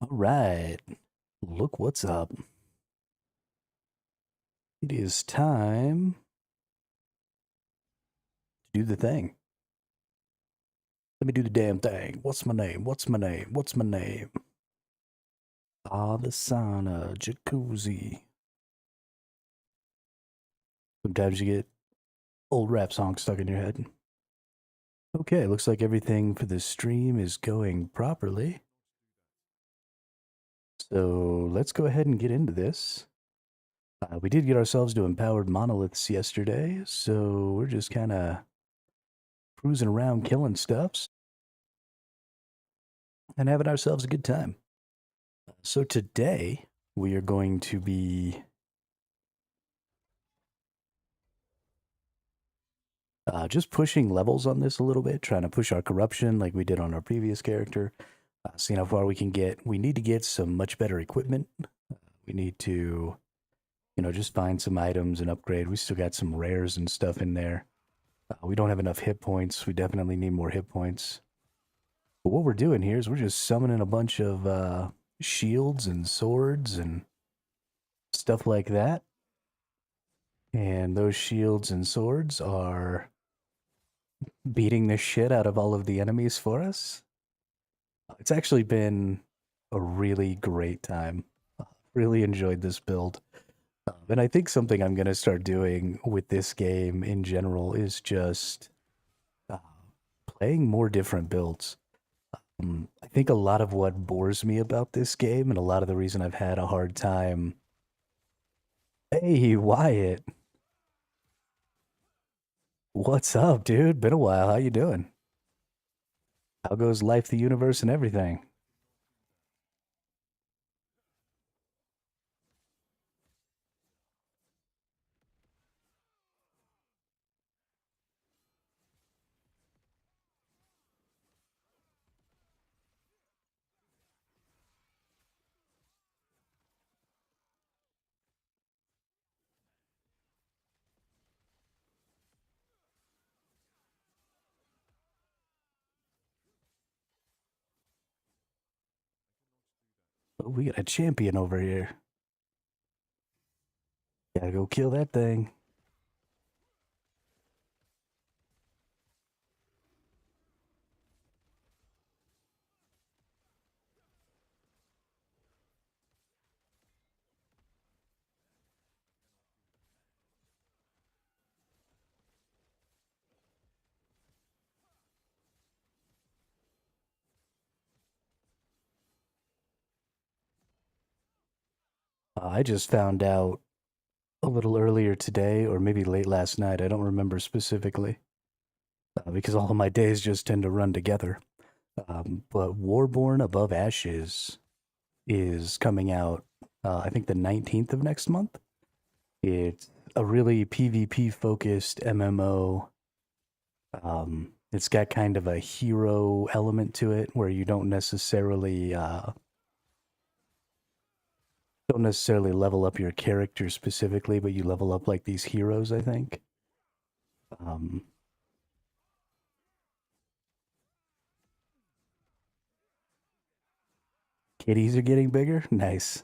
All right, look what's up. It is time to do the thing. Let me do the damn thing. What's my name? What's my name? What's my name? Ah, the sauna, jacuzzi. Sometimes you get old rap songs stuck in your head. Okay, looks like everything for the stream is going properly. So let's go ahead and get into this. We did get ourselves to empowered monoliths yesterday, so we're just kind of cruising around killing stuffs and having ourselves a good time. So today we are going to be just pushing levels on this a little bit, trying to push our corruption like we did on our previous character, seeing how far we can get. We need to get some much better equipment. We need to, just find some items and upgrade. We still got some rares and stuff in there. We don't have enough hit points. We definitely need more hit points. But what we're doing here is we're just summoning a bunch of shields and swords and stuff like that. And those shields and swords are beating the shit out of all of the enemies for us. It's actually been a really great time. Really enjoyed this build. And I think something I'm going to start doing with this game in general is just uh, playing more different builds. I think a lot of what bores me about this game and a lot of the reason I've had a hard time. Hey, Wyatt, what's up, dude? Been a while. How you doing? How goes life, the universe, and everything? Oh, we got a champion over here. Gotta go kill that thing. I just found out a little earlier today, or maybe late last night. I don't remember specifically because all of my days just tend to run together. But Warborn Above Ashes is coming out, I think, the 19th of next month. It's a really PvP focused MMO. It's got kind of a hero element to it where you don't necessarily level up your character specifically, but you level up like these heroes, I think. Um, Kitties are getting bigger. Nice.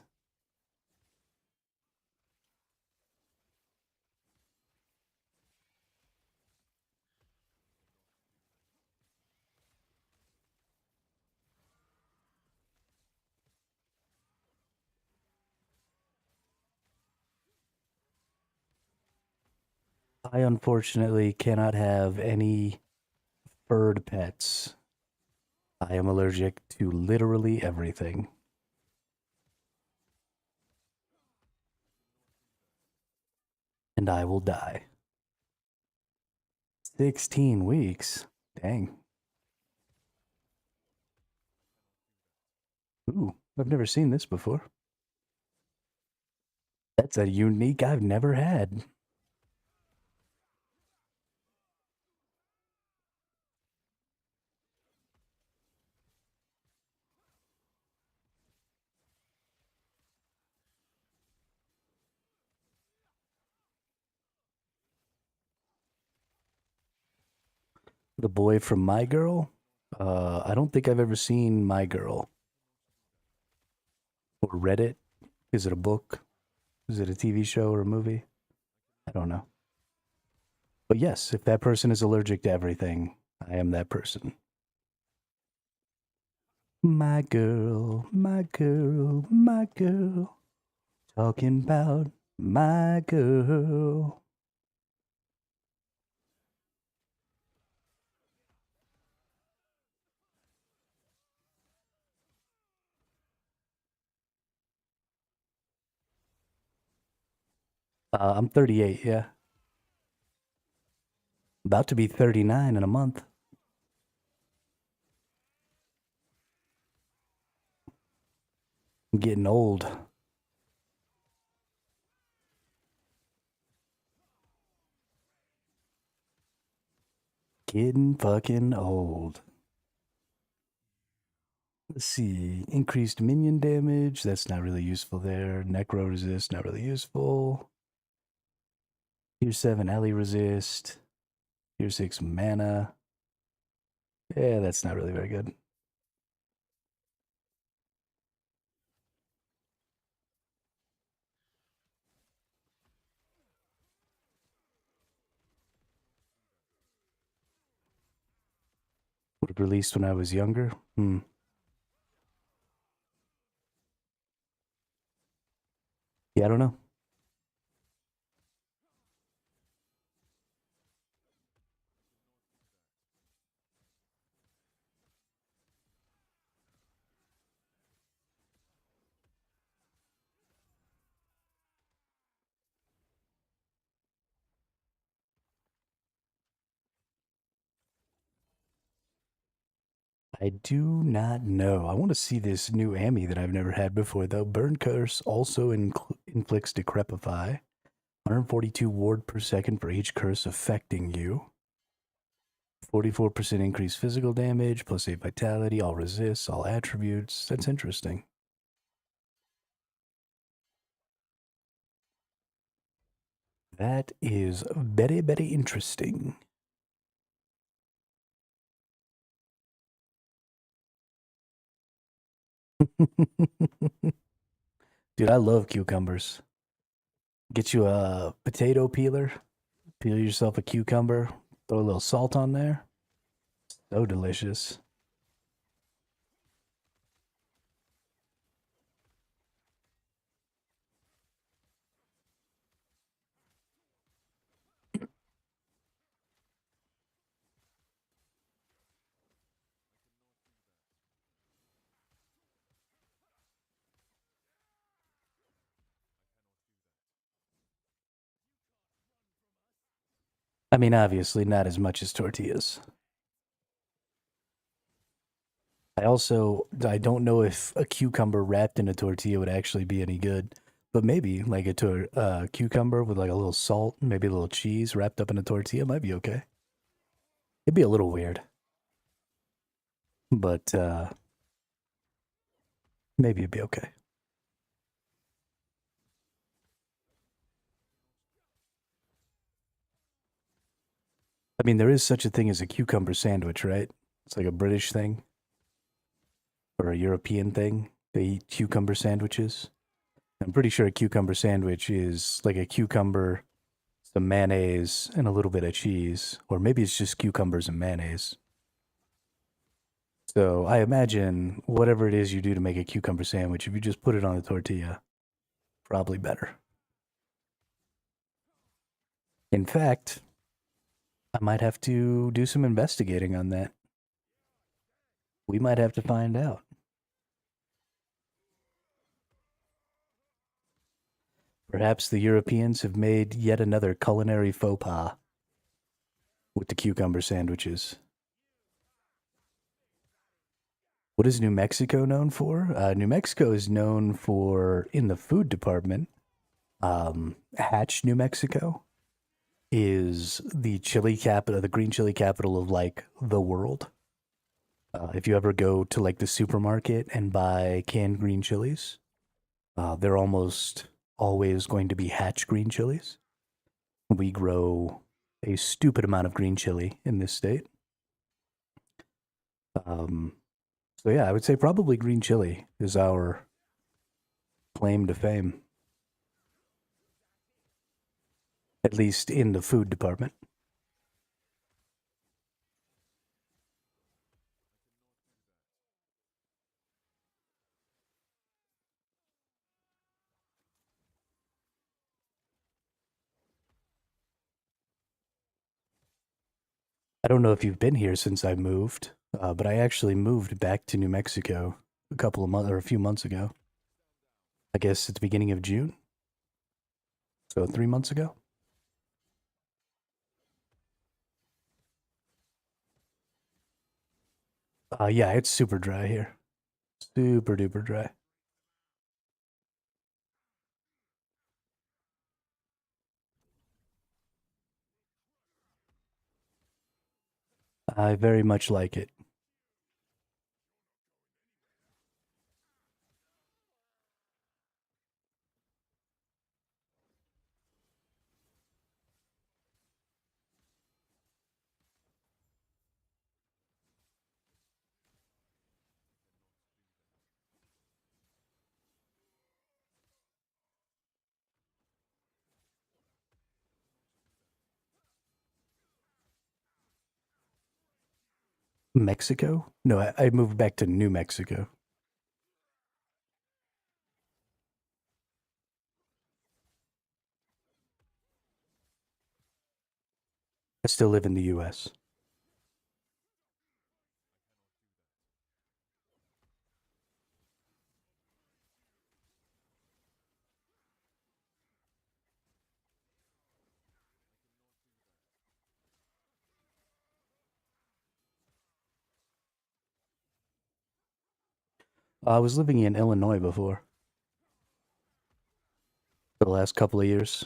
I unfortunately cannot have any furred pets. I am allergic to literally everything, and I will die. 16 weeks? Dang. Ooh, I've never seen this before. That's a unique I've never had. The boy from My Girl? I don't think I've ever seen My Girl. Or Reddit? Is it a book? Is it a TV show or a movie? I don't know. But yes, if that person is allergic to everything, I am that person. My girl, my girl, my girl. Talking about my girl. I'm 38, yeah. About to be 39 in a month. I'm getting old. Getting fucking old. Let's see. Increased minion damage. That's not really useful there. Necro resist, not really useful. Tier 7 alley resist. Tier 6 mana. Yeah, that's not really very good. Would have released when I was younger. Yeah, I don't know. I do not know. I want to see this new Ami that I've never had before, though. Burn Curse also inflicts Decrepify. 142 ward per second for each curse affecting you. 44% increased physical damage, plus 8 vitality, all resists, all attributes. That's interesting. That is very, very interesting. Dude, I love cucumbers. Get you a potato peeler, peel yourself a cucumber, throw a little salt on there. So delicious. I mean, obviously, not as much as tortillas. I don't know if a cucumber wrapped in a tortilla would actually be any good, but maybe like cucumber with like a little salt, maybe a little cheese wrapped up in a tortilla might be okay. It'd be a little weird, but maybe it'd be okay. I mean, there is such a thing as a cucumber sandwich, right? It's like a British thing or a European thing. They eat cucumber sandwiches. I'm pretty sure a cucumber sandwich is like a cucumber, some mayonnaise, and a little bit of cheese, or maybe it's just cucumbers and mayonnaise. So I imagine whatever it is you do to make a cucumber sandwich, if you just put it on a tortilla, probably better. In fact, I might have to do some investigating on that. We might have to find out. Perhaps the Europeans have made yet another culinary faux pas with the cucumber sandwiches. What is New Mexico known for? New Mexico is known for, in the food department, Hatch, New Mexico is the chili capital, the green chili capital of like the world. If you ever go to like the supermarket and buy canned green chilies, they're almost always going to be Hatch green chilies. We grow a stupid amount of green chili in this state. Um, so yeah, I would say probably green chili is our claim to fame, at least in the food department. I don't know if you've been here since I moved, but I actually moved back to New Mexico a couple of months or a few months ago. I guess at the beginning of June, so 3 months ago. Yeah, it's super dry here, super duper dry. I very much like it. Mexico? No, I moved back to New Mexico. I still live in the U.S. I was living in Illinois before for the last couple of years.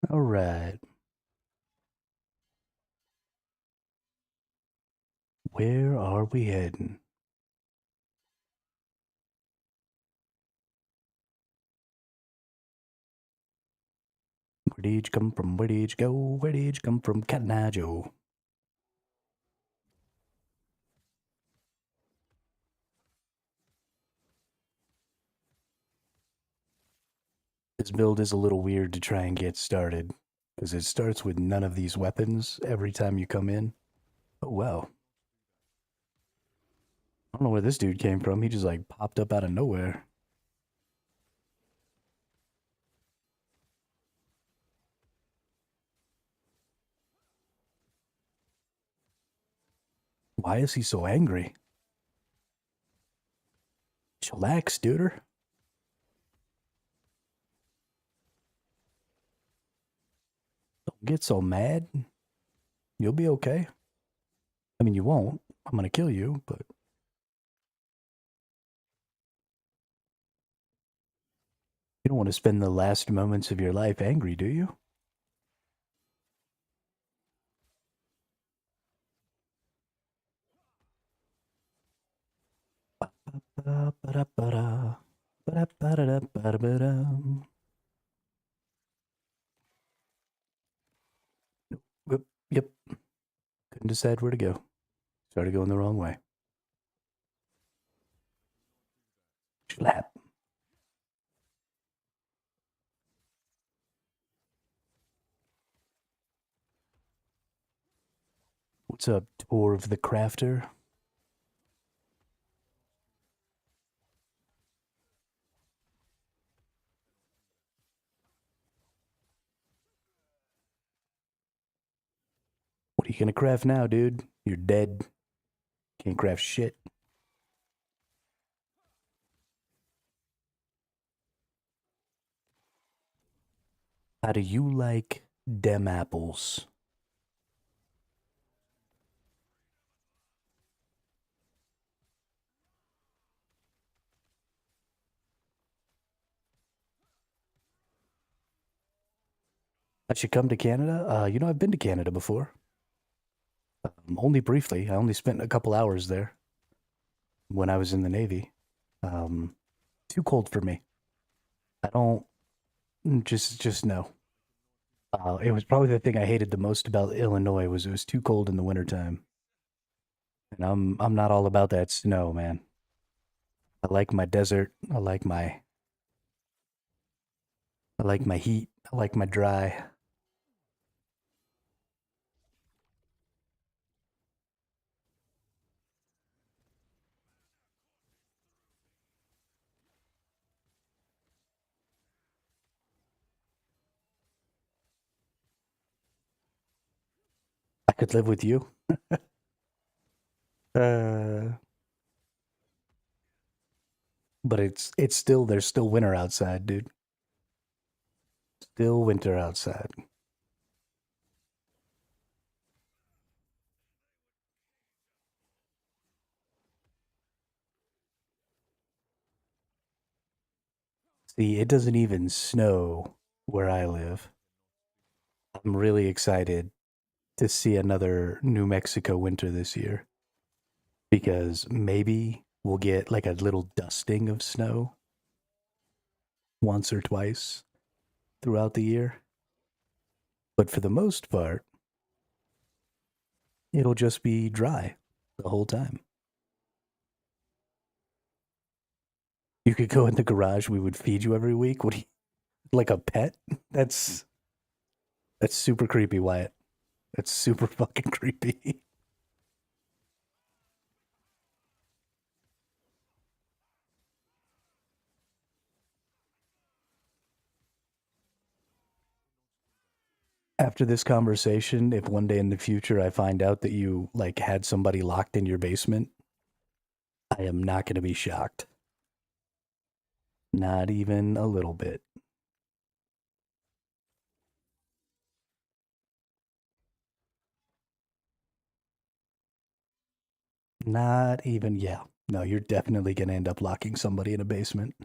All right, where are we heading? Where did you come from? Where did you go? Where did you come from, Cotton Eye Joe? This build is a little weird to try and get started because it starts with none of these weapons every time you come in. Oh, wow. I don't know where this dude came from. He just like popped up out of nowhere. Why is he so angry? Chillax, dude. Don't get so mad. You'll be okay. I mean, you won't. I'm gonna kill you, but you don't want to spend the last moments of your life angry, do you? Yep, yep. Couldn't decide where to go. Started going the wrong way. Schlap. What's up, tour of the crafter? What are you gonna craft now, dude? You're dead. Can't craft shit. How do you like dem apples? I should come to Canada. I've been to Canada before. Only briefly. I only spent a couple hours there when I was in the Navy. Um, Too cold for me. I don't just no. It was probably the thing I hated the most about Illinois was it was too cold in the wintertime. And I'm not all about that snow, man. I like my desert. I like my heat. I like my dry. I could live with you. Uh, but it's still there's still winter outside, dude. Still winter outside. See, it doesn't even snow where I live. I'm really excited to see another New Mexico winter this year because maybe we'll get like a little dusting of snow once or twice throughout the year. But for the most part, it'll just be dry the whole time. You could go in the garage, we would feed you every week. What do you, like a pet? That's that's super creepy, Wyatt. That's super fucking creepy. After this conversation, if one day in the future I find out that you like had somebody locked in your basement, I am not going to be shocked. Not even a little bit. Not even, yeah. No, you're definitely going to end up locking somebody in a basement.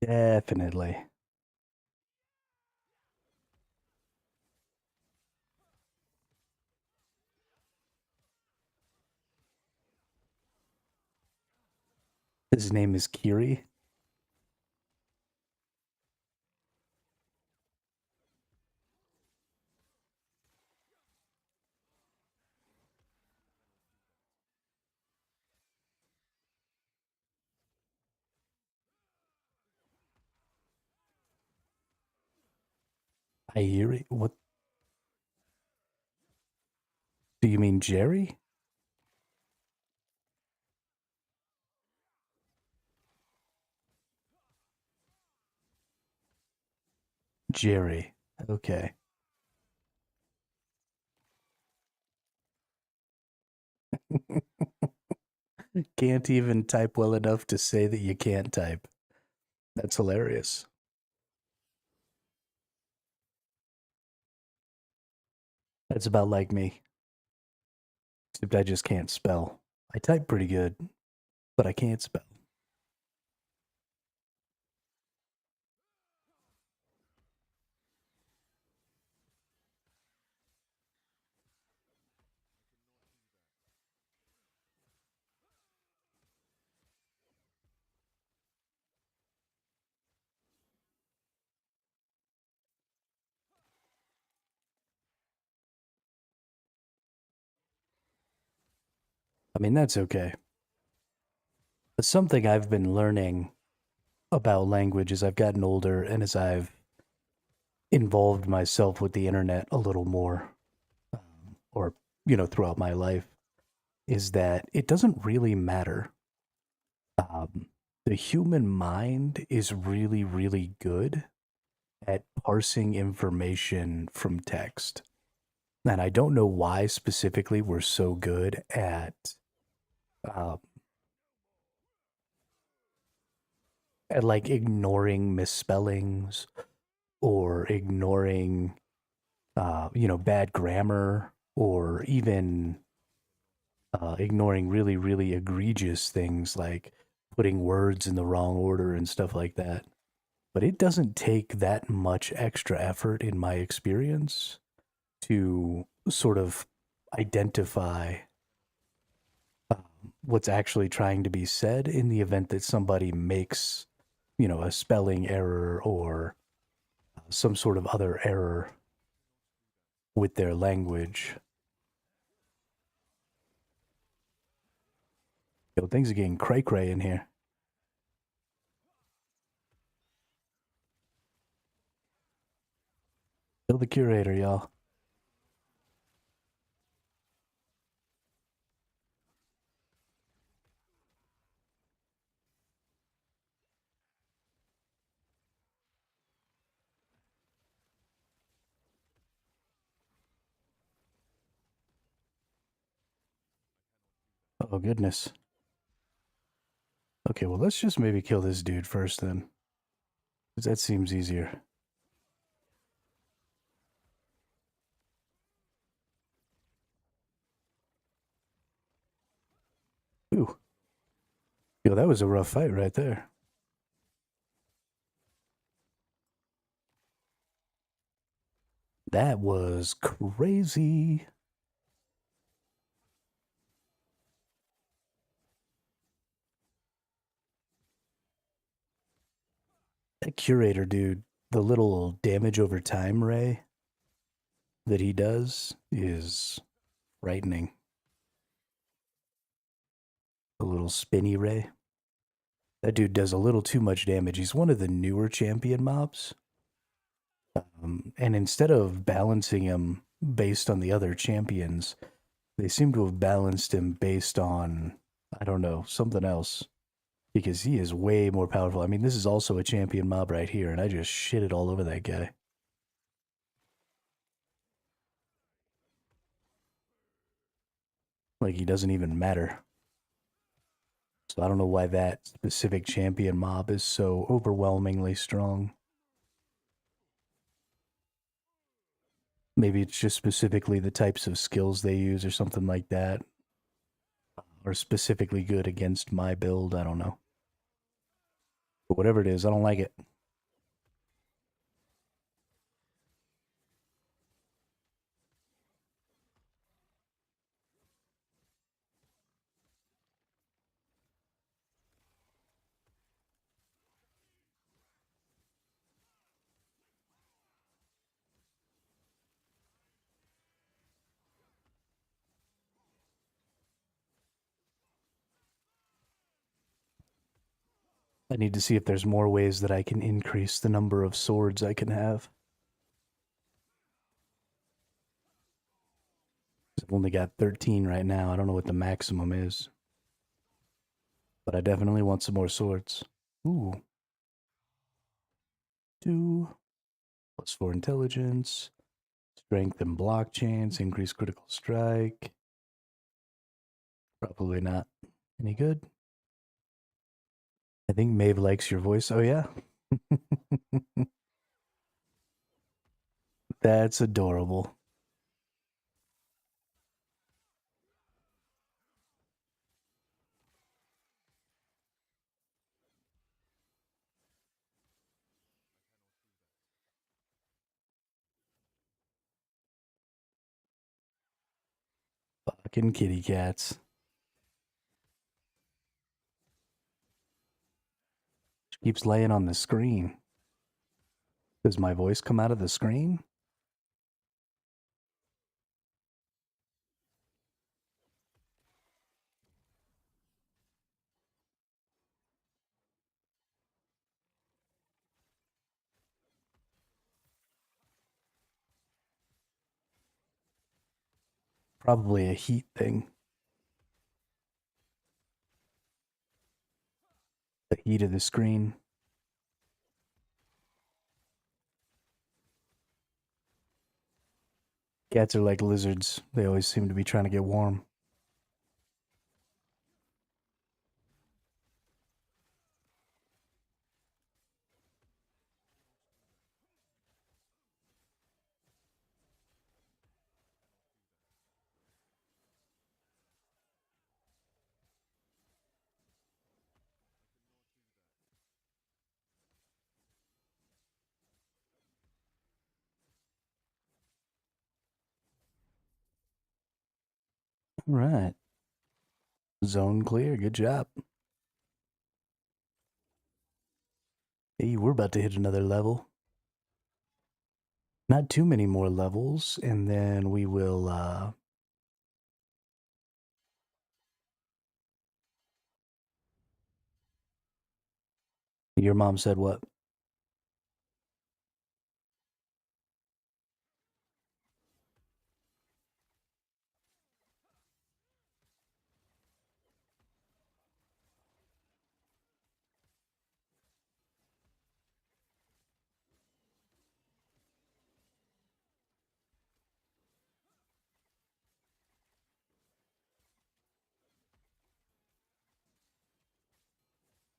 Definitely. His name is Kiri. Ayiri? What do you mean, Jerry? Jerry. Okay. Can't even type well enough to say that you can't type. That's hilarious. That's about like me, except I just can't spell. I type pretty good, but I can't spell. I mean, that's okay. But something I've been learning about language as I've gotten older and as I've involved myself with the internet a little more, or, throughout my life, is that it doesn't really matter. the human mind is really, really good at parsing information from text. And I don't know why specifically we're so good uh, at like ignoring misspellings or ignoring bad grammar or even ignoring really, really egregious things like putting words in the wrong order and stuff like that. But it doesn't take that much extra effort, in my experience, to sort of identify what's actually trying to be said in the event that somebody makes, a spelling error or some sort of other error with their language. Yo, things are getting cray cray in here. Kill the curator, y'all. Oh, goodness. Okay, well, let's just maybe kill this dude first then. Because that seems easier. Ooh. Yo, that was a rough fight right there. That was crazy. That curator dude, the little damage over time ray that he does is frightening. A little spinny ray. That dude does a little too much damage. He's one of the newer champion mobs. And instead of balancing him based on the other champions, they seem to have balanced him based on, I don't know, something else. Because he is way more powerful. I mean, this is also a champion mob right here, and I just shit it all over that guy. Like, he doesn't even matter. So I don't know why that specific champion mob is so overwhelmingly strong. Maybe it's just specifically the types of skills they use or something like that. Or specifically good against my build. I don't know. But whatever it is, I don't like it. I need to see if there's more ways that I can increase the number of swords I can have. I've only got 13 right now. I don't know what the maximum is. But I definitely want some more swords. Ooh. 2 +4 intelligence. Strength and blockchains. Increase critical strike. Probably not any good. I think Maeve likes your voice. Oh, yeah. That's adorable. Fucking kitty cats. She keeps laying on the screen. Does my voice come out of the screen? Probably a heat thing. The heat of the screen. Cats are like lizards. They always seem to be trying to get warm. All right. Zone clear. Good job. Hey, we're about to hit another level. Not too many more levels, and then we will your mom said what?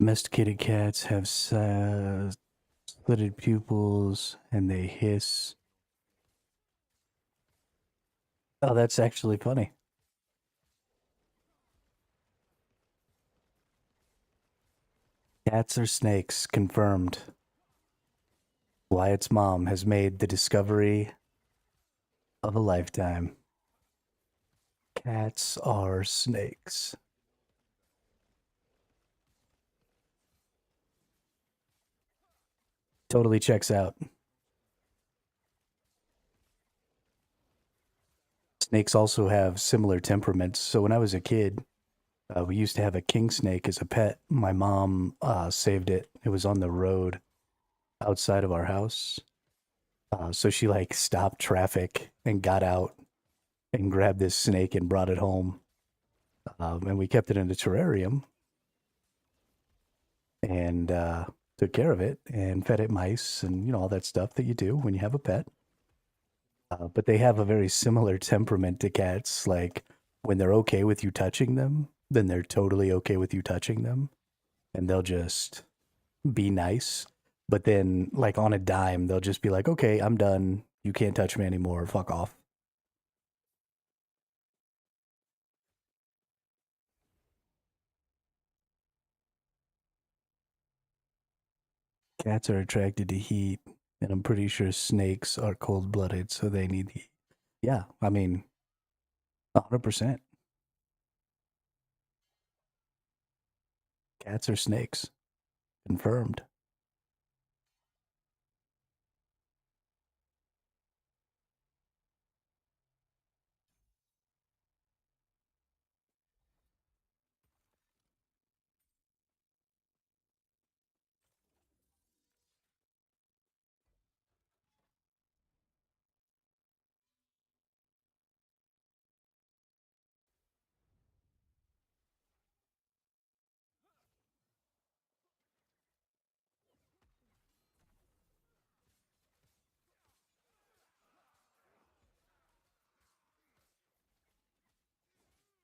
Domesticated cats have slitted pupils and they hiss. Oh, that's actually funny. Cats are snakes, confirmed. Wyatt's mom has made the discovery of a lifetime. Cats are snakes. Totally checks out. Snakes also have similar temperaments. So when I was a kid, we used to have a king snake as a pet. My mom saved it. It was on the road outside of our house. So she like stopped traffic and got out and grabbed this snake and brought it home. And we kept it in a terrarium and took care of it and fed it mice and all that stuff that you do when you have a pet. But they have a very similar temperament to cats. Like when they're okay with you touching them, then they're totally okay with you touching them, and they'll just be nice. But then, like on a dime, they'll just be like, "Okay, I'm done. You can't touch me anymore. Fuck off." Cats are attracted to heat, and I'm pretty sure snakes are cold blooded, so they need heat. Yeah, I mean, 100%. Cats are snakes. Confirmed.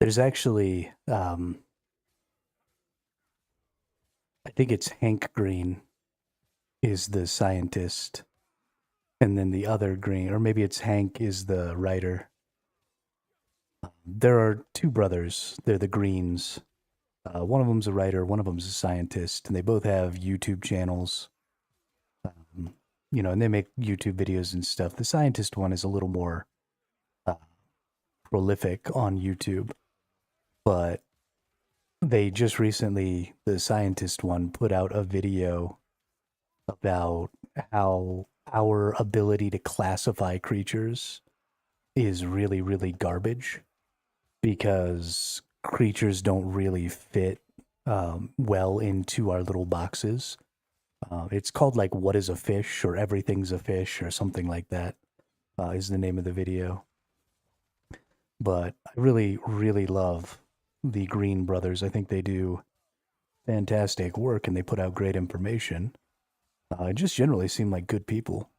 There's actually, I think it's Hank Green is the scientist, and then the other Green, or maybe it's Hank is the writer. There are two brothers. They're the Greens. One of them's a writer, one of them's a scientist, and they both have YouTube channels. Um, and they make YouTube videos and stuff. The scientist one is a little more uh, prolific on YouTube, but they just recently, the scientist one, put out a video about how our ability to classify creatures is really, really garbage because creatures don't really fit well into our little boxes. It's called like "What is a fish?" or "Everything's a fish" or something like that. Is the name of the video. But I really, really love the Green Brothers. I think they do fantastic work and they put out great information. It just generally seem like good people,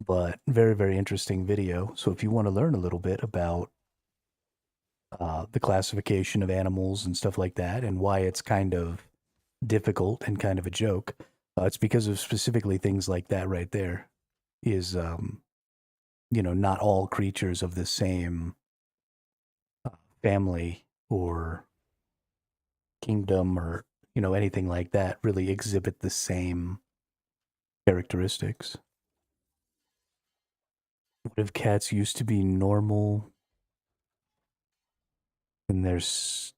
but very, very interesting video. So if you want to learn a little bit about the classification of animals and stuff like that and why it's kind of difficult and kind of a joke, it's because of specifically things like that right there is, not all creatures of the same family or kingdom or, anything like that really exhibit the same characteristics. What if cats used to be normal and there's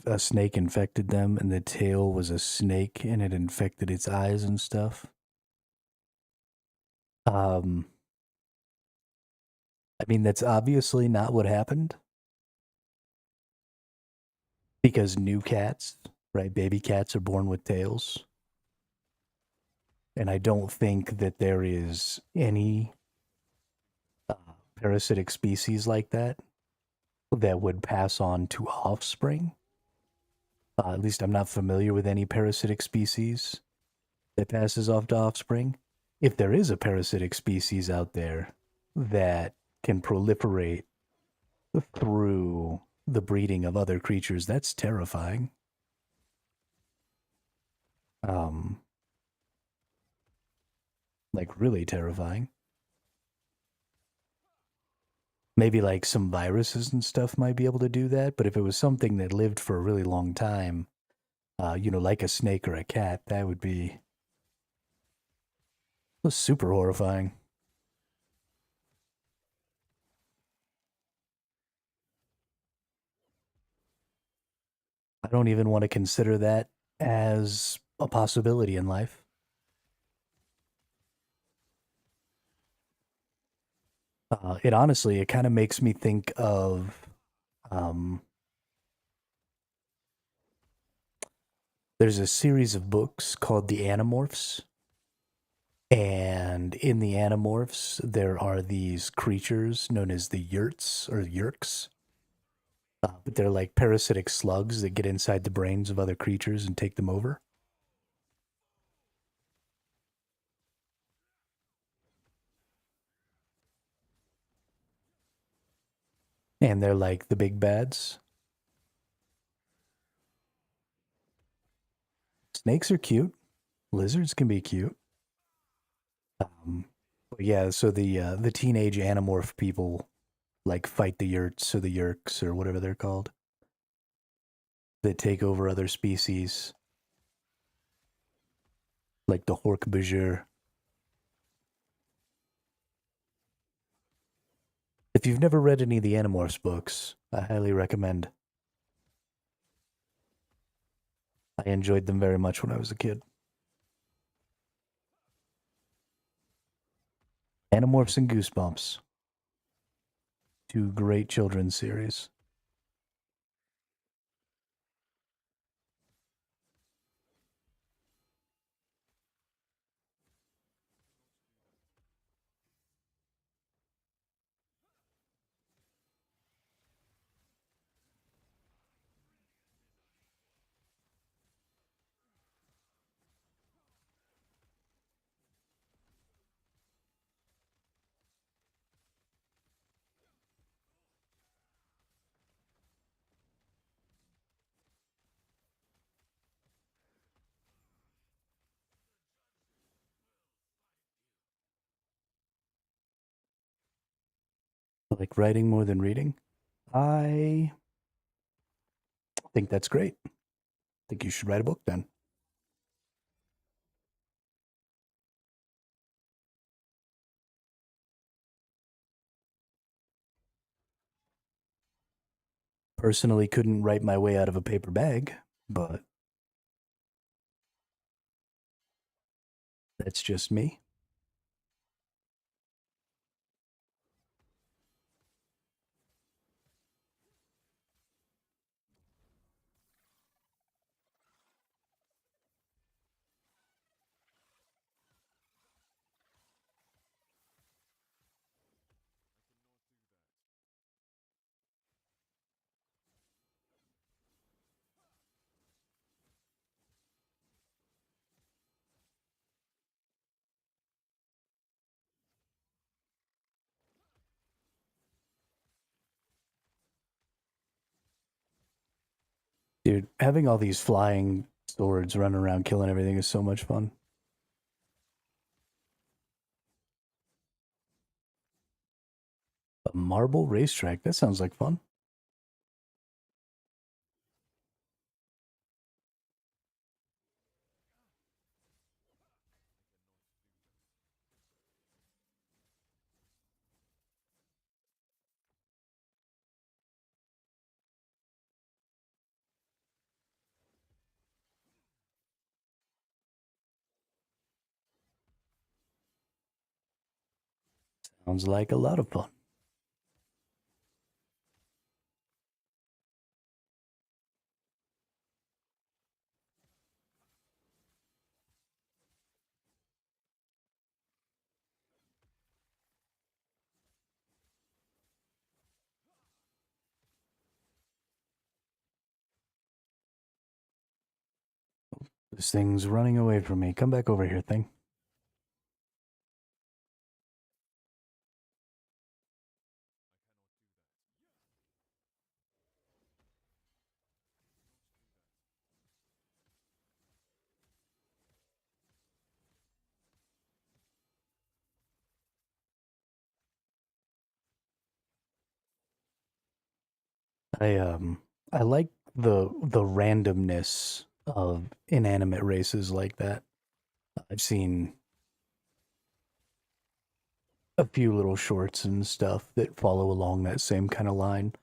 a snake infected them and the tail was a snake and it infected its eyes and stuff? Um, I mean, that's obviously not what happened because new cats, right? Baby cats are born with tails. And I don't think that there is any uh, parasitic species like that would pass on to offspring. At least I'm not familiar with any parasitic species that passes off to offspring. If there is a parasitic species out there that can proliferate through the breeding of other creatures, that's terrifying. Um, like really terrifying. Maybe like some viruses and stuff might be able to do that, but if it was something that lived for a really long time, like a snake or a cat, that would be super horrifying. I don't even want to consider that as a possibility in life. It honestly, it kind of makes me think of um, there's a series of books called the Animorphs. And in the Animorphs, there are these creatures known as the Yurts or Yurks. But they're like parasitic slugs that get inside the brains of other creatures and take them over. And they're like the big bads. Snakes are cute. Lizards can be cute. Um, but yeah, so the teenage Animorph people like fight the Yurts or the Yerks or whatever they're called that take over other species, like the Hork-Bajir. If you've never read any of the Animorphs books, I highly recommend. I enjoyed them very much when I was a kid. Animorphs and Goosebumps, two great children's series. Like writing more than reading. I think that's great. I think you should write a book then. Personally, couldn't write my way out of a paper bag, but that's just me. Dude, having all these flying swords running around killing everything is so much fun. A marble racetrack. That sounds like fun. Sounds like a lot of fun. This thing's running away from me. Come back over here, thing. I like the randomness of inanimate races like that. I've seen a few little shorts and stuff that follow along that same kind of line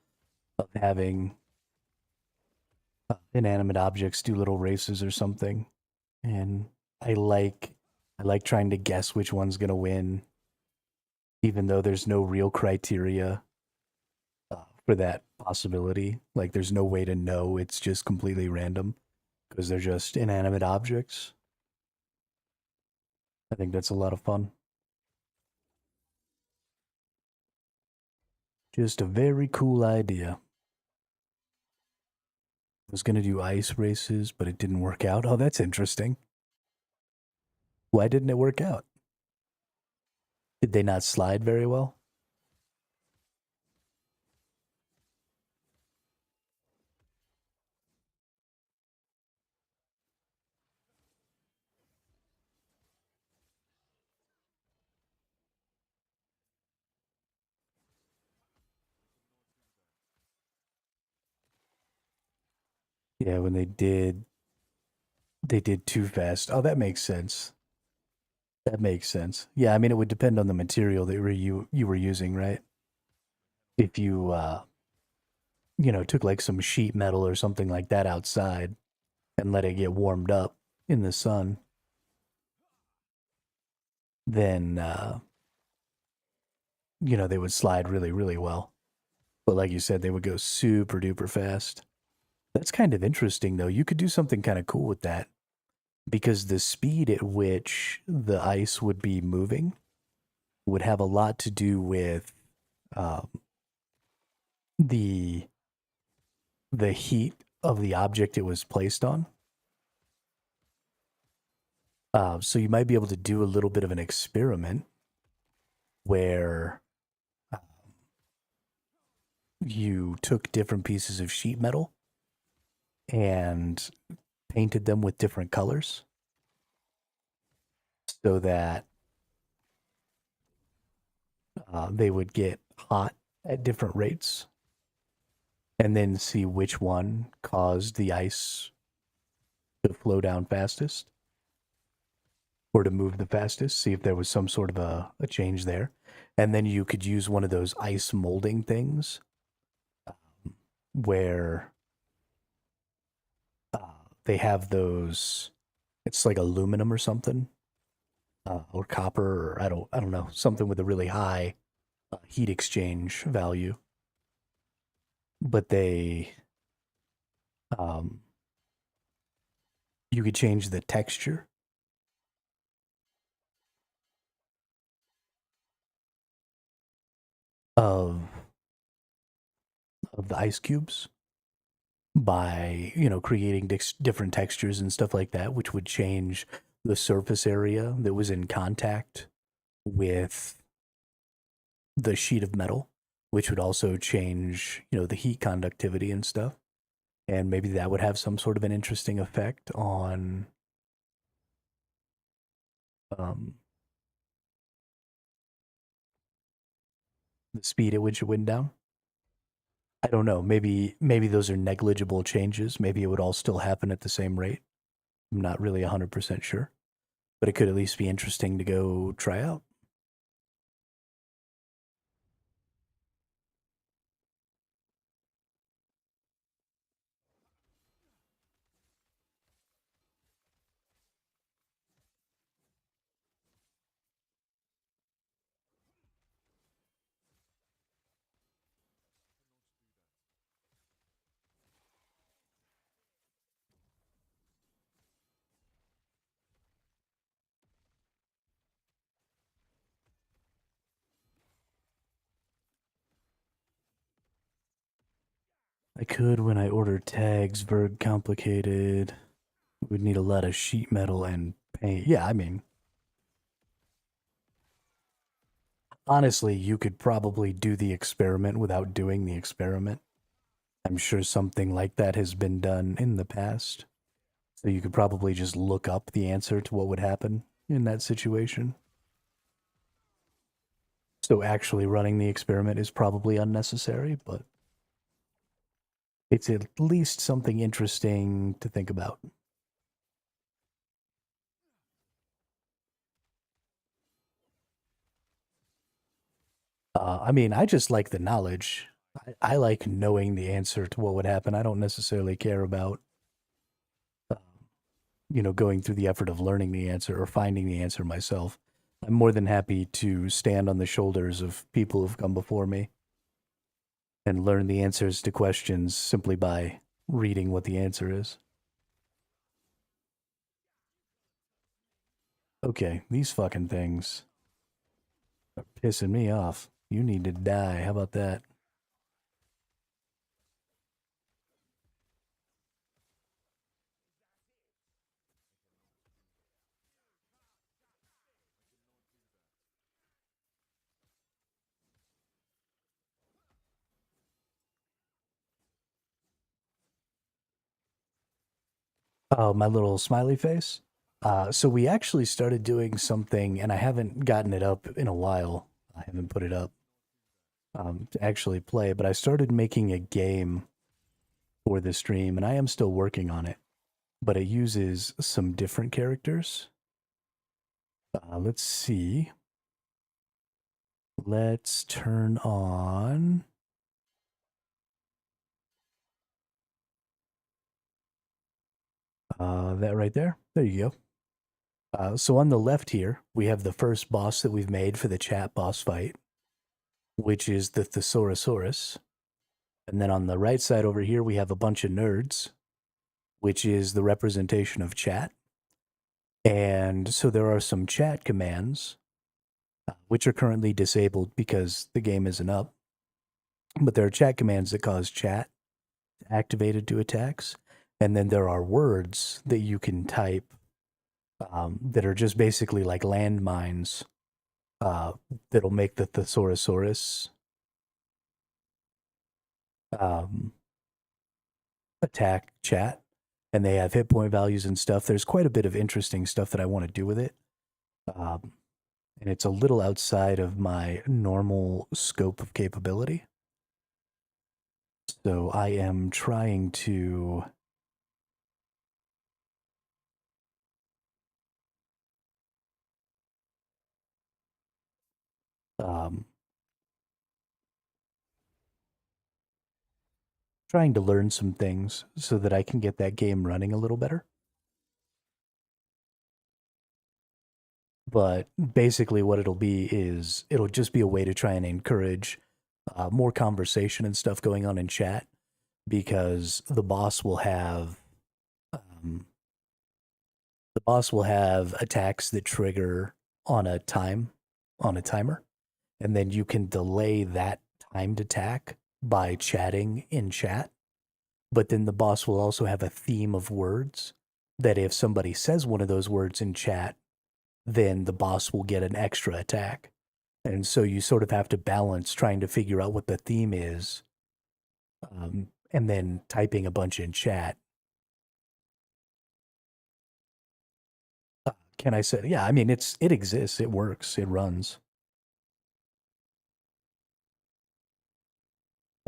of having inanimate objects do little races or something. And I like I like trying to guess which one's gonna win, even though there's no real criteria for that possibility. Like there's no way to know. It's just completely random because they're just inanimate objects. I think that's a lot of fun. Just a very cool idea. Was gonna do ice races, but it didn't work out. Oh, that's interesting. Why didn't it work out? Did they not slide very well? Yeah, when they did too fast. Oh, that makes sense. That makes sense. Yeah, I mean, it would depend on the material that you were using, right? If you took like some sheet metal or something like that outside and let it get warmed up in the sun, then they would slide really, really well. But like you said, they would go super duper fast. That's kind of interesting though. You could do something kind of cool with that because the speed at which the ice would be moving would have a lot to do with um, the the heat of the object it was placed on. So you might be able to do a little bit of an experiment where uh, you took different pieces of sheet metal and painted them with different colors so that they would get hot at different rates and then see which one caused the ice to flow down fastest or to move the fastest, see if there was some sort of a change there. And then you could use one of those ice molding things where uh, they have those, it's like aluminum or something, or copper, or I don't know, something with a really high heat exchange value. But um, you could change the texture of the ice cubes by creating different textures and stuff like that, which would change the surface area that was in contact with the sheet of metal, which would also change the heat conductivity and stuff. and maybe that would have some sort of an interesting effect on um, the speed at which it went down. I don't know. Maybe those are negligible changes. Maybe it would all still happen at the same rate. I'm not really 100% sure, but it could at least be interesting to go try out. I could when I order tags, very complicated. Would need a lot of sheet metal and paint. Yeah, I mean, honestly, you could probably do the experiment without doing the experiment. I'm sure something like that has been done in the past. So you could probably just look up the answer to what would happen in that situation. So actually running the experiment is probably unnecessary, but it's at least something interesting to think about. I mean, I just like the knowledge. I like knowing the answer to what would happen. I don't necessarily care about, uh, going through the effort of learning the answer or finding the answer myself. I'm more than happy to stand on the shoulders of people who've come before me and learn the answers to questions simply by reading what the answer is. Okay, these fucking things are pissing me off. You need to die. How about that? Oh, my little smiley face. So we actually started doing something, and I haven't gotten it up in a while. I haven't put it up to actually play, but I started making a game for the stream, and I am still working on it. But it uses some different characters. Let's see. Let's turn on. That right there. There you go. So on the left here, we have the first boss that we've made for the chat boss fight, which is the Thesaurosaurus. And then on the right side over here, we have a bunch of nerds, which is the representation of chat. And so there are some chat commands, which are currently disabled because the game isn't up. But there are chat commands that cause chat activated to attacks. And then there are words that you can type that are just basically like landmines uh, that'll make the Thesaurosaurus um, attack chat. And they have hit point values and stuff. There's quite a bit of interesting stuff that I want to do with it. Um, and it's a little outside of my normal scope of capability. So I am trying to um, learn some things so that I can get that game running a little better. But basically, what it'll be is it'll just be a way to try and encourage more conversation and stuff going on in chat because um, the boss will have attacks that trigger on a timer, and then you can delay that timed attack by chatting in chat. But then the boss will also have a theme of words that if somebody says one of those words in chat, then the boss will get an extra attack. And so you sort of have to balance trying to figure out what the theme is and then typing a bunch in chat. Can I say? Yeah, I mean it exists, it works, it runs.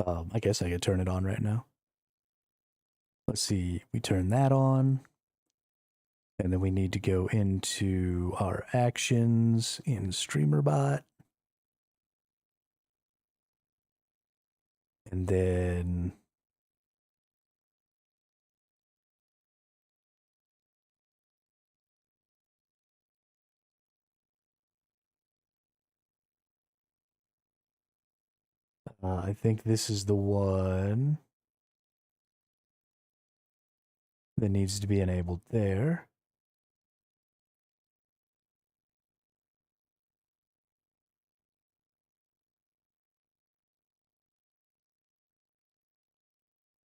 I guess I could turn it on right now. Let's see, we turn that on. And then we need to go into our actions in StreamerBot. And then I think this is the one that needs to be enabled there.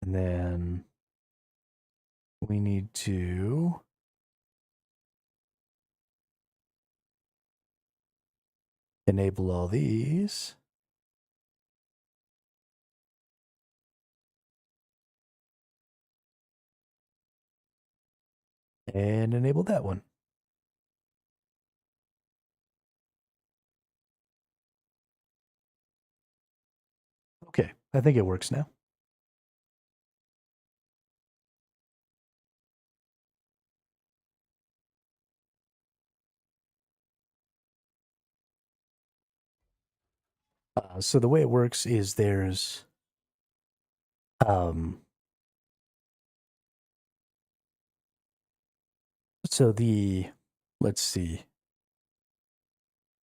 And then we need to enable all these. And enable that one. Okay, I think it works now. So the way it works is there's so the let's see.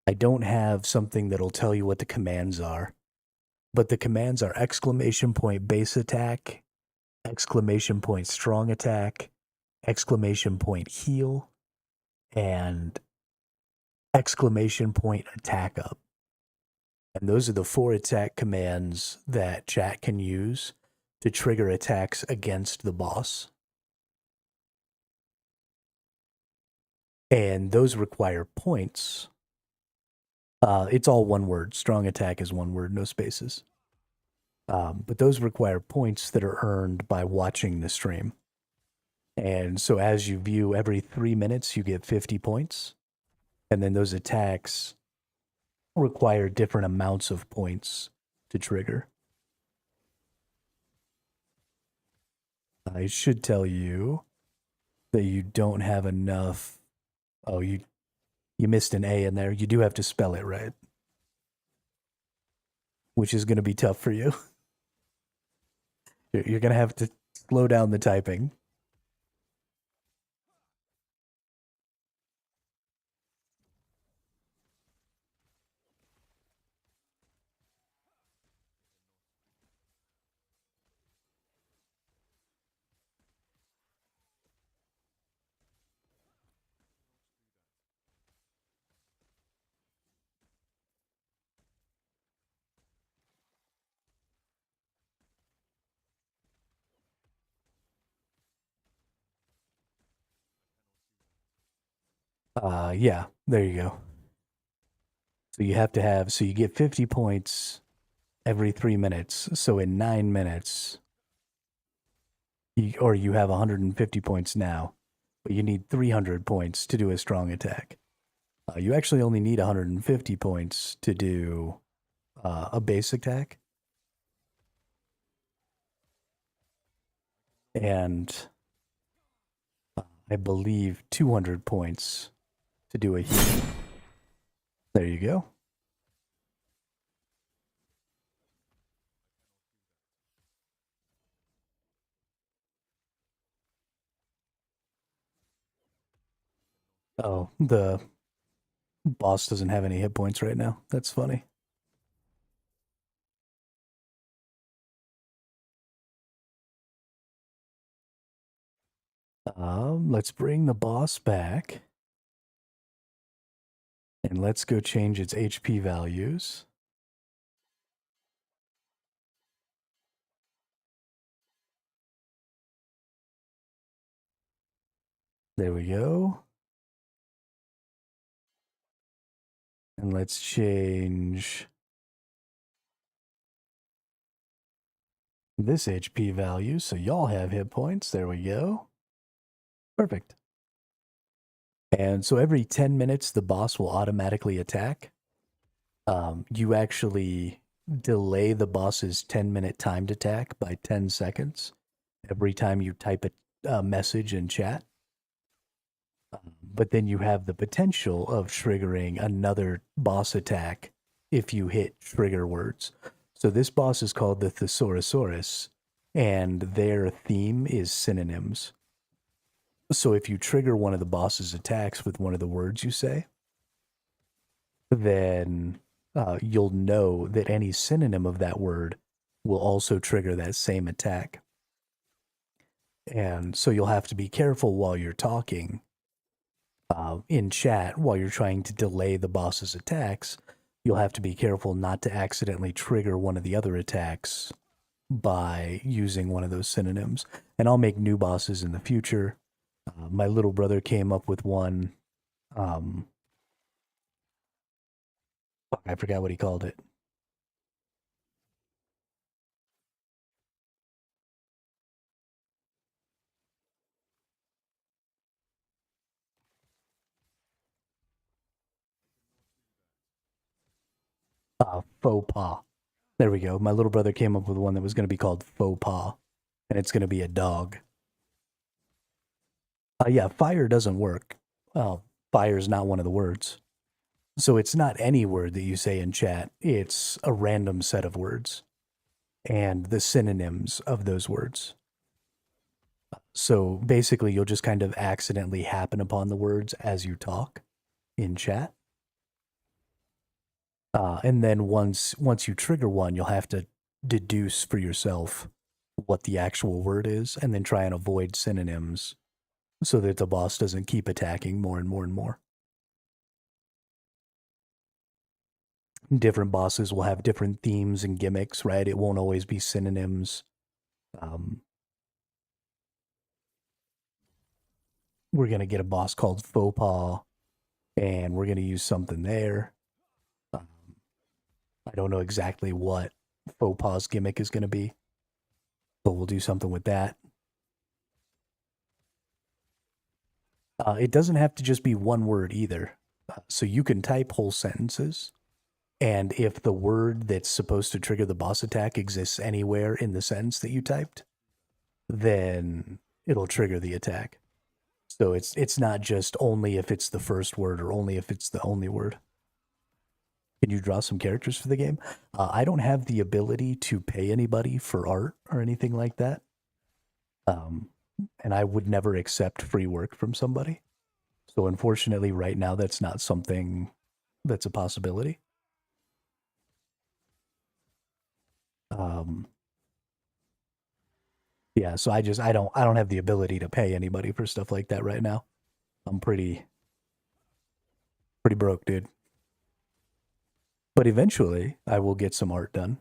I don't have something that'll tell you what the commands are, but the commands are exclamation point base attack, exclamation point strong attack, exclamation point heal, and exclamation point attack up. And those are the 4 attack commands that chat can use to trigger attacks against the boss. And those require points. It's all one word. Strong attack is one word, no spaces. But those require points that are earned by watching the stream. And so as you view every 3 minutes, you get 50 points. And then those attacks require different amounts of points to trigger. I should tell you that you don't have enough. Oh, you missed an A in there. You do have to spell it right, which is going to be tough for you. You're going to have to slow down the typing. Yeah, there you go. So you have to have, so you get 50 points every 3 minutes. So in 9 minutes, or you have 150 points now, but you need 300 points to do a strong attack. You actually only need 150 points to do a base attack. And I believe 200 points to do a heal. There you go. Oh, the boss doesn't have any hit points right now. That's funny. Let's bring the boss back. And let's go change its HP values. There we go. And let's change this HP value so y'all have hit points. There we go. Perfect. And so every 10 minutes, the boss will automatically attack. You actually delay the boss's 10-minute timed attack by 10 seconds every time you type a message in chat. But then you have the potential of triggering another boss attack if you hit trigger words. So this boss is called the Thesaurosaurus, and their theme is synonyms. So if you trigger one of the boss's attacks with one of the words you say, then you'll know that any synonym of that word will also trigger that same attack. And so you'll have to be careful while you're talking in chat, while you're trying to delay the boss's attacks. You'll have to be careful not to accidentally trigger one of the other attacks by using one of those synonyms. And I'll make new bosses in the future. My little brother came up with one. I forgot what he called it. Faux pas. There we go. My little brother came up with one that was going to be called faux pas, and it's going to be a dog. Yeah, fire doesn't work. Well, fire is not one of the words. So it's not any word that you say in chat. It's a random set of words and the synonyms of those words. So basically, you'll just kind of accidentally happen upon the words as you talk in chat. And then once you trigger one, you'll have to deduce for yourself what the actual word is, and then try and avoid synonyms so that the boss doesn't keep attacking more and more and more. Different bosses will have different themes and gimmicks, right? It won't always be synonyms. We're going to get a boss called Faux Pas, and we're going to use something there. I don't know exactly what Faux Pas gimmick is going to be, but we'll do something with that. It doesn't have to just be one word either. So you can type whole sentences, and if the word that's supposed to trigger the boss attack exists anywhere in the sentence that you typed, then it'll trigger the attack. So it's not just only if it's the first word or only if it's the only word. Can you draw some characters for the game? I don't have the ability to pay anybody for art or anything like that. And I would never accept free work from somebody. So unfortunately, right now, that's not something that's a possibility. Yeah, so I don't have the ability to pay anybody for stuff like that right now. I'm pretty broke, dude. But eventually, I will get some art done.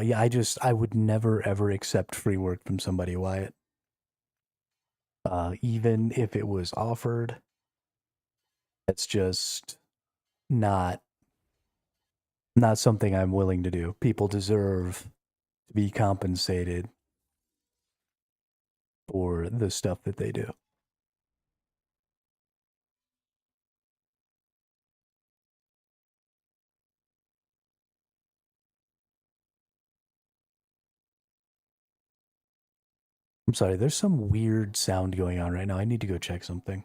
Yeah, I would never ever accept free work from somebody, Wyatt. Even if it was offered, that's just not something I'm willing to do. People deserve to be compensated for the stuff that they do. I'm sorry, there's some weird sound going on right now. I need to go check something.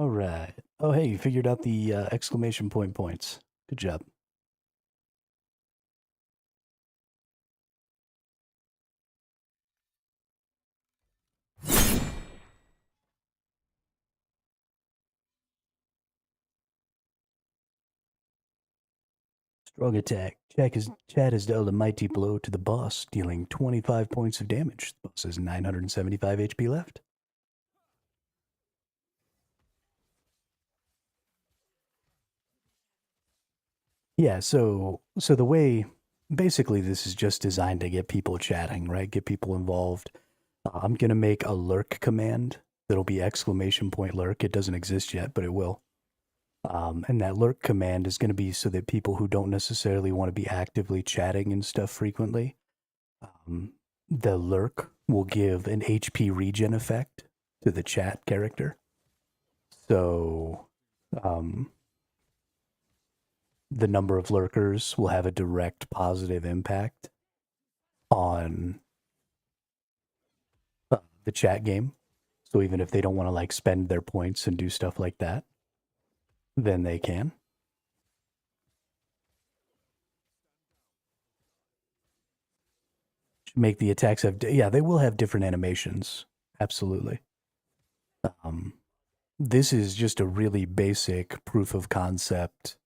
All right. Oh, hey, you figured out the exclamation point points. Good job. Strong attack. Chad has dealt a mighty blow to the boss, dealing 25 points of damage. The boss has 975 HP left. Yeah, so the way basically this is just designed to get people chatting, right? Get people involved. I'm gonna make a lurk command that'll be exclamation point lurk. It doesn't exist yet, but it will. And that lurk command is going to be so that people who don't necessarily want to be actively chatting and stuff frequently, um, the lurk will give an HP regen effect to the chat character. So um, the number of lurkers will have a direct positive impact on the chat game. So even if they don't want to like spend their points and do stuff like that, then they can. Make the attacks have, yeah, they will have different animations. Absolutely. Um, this is just a really basic proof of concept.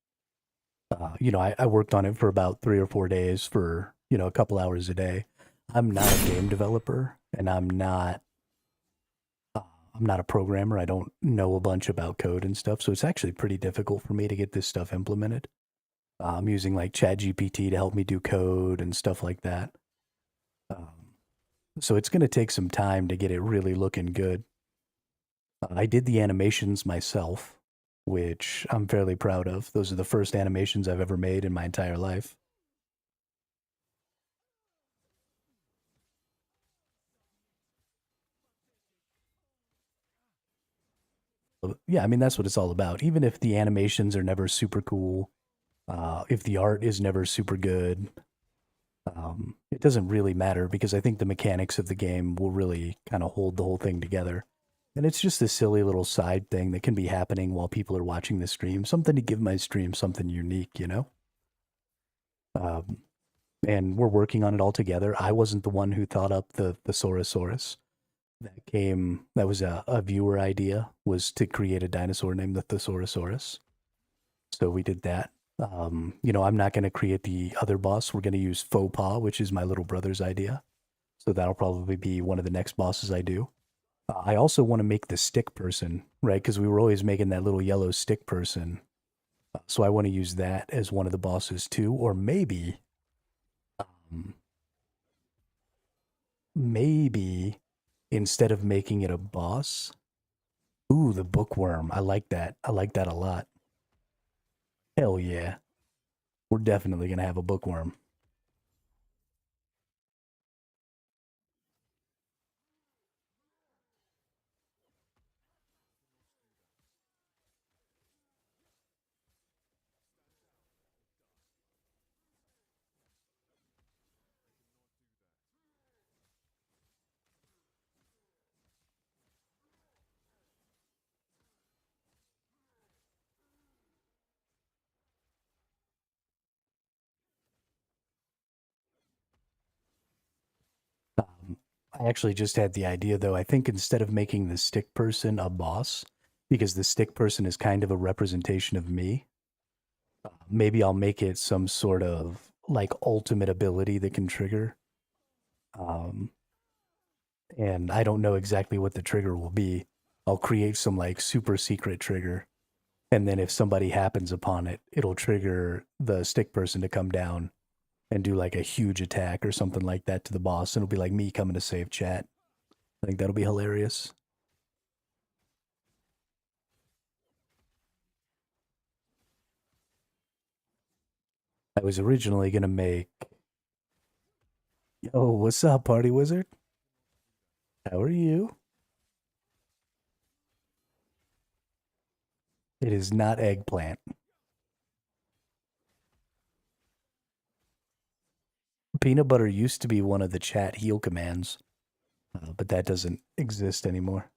I worked on it for about 3 or 4 days for, a couple hours a day. I'm not a game developer and I'm not a programmer. I don't know a bunch about code and stuff. So it's actually pretty difficult for me to get this stuff implemented. I'm using like ChatGPT to help me do code and stuff like that. Um, so it's going to take some time to get it really looking good. I did the animations myself, which I'm fairly proud of. Those are the first animations I've ever made in my entire life. Yeah, I mean, that's what it's all about. Even if the animations are never super cool, if the art is never super good, it doesn't really matter because I think the mechanics of the game will really kind of hold the whole thing together. And it's just a silly little side thing that can be happening while people are watching the stream. Something to give my stream something unique. Um, and we're working on it all together. I wasn't the one who thought up the Saurosaurus. That was a viewer idea, was to create a dinosaur named the Thesaurosaurus. So we did that. I'm not going to create the other boss. We're going to use Faux Pas, which is my little brother's idea. So that'll probably be one of the next bosses I do. I also want to make the stick person, right? Because we were always making that little yellow stick person. So I want to use that as one of the bosses too. Or um, maybe instead of making it a boss, ooh, the bookworm. I like that. I like that a lot. Hell yeah. We're definitely going to have a bookworm. Um, I actually just had the idea though. I think instead of making the stick person a boss, because the stick person is kind of a representation of me, maybe I'll make it some sort of like ultimate ability that can trigger. Um, and I don't know exactly what the trigger will be. I'll create some like super secret trigger. And then if somebody happens upon it, it'll trigger the stick person to come down and do like a huge attack or something like that to the boss. And it'll be like me coming to save chat. I think that'll be hilarious. I was originally going to make. Yo, what's up, Party Wizard? How are you? It is not eggplant. Peanut butter used to be one of the chat heal commands, but that doesn't exist anymore.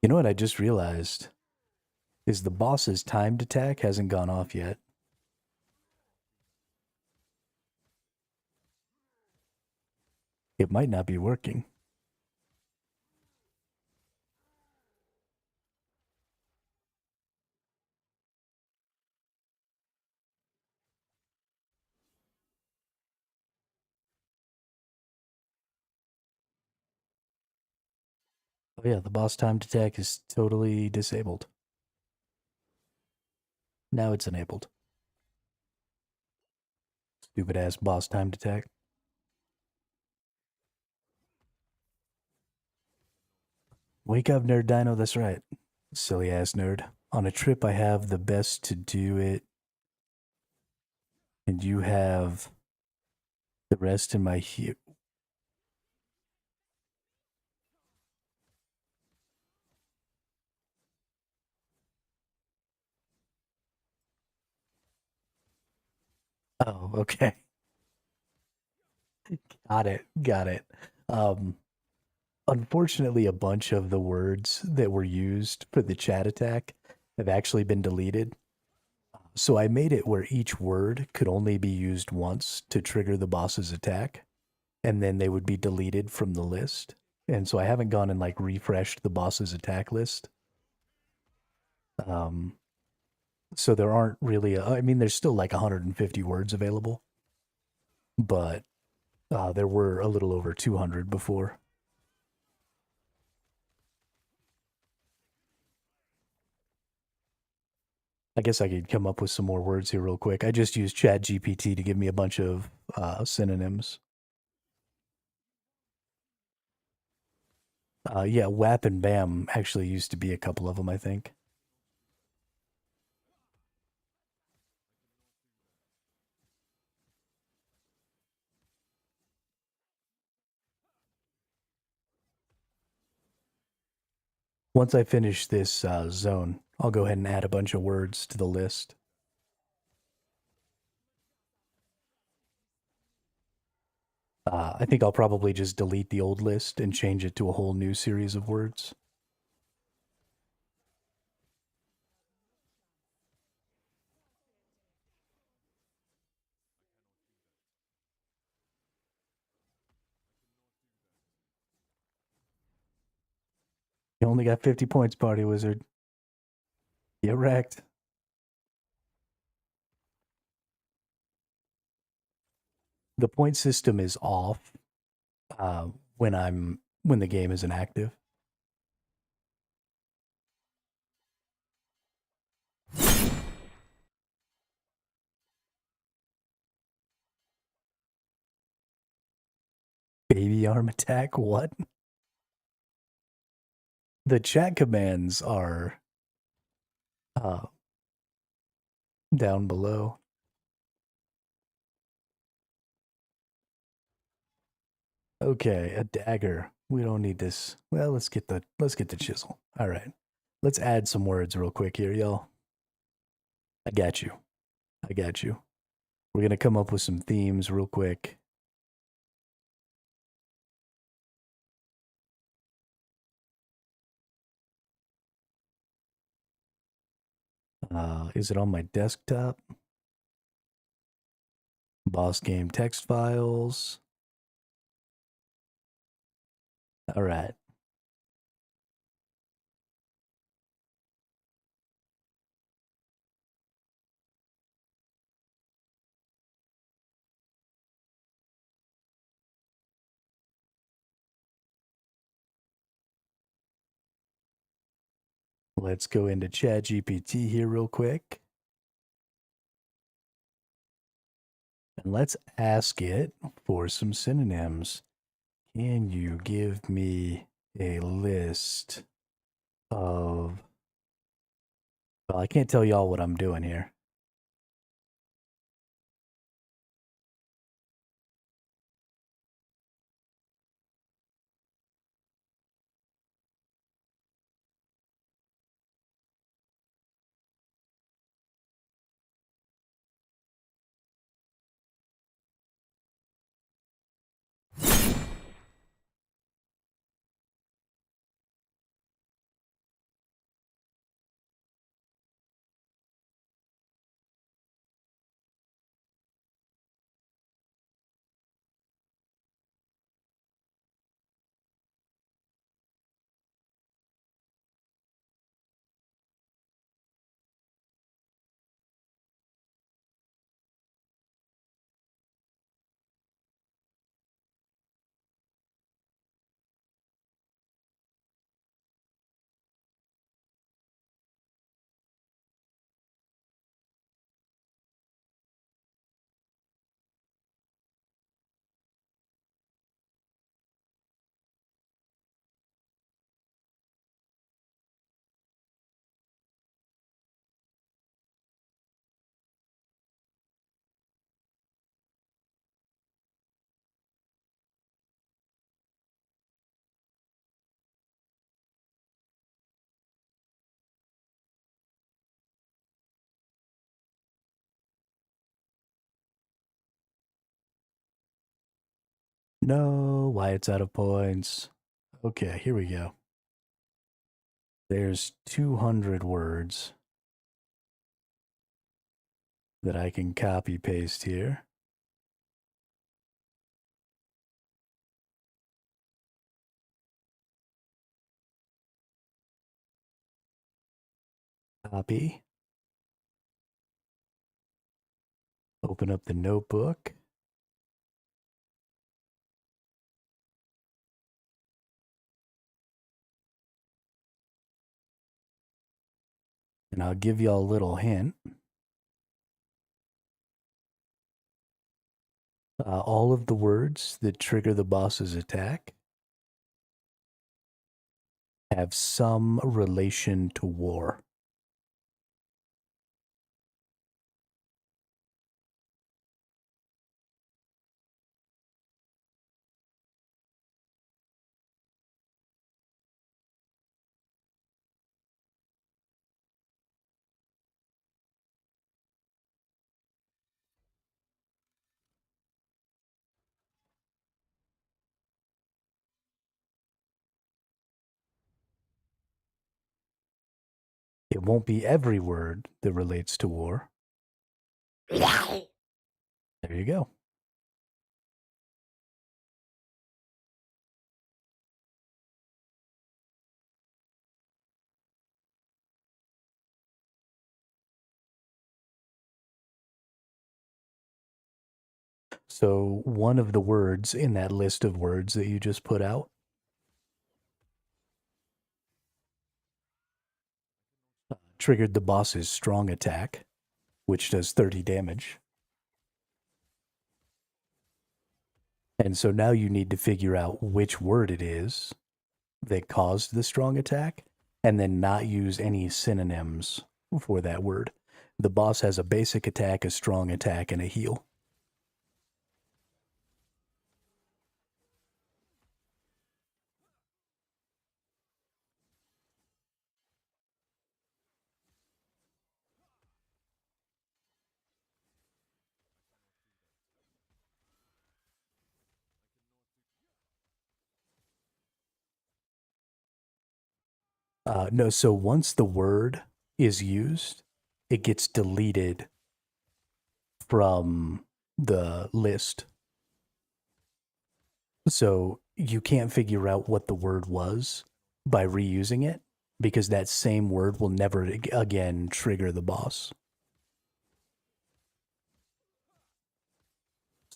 You know what I just realized is the boss's timed attack hasn't gone off yet. It might not be working. Oh yeah, the boss timed attack is totally disabled. Now it's enabled. Stupid ass boss timed attack. Wake up, nerd dino, that's right. Silly ass nerd. On a trip I have the best to do it, and you have the rest in my here. Oh, okay. Got it. Got it. Um Unfortunately, a bunch of the words that were used for the chat attack have actually been deleted. So I made it where each word could only be used once to trigger the boss's attack, and then they would be deleted from the list. And so I haven't gone and like refreshed the boss's attack list. Um, so there aren't really, I mean, there's still like 150 words available, but there were a little over 200 before. I guess I could come up with some more words here real quick. I just used Chat GPT to give me a bunch of synonyms. Yeah, WAP and BAM actually used to be a couple of them, I think. Once I finish this zone, I'll go ahead and add a bunch of words to the list. I think I'll probably just delete the old list and change it to a whole new series of words. You only got 50 points, Party Wizard. Get wrecked. The point system is off when the game isn't active. Baby arm attack? What? The chat commands are uh, down below. Okay, a dagger. We don't need this. Well, let's get the chisel. All right. Let's add some words real quick here, y'all. I got you. I got you. We're gonna come up with some themes real quick. Is it on my desktop? Boss game text files. All right. Let's go into Chat GPT here real quick. And let's ask it for some synonyms. Can you give me a list of. Well, I can't tell y'all what I'm doing here. No, Wyatt's out of points. Okay, here we go. There's 200 words that I can copy paste here. Copy. Open up the notebook. And I'll give y'all a little hint. All of the words that trigger the boss's attack have some relation to war. It won't be every word that relates to war. There you go. So one of the words in that list of words that you just put out triggered the boss's strong attack, which does 30 damage. And so now you need to figure out which word it is that caused the strong attack and then not use any synonyms for that word. The boss has a basic attack, a strong attack, and a heal. No, so once the word is used, it gets deleted from the list. So you can't figure out what the word was by reusing it because that same word will never again trigger the boss.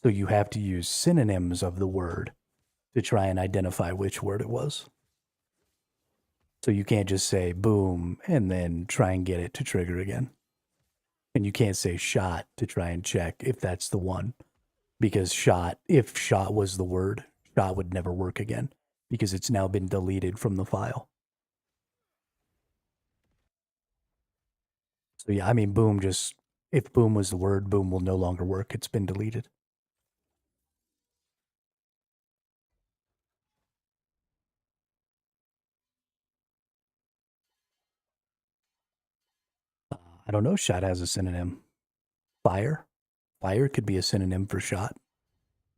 So you have to use synonyms of the word to try and identify which word it was. So you can't just say boom and then try and get it to trigger again. And you can't say shot to try and check if that's the one. Because shot, if shot was the word, shot would never work again because it's now been deleted from the file. So yeah, I mean, boom just, if boom was the word, boom will no longer work. It's been deleted. I don't know. Shot has a synonym. Fire. Fire could be a synonym for shot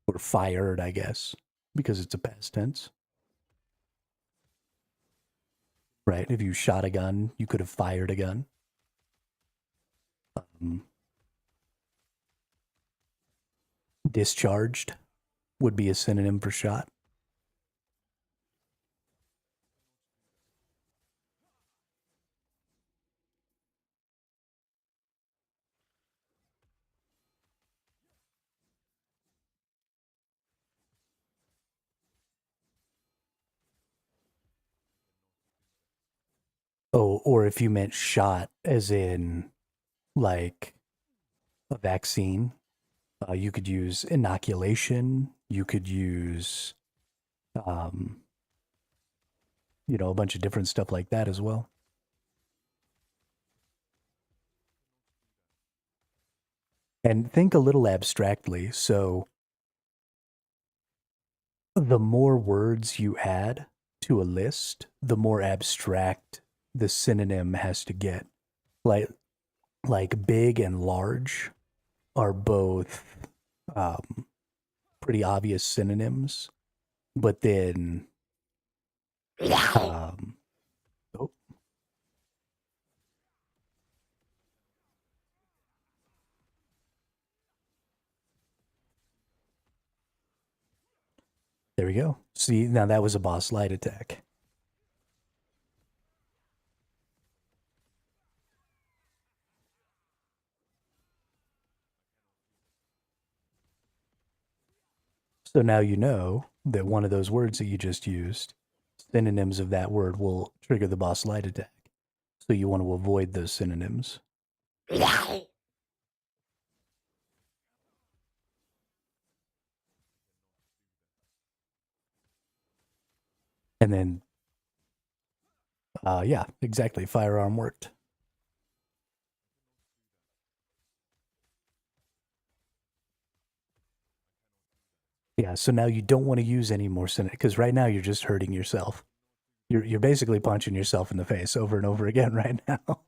or fired, I guess, because it's a past tense. Right? If you shot a gun, you could have fired a gun. Um, Discharged would be a synonym for shot. Oh, or if you meant shot as in like a vaccine, you could use inoculation. You could use, um, a bunch of different stuff like that as well. And think a little abstractly. So the more words you add to a list, the more abstract the synonym has to get. Like big and large are both pretty obvious synonyms, but then um, oh, there we go. See, now that was a boss light attack. So now you know that one of those words that you just used, synonyms of that word will trigger the boss light attack. So you want to avoid those synonyms. And then, yeah, exactly. Firearm worked. Yeah, so now you don't want to use any more synonyms because right now you're just hurting yourself. You're basically punching yourself in the face over and over again right now.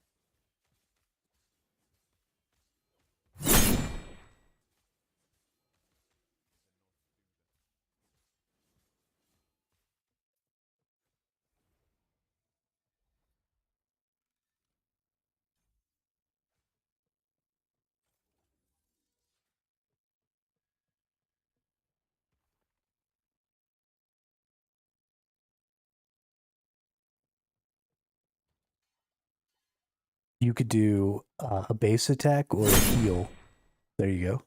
You could do a base attack or a heal. There you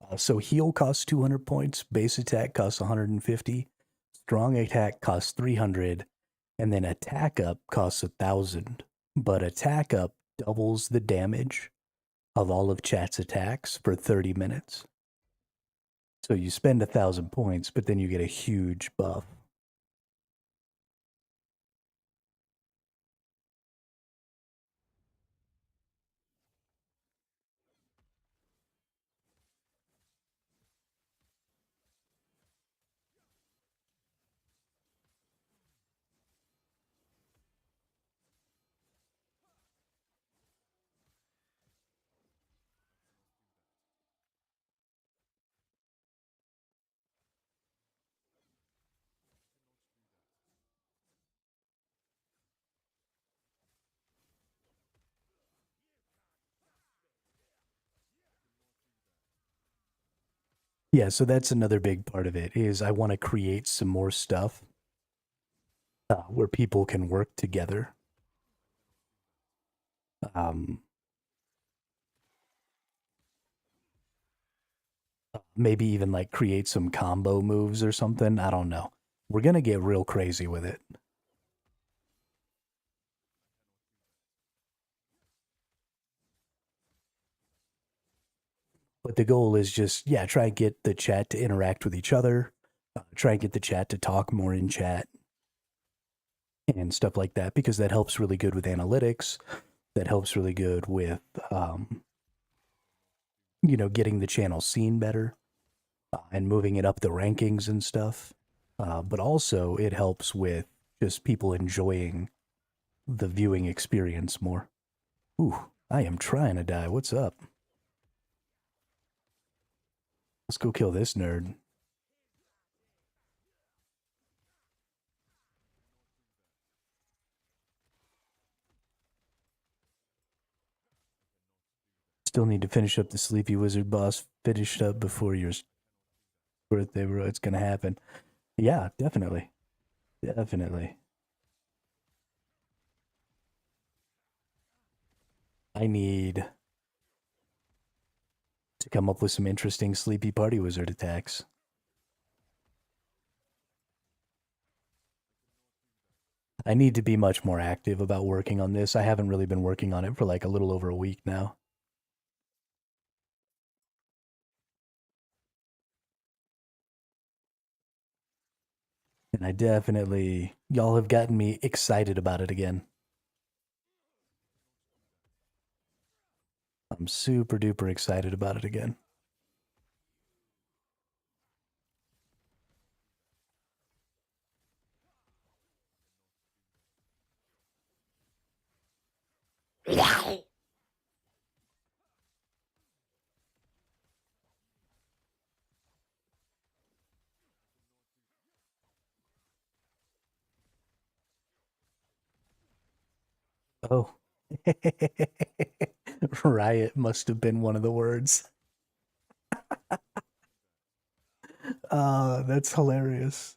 go. So heal costs 200 points, base attack costs 150, strong attack costs 300, and then attack up costs 1,000. But attack up doubles the damage of all of chat's attacks for 30 minutes. So you spend 1,000 points, but then you get a huge buff. Yeah, so that's another big part of it is I want to create some more stuff where people can work together. Um, maybe even like create some combo moves or something. I don't know. We're gonna get real crazy with it. But the goal is just, yeah, try and get the chat to interact with each other, try and get the chat to talk more in chat and stuff like that, because that helps really good with analytics. That helps really good with, getting the channel seen better and moving it up the rankings and stuff. But also, it helps with just people enjoying the viewing experience more. Ooh, I am trying to die. What's up? Let's go kill this nerd. Still need to finish up the Sleepy Wizard boss. Finished up before your birthday, bro. It's gonna happen. Yeah, definitely. Definitely. I need to come up with some interesting Sleepy Party Wizard attacks. I need to be much more active about working on this. I haven't really been working on it for like a little over a week now. And I definitely, y'all have gotten me excited about it again. I'm super duper excited about it again. Oh. Riot must have been one of the words. That's hilarious.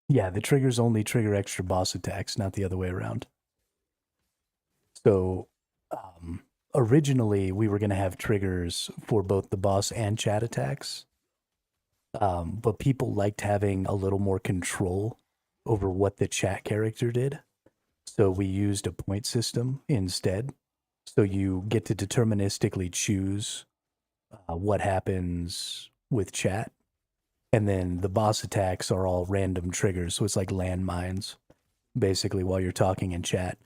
Yeah, the triggers only trigger extra boss attacks, not the other way around. So, originally we were going to have triggers for both the boss and chat attacks, but people liked having a little more control over what the chat character did. So we used a point system instead. So you get to deterministically choose what happens with chat. And then the boss attacks are all random triggers. So it's like landmines, basically, while you're talking in chat.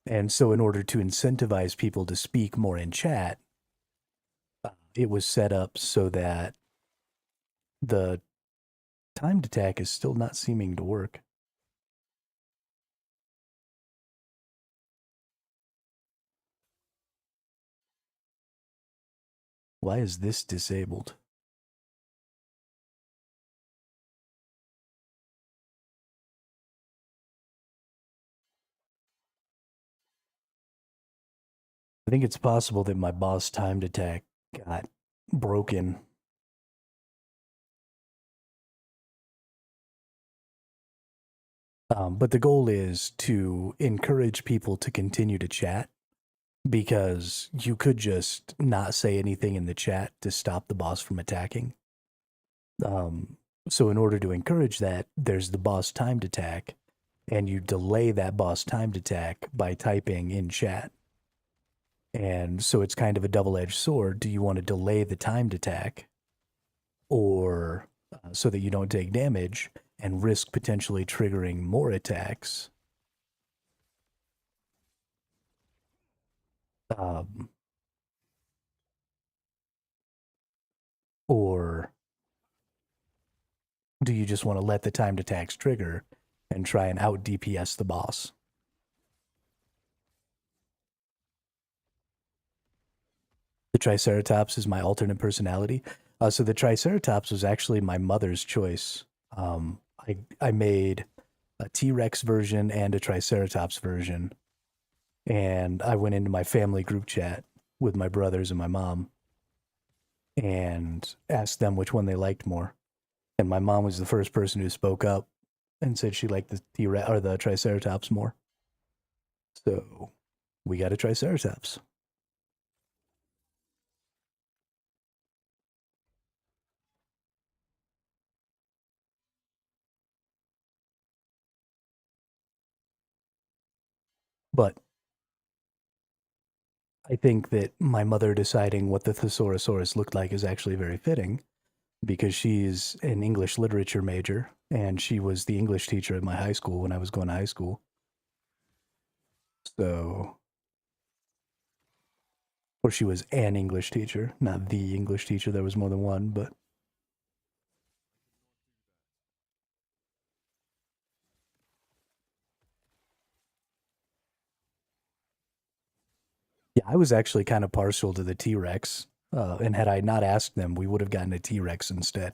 And so, in order to incentivize people to speak more in chat, it was set up so that the timed attack is still not seeming to work. Why is this disabled? I think it's possible that my boss timed attack got broken. But the goal is to encourage people to continue to chat because you could just not say anything in the chat to stop the boss from attacking. Um, so, in order to encourage that, there's the boss timed attack, and you delay that boss timed attack by typing in chat. And so it's kind of a double edged sword. Do you want to delay the timed attack or so that you don't take damage and risk potentially triggering more attacks? Um, or do you just want to let the timed attacks trigger and try and out DPS the boss? The Triceratops is my alternate personality. So the Triceratops was actually my mother's choice. I made a T Rex version and a Triceratops version, and I went into my family group chat with my brothers and my mom and asked them which one they liked more. And my mom was the first person who spoke up and said she liked the T Rex or the Triceratops more. So we got a Triceratops. But I think that my mother deciding what the Thesaurosaurus looked like is actually very fitting because she's an English literature major and she was the English teacher at my high school when I was going to high school. So, or she was an English teacher, not the English teacher. There was more than one, but yeah, I was actually kind of partial to the T Rex. And had I not asked them, we would have gotten a T Rex instead.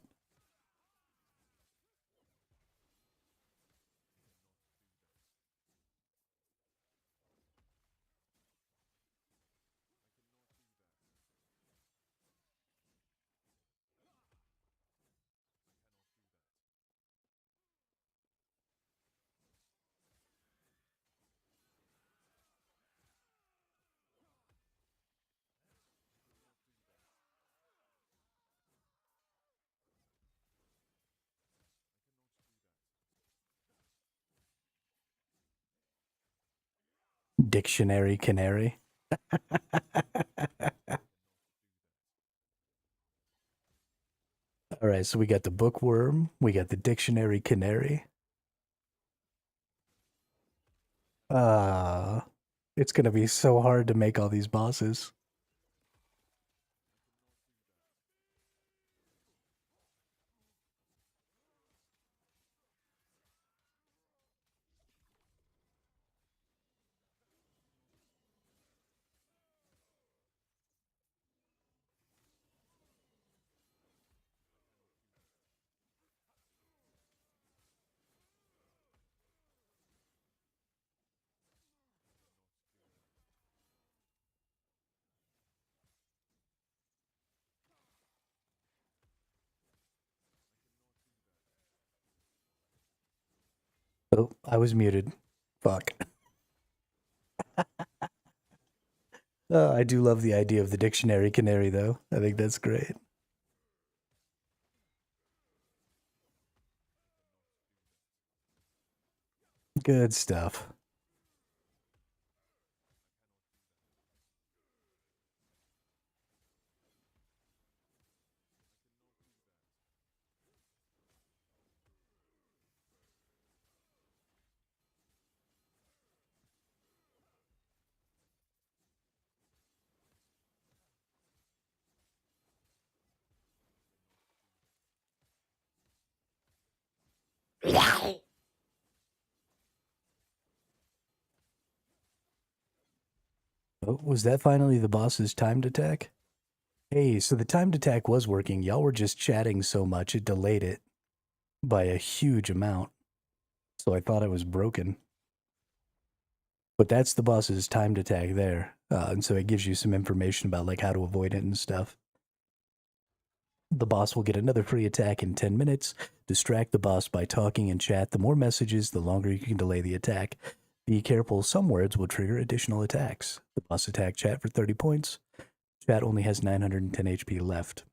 Dictionary canary. All right, so we got the bookworm, we got the dictionary canary. Uh, it's gonna be so hard to make all these bosses. Oh, I was muted. Fuck. I do love the idea of the dictionary canary, though. I think that's great. Good stuff. Oh, was that finally the boss's timed attack? Hey, so the timed attack was working. Y'all were just chatting so much it delayed it by a huge amount. So I thought it was broken. But that's the boss's timed attack there. And so it gives you some information about like how to avoid it and stuff. The boss will get another free attack in 10 minutes. Distract the boss by talking and chat. The more messages, the longer you can delay the attack. Be careful, some words will trigger additional attacks. The boss attack chat for 30 points. Chat only has 910 HP left.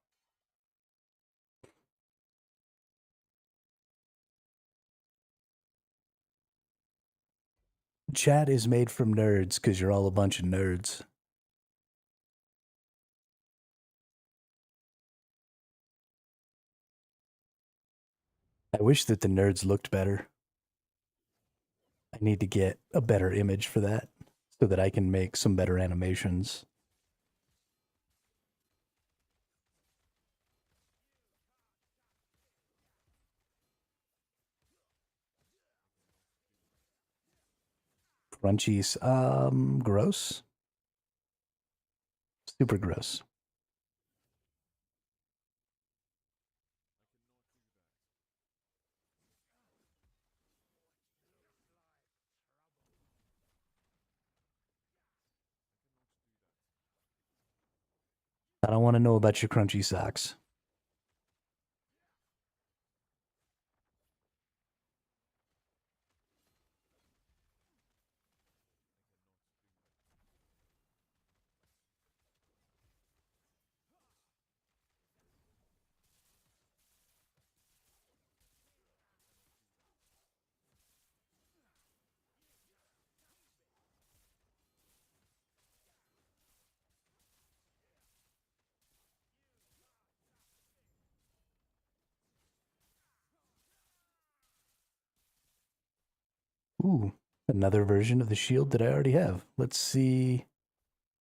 Chat is made from nerds because you're all a bunch of nerds. I wish that the nerds looked better. I need to get a better image for that so that I can make some better animations. Crunchies, gross. Super gross. I don't want to know about your crunchy socks. Ooh, another version of the shield that I already have. Let's see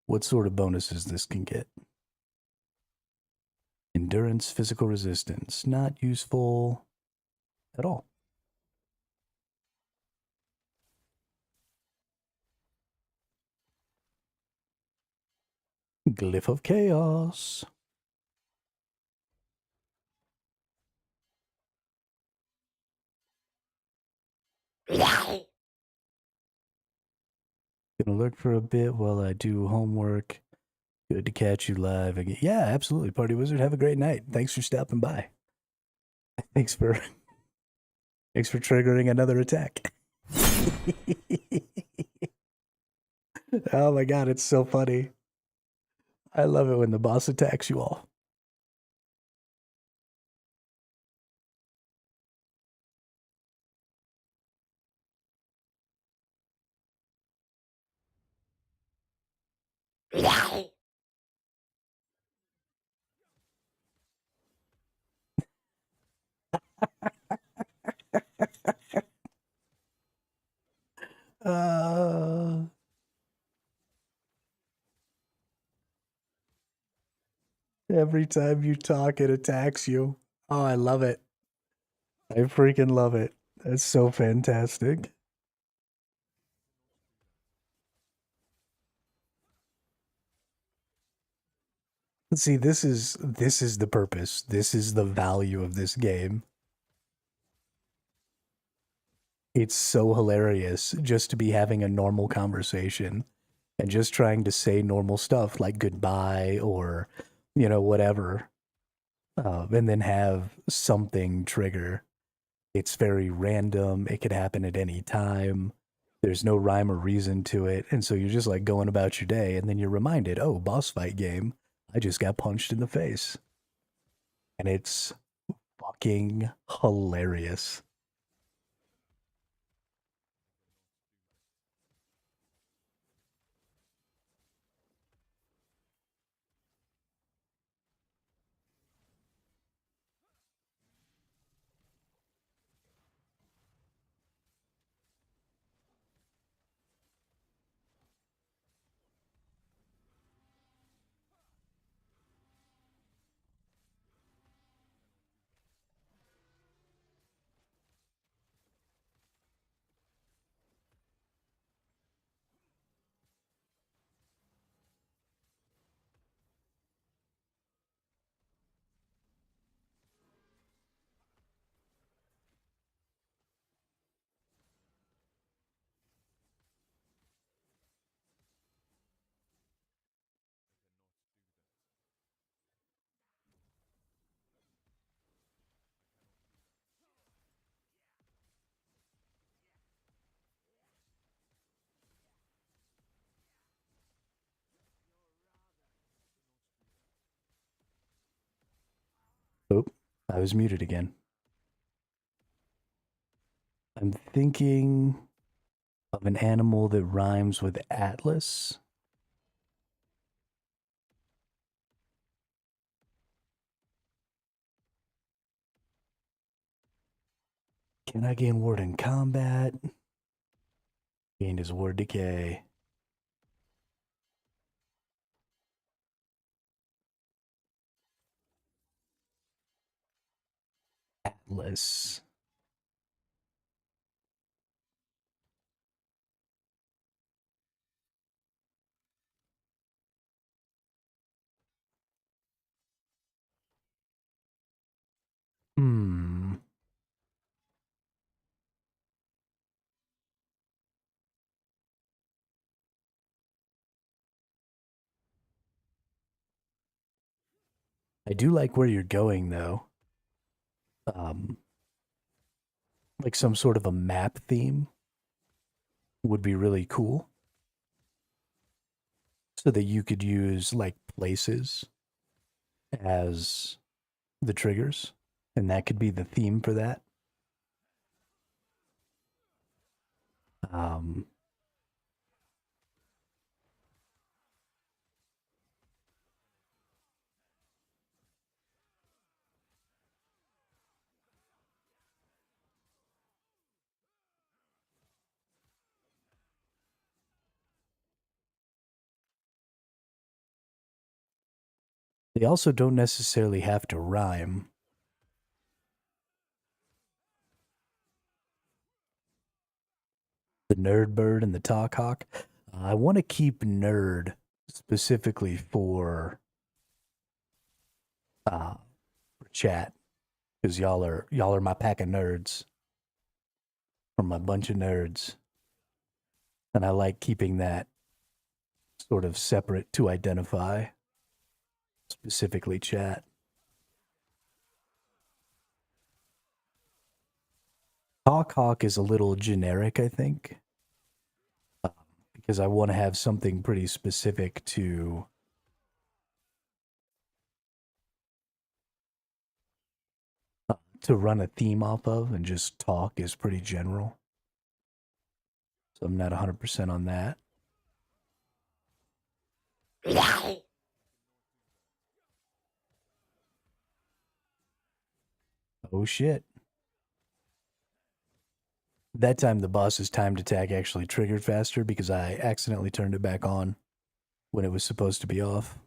what sort of bonuses this can get. Endurance, physical resistance, not useful at all. Glyph of Chaos. Gonna lurk for a bit while I do homework. Good to catch you live again. Yeah, absolutely. Party Wizard, have a great night. Thanks for stopping by. Thanks for thanks for triggering another attack. Oh my god, it's so funny. I love it when the boss attacks you all. Uh, every time you talk, it attacks you. Oh, I love it. I freaking love it. That's so fantastic. See, this is the purpose. This is the value of this game. It's so hilarious just to be having a normal conversation and just trying to say normal stuff like goodbye or, whatever, and then have something trigger. It's very random. It could happen at any time. There's no rhyme or reason to it. And so you're just like going about your day, and then you're reminded, oh, boss fight game. I just got punched in the face. And it's fucking hilarious. Oh, I was muted again. I'm thinking of an animal that rhymes with Atlas. Can I gain ward in combat? Gained his ward decay. Atlas. Hmm. I do like where you're going though. Um, like some sort of a map theme would be really cool, so that you could use like places as the triggers, and that could be the theme for that. Um, they also don't necessarily have to rhyme. The nerd bird and the talk hawk. I want to keep nerd specifically uh, for chat because y'all are my pack of nerds from my bunch of nerds, and I like keeping that sort of separate to identify specifically chat. Talk hawk is a little generic, I think, um, because I want to have something pretty specific to run a theme off of, and just talk is pretty general. So I'm not 100% on that. Oh shit. That time the boss's timed attack actually triggered faster because I accidentally turned it back on when it was supposed to be off.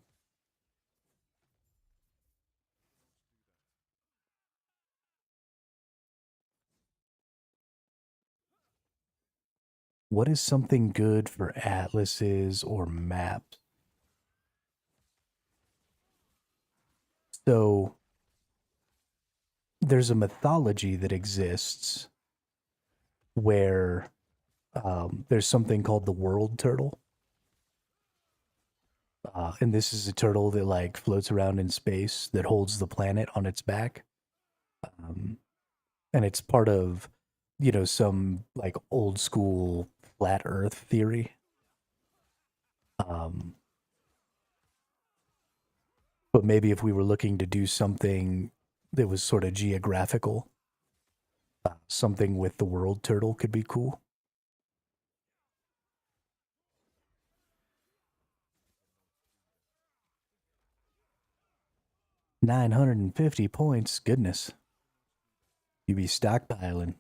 What is something good for atlases or maps? So there's a mythology that exists where there's something called the world turtle. And this is a turtle that like floats around in space that holds the planet on its back. Um, and it's part of, some like old school flat earth theory. Um, but maybe if we were looking to do something that was sort of geographical, something with the world turtle could be cool. 950 points. Goodness. You be stockpiling.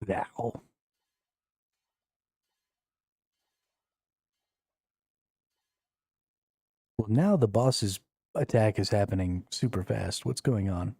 Now. Well, now the boss's attack is happening super fast. What's going on?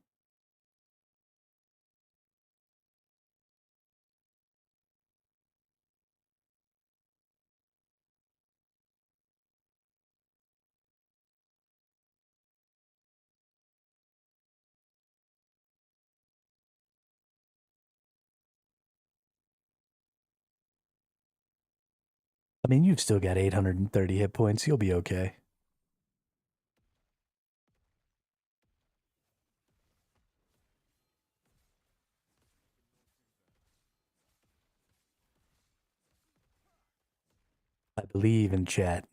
I mean, you've still got 830 hit points. You'll be okay. I believe in chat.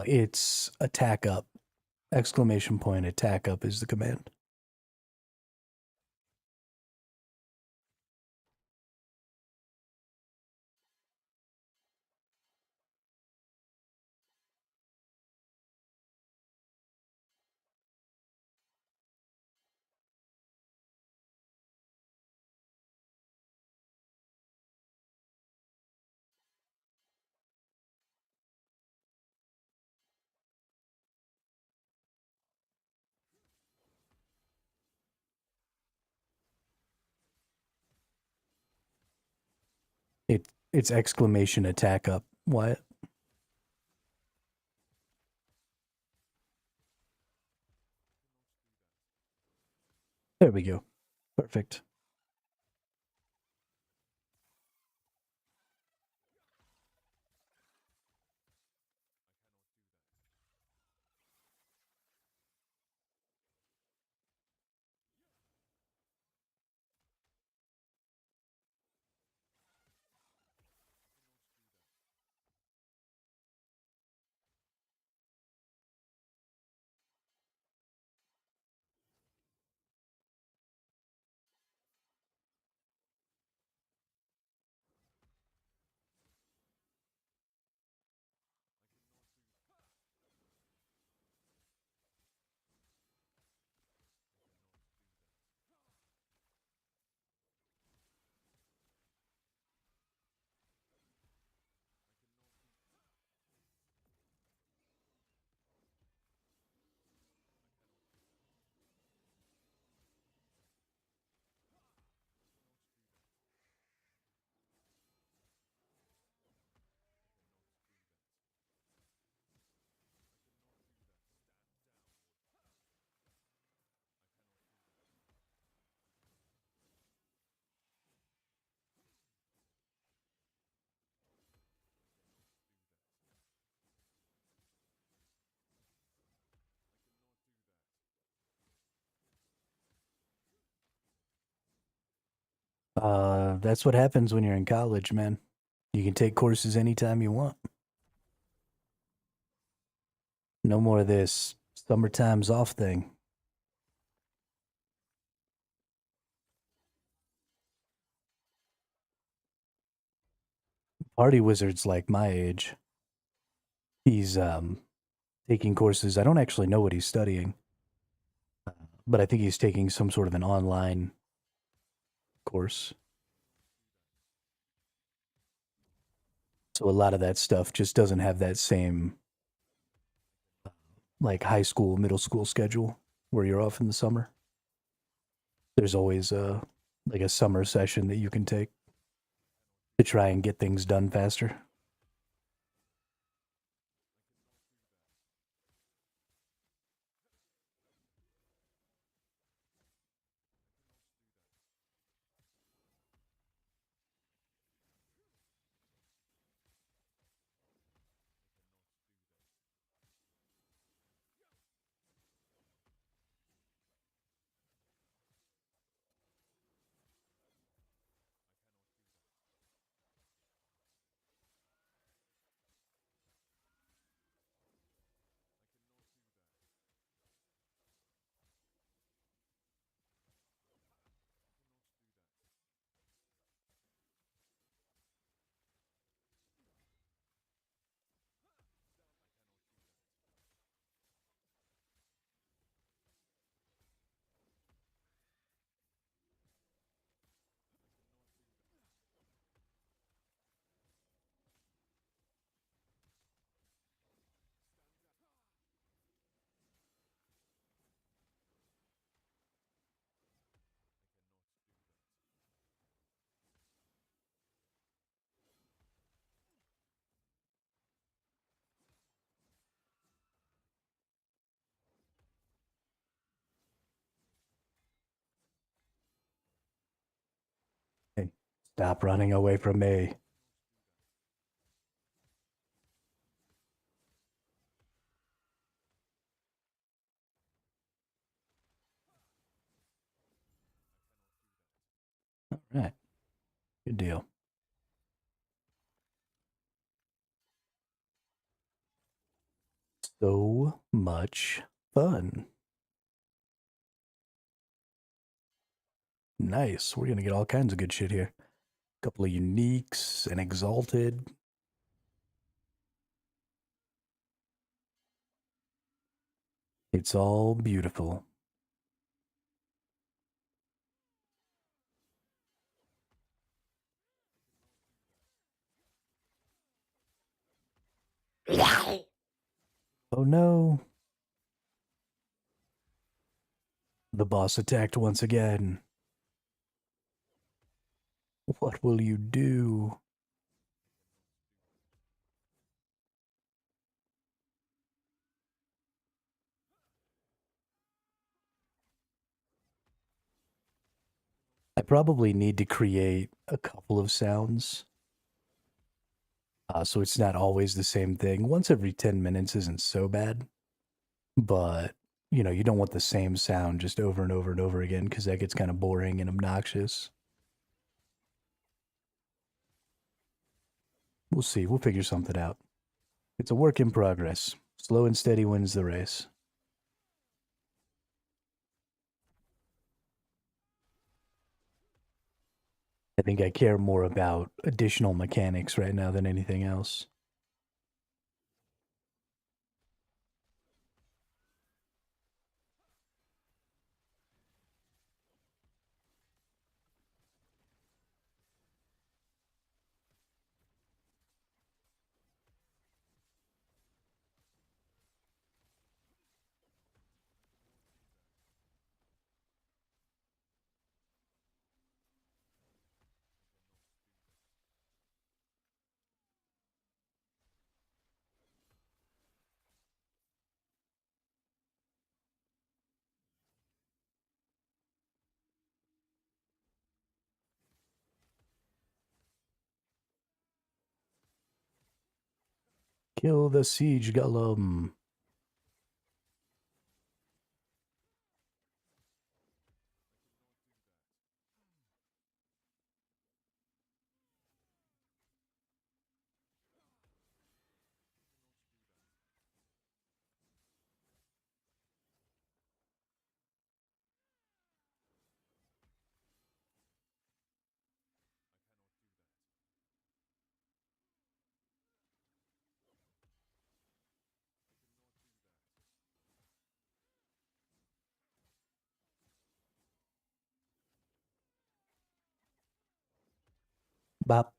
It's attack up. Exclamation point attack up is the command. It's exclamation attack up. Wyatt. There we go. Perfect. That's what happens when you're in college, man. You can take courses anytime you want. No more of this summertime's off thing. Party Wizard's like my age. He's taking courses. I don't actually know what he's studying, but I think he's taking some sort of an online course. So a lot of that stuff just doesn't have that same like high school, middle school schedule where you're off in the summer. There's always a like a summer session that you can take to try and get things done faster. Hey, stop running away from me. All right, good deal. So much fun. Nice. We're gonna get all kinds of good shit here. A couple of uniques, and exalted. It's all beautiful. Oh no. The boss attacked once again. What will you do? I probably need to create a couple of sounds so it's not always the same thing. Once every 10 minutes isn't so bad, but you don't want the same sound just over and over and over again because that gets kind of boring and obnoxious. We'll see. We'll figure something out. It's a work in progress. Slow and steady wins the race. I think I care more about additional mechanics right now than anything else. Kill the siege golem. Bop.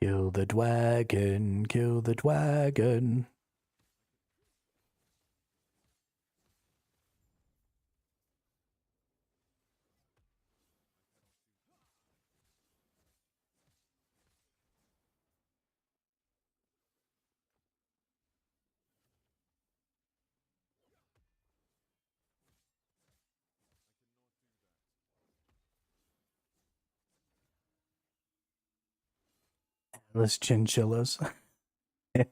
Kill the dragon, kill the dragon. Atlas chinchillas. I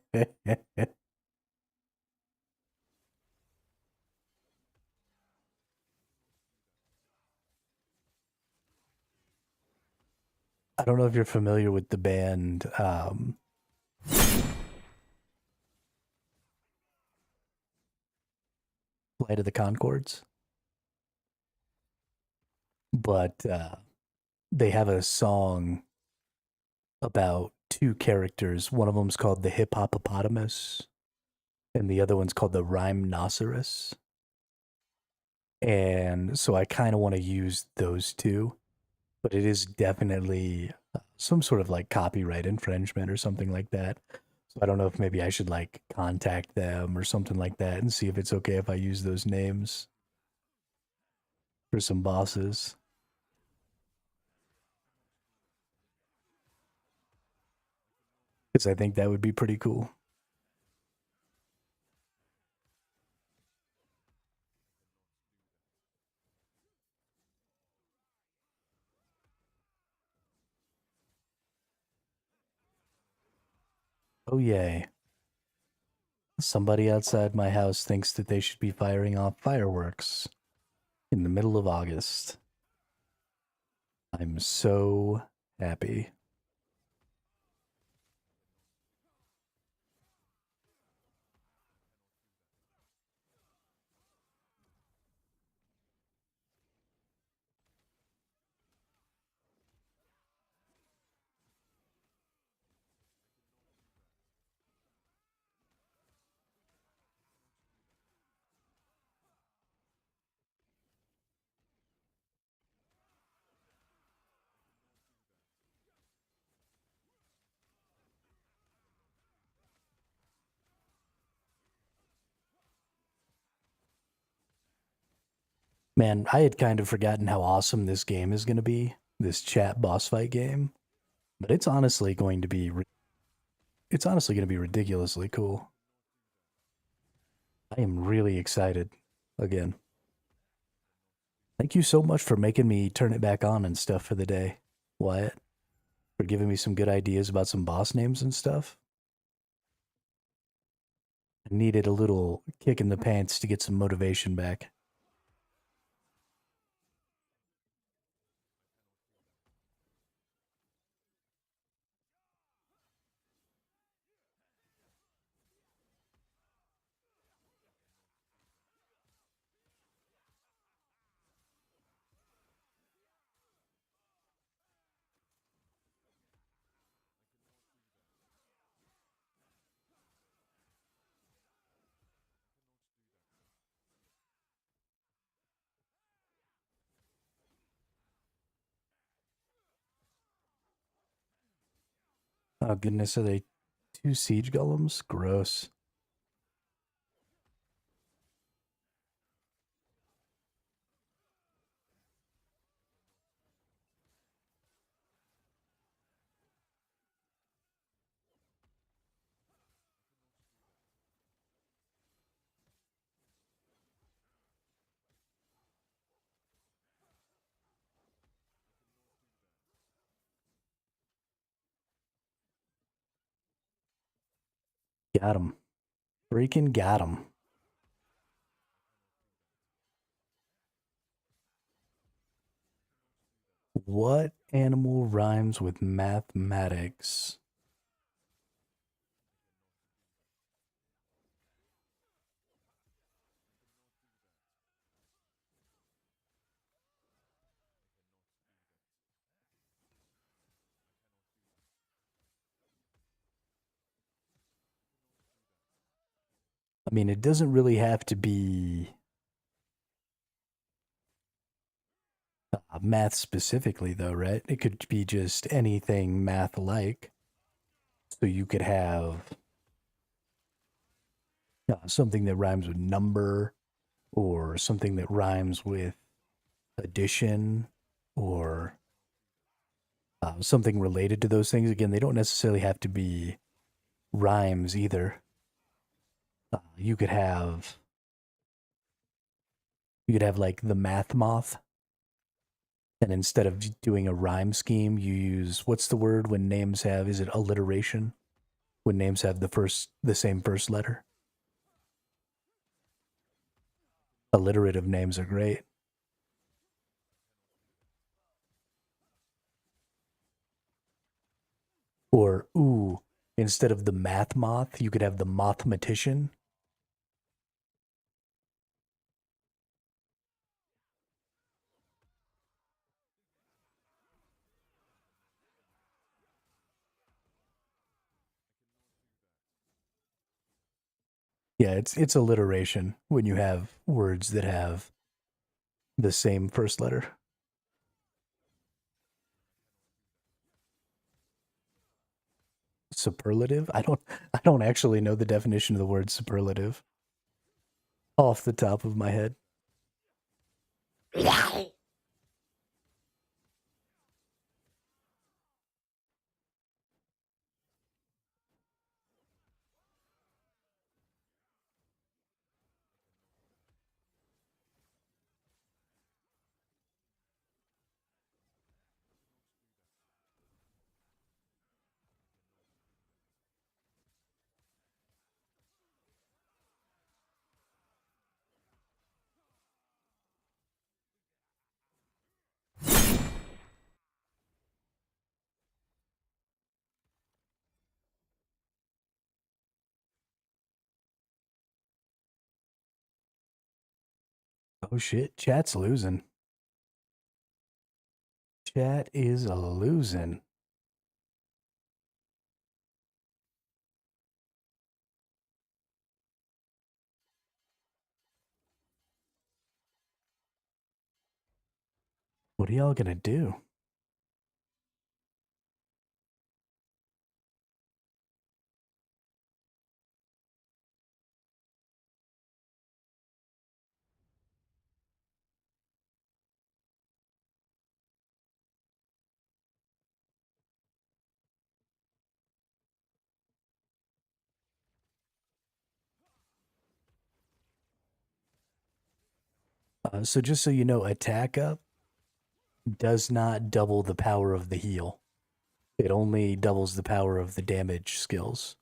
don't know if you're familiar with the band Flight of the Concords, but they have a song about two characters. One of them's called the Hip Hopopotamus, and the other one's called the Rhymenoceros. And so I kind of want to use those two, but it is definitely some sort of like copyright infringement or something like that. So I don't know if maybe I should like contact them or something like that and see if it's okay if I use those names for some bosses. Because I think that would be pretty cool. Oh, yay. Somebody outside my house thinks that they should be firing off fireworks in the middle of August. I'm so happy. Man, I had kind of forgotten how awesome this game is going to be, this chat boss fight game, but it's honestly going to be ridiculously cool. I am really excited again. Thank you so much for making me turn it back on and stuff for the day, Wyatt, for giving me some good ideas about some boss names and stuff. I needed a little kick in the pants to get some motivation back. Oh goodness, are they two siege golems? Gross. Got him. Freaking got him. What animal rhymes with mathematics? I mean, it doesn't really have to be math specifically, though, right? It could be just anything math like. So you could have something that rhymes with number, or something that rhymes with addition, or something related to those things. Again, they don't necessarily have to be rhymes either. You could have like the math moth, and instead of doing a rhyme scheme, you use what's the word when names have, is it alliteration? When names have the same first letter. Alliterative names are great. Or ooh, instead of the math moth, you could have the mathematician. Yeah, it's alliteration when you have words that have the same first letter. Superlative? I don't actually know the definition of the word superlative off the top of my head. Oh shit, chat's losing. Chat is a losing. What are y'all gonna do? So just so you know, attack up does not double the power of the heal. It only doubles the power of the damage skills.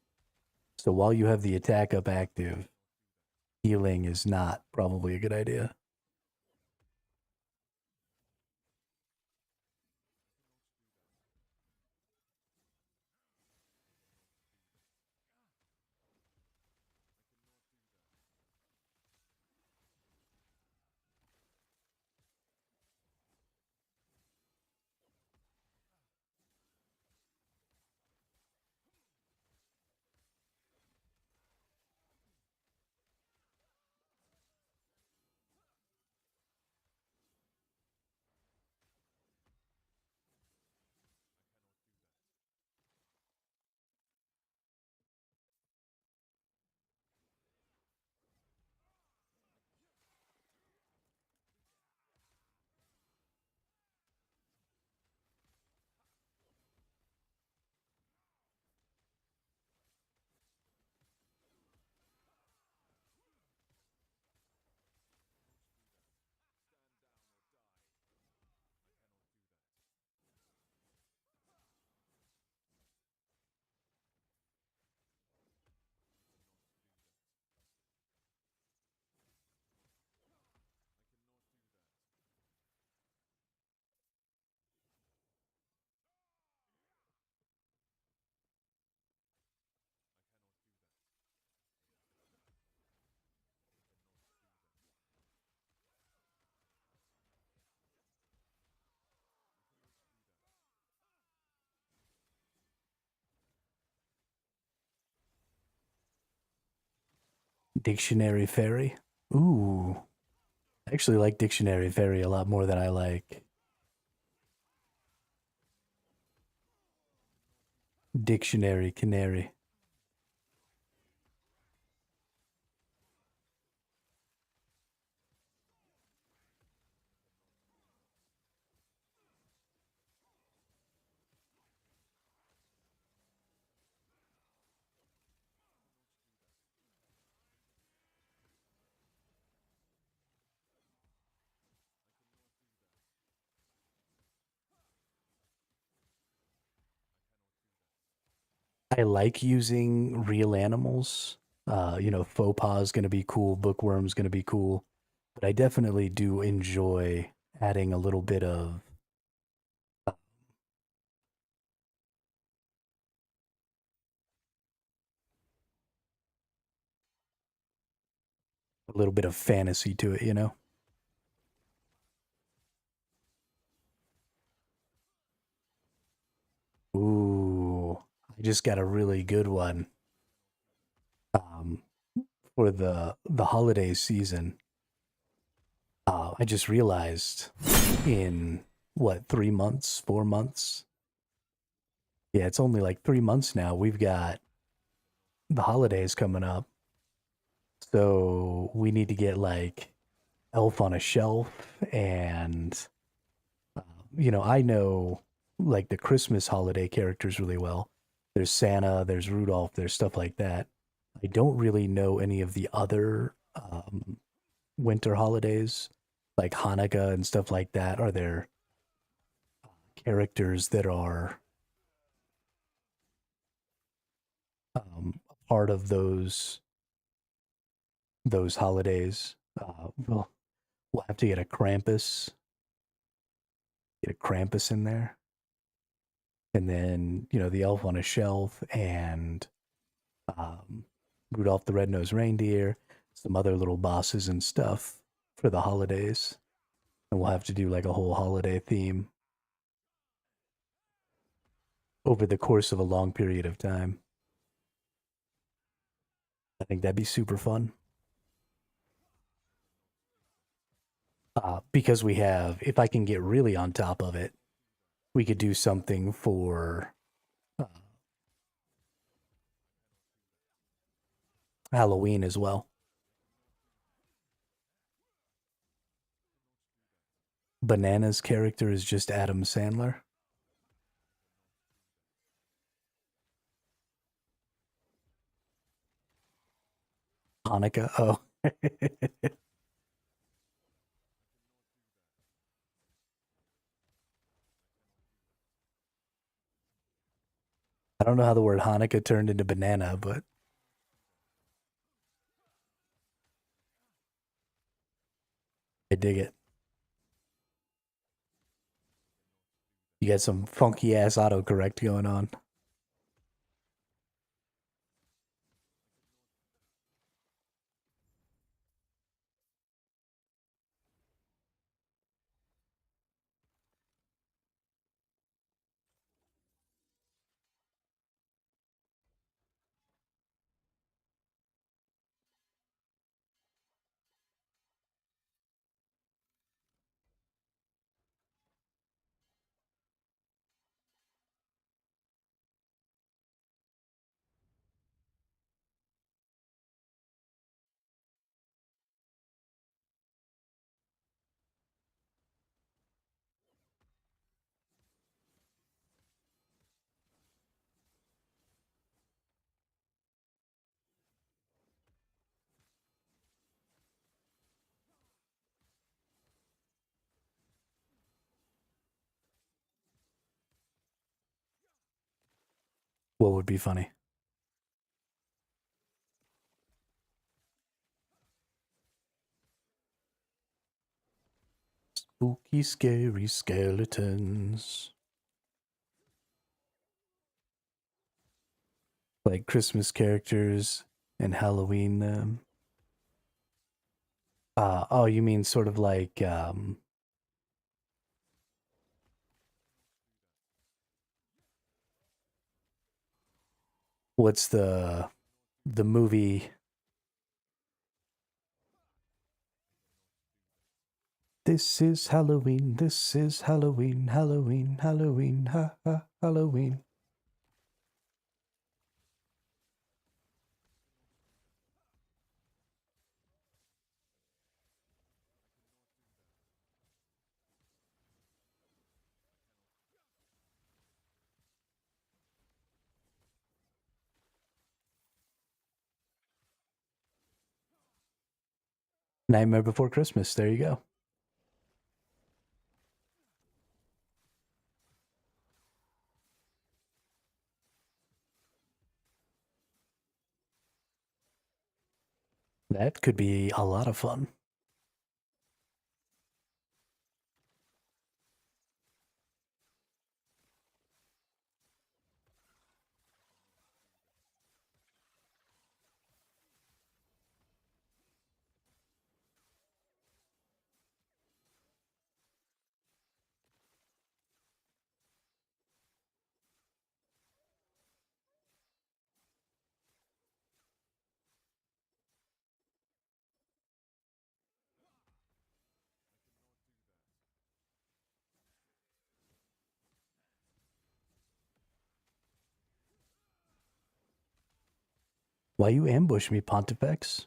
So while you have the attack up active, healing is not probably a good idea. Dictionary Fairy. Ooh, I actually like Dictionary Fairy a lot more than I like Dictionary Canary. I like using real animals. Faux pas is going to be cool, bookworm's going to be cool, but I definitely do enjoy adding a little bit of fantasy to it. Ooh, I just got a really good one. Um, for the holiday season. I just realized in what 3 months, 4 months. Yeah, it's only like 3 months now. We've got the holidays coming up, so we need to get like Elf on a Shelf, and uh, I know like the Christmas holiday characters really well. There's Santa, there's Rudolph, there's stuff like that. I don't really know any of the other winter holidays, like Hanukkah and stuff like that. Are there characters that are a part of those holidays? We'll have to get a Krampus in there, and then the Elf on a Shelf and um, Rudolph the Red-Nosed Reindeer, some other little bosses and stuff for the holidays, and we'll have to do like a whole holiday theme over the course of a long period of time. I think that'd be super fun. Because if I can get really on top of it, we could do something for uh, Halloween as well. Banana's character is just Adam Sandler. Hanukkah. Oh, I don't know how the word Hanukkah turned into banana, but I dig it. You got some funky ass autocorrect going on. What would be funny? Spooky, scary skeletons. Like Christmas characters and Halloween. Oh, you mean sort of like what's the movie This is Halloween. This is Halloween. Halloween. Halloween. Ha ha. Halloween. Nightmare Before Christmas. There you go. That could be a lot of fun. Why you ambush me, Pontifex?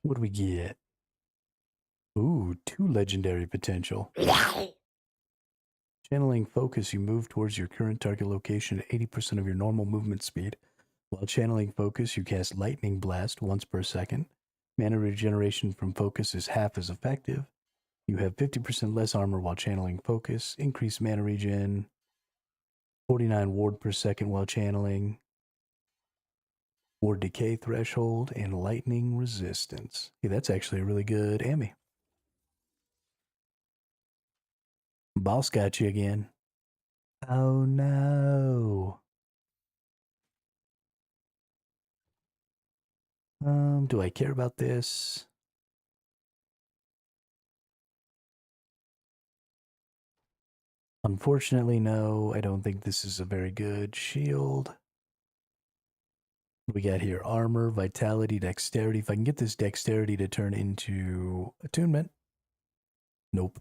What do we get? Ooh, 2 legendary potential. Channeling focus, you move towards your current target location at 80% of your normal movement speed. While channeling focus, you cast Lightning Blast once per second. Mana regeneration from focus is half as effective. You have 50% less armor while channeling focus. Increased mana regen. 49 ward per second while channeling. Ward decay threshold and lightning resistance. Hey, that's actually a really good Ammy. Boss got you again. Oh no. Do I care about this? Unfortunately, no. I don't think this is a very good shield. We got here armor, vitality, dexterity. If I can get this dexterity to turn into attunement. Nope.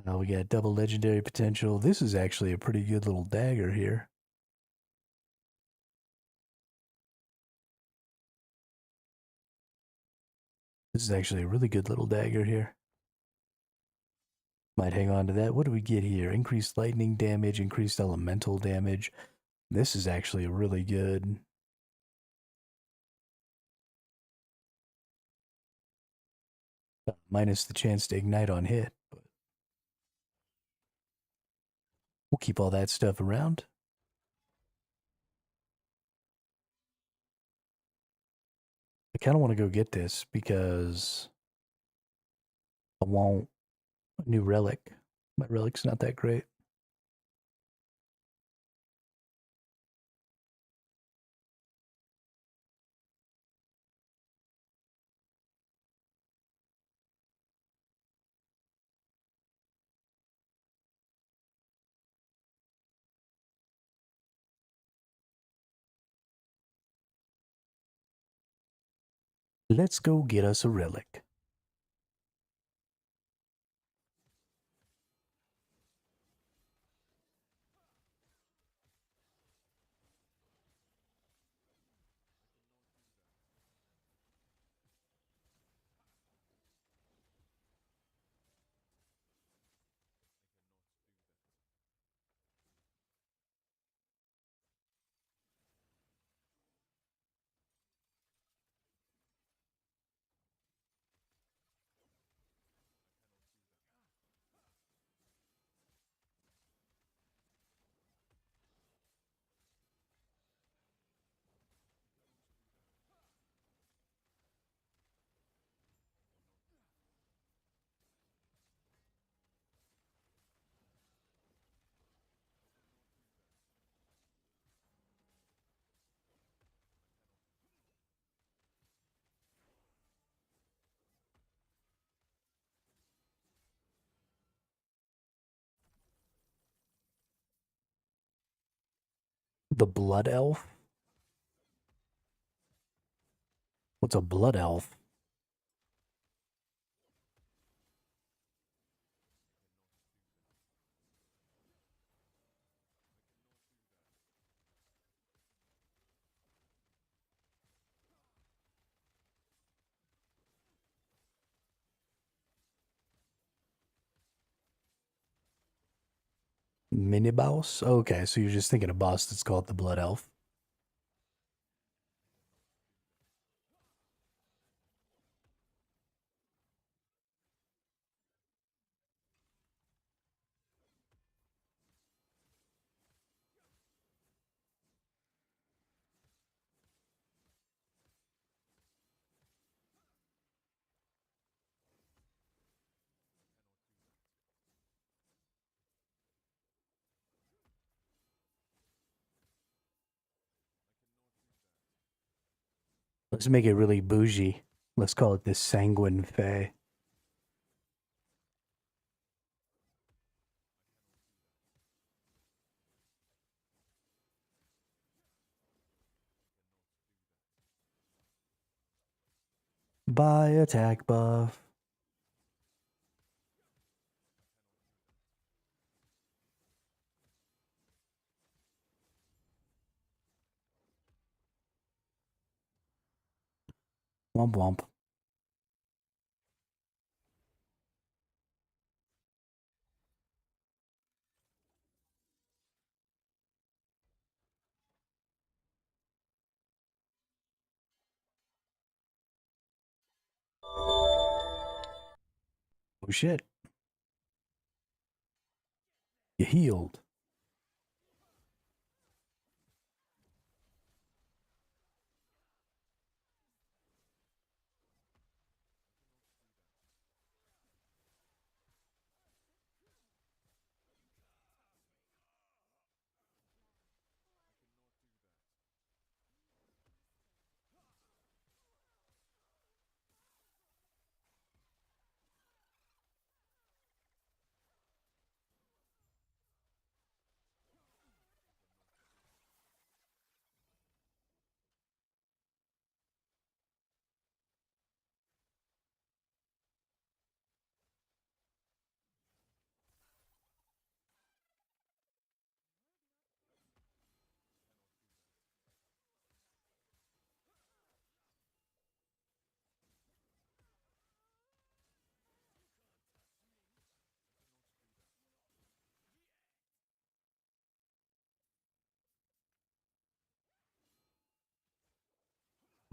We got double legendary potential. This is actually a pretty good little dagger here. This is actually a really good little dagger here. Might hang on to that. What do we get here? Increased lightning damage, increased elemental damage. This is actually a really good. Minus the chance to ignite on hit, but we'll keep all that stuff around. I kind of want to go get this because I want a new relic. My relic's not that great. Let's go get us a relic. The blood elf? What's a blood elf? Mini boss? Okay, so you're just thinking a boss that's called the blood elf. Let's make it really bougie. Let's call it the Sanguine Fae. Buy attack buff. Womp womp. Oh shit. You healed.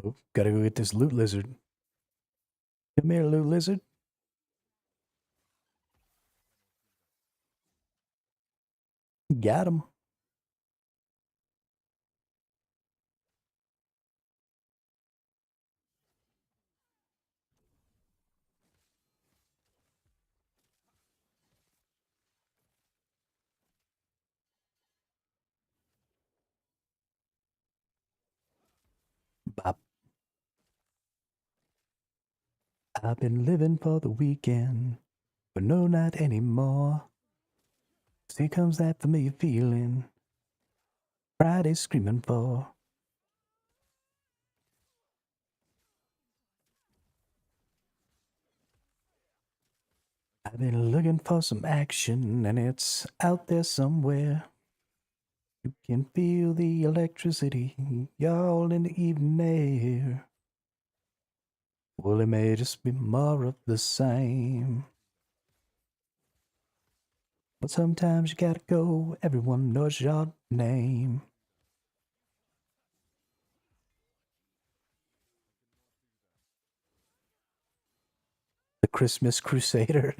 Oh, gotta go get this loot lizard. Come here, loot lizard. Got him. Bop. I've been living for the weekend, but no, not anymore. So here comes that familiar feeling. Friday's screaming for. I've been looking for some action and it's out there somewhere. You can feel the electricity, y'all in the evening air. Well, it may just be more of the same. But sometimes you gotta go, everyone knows your name. The Christmas Crusader.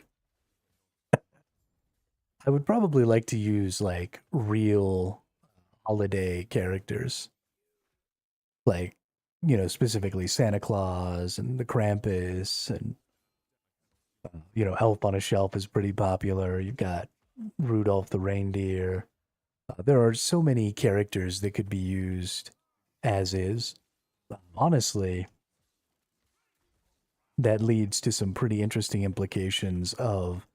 I would probably like to use like real holiday characters, like, specifically Santa Claus and the Krampus, and Elf on a Shelf is pretty popular. You've got Rudolph the reindeer. There are so many characters that could be used as is. Honestly, that leads to some pretty interesting implications of,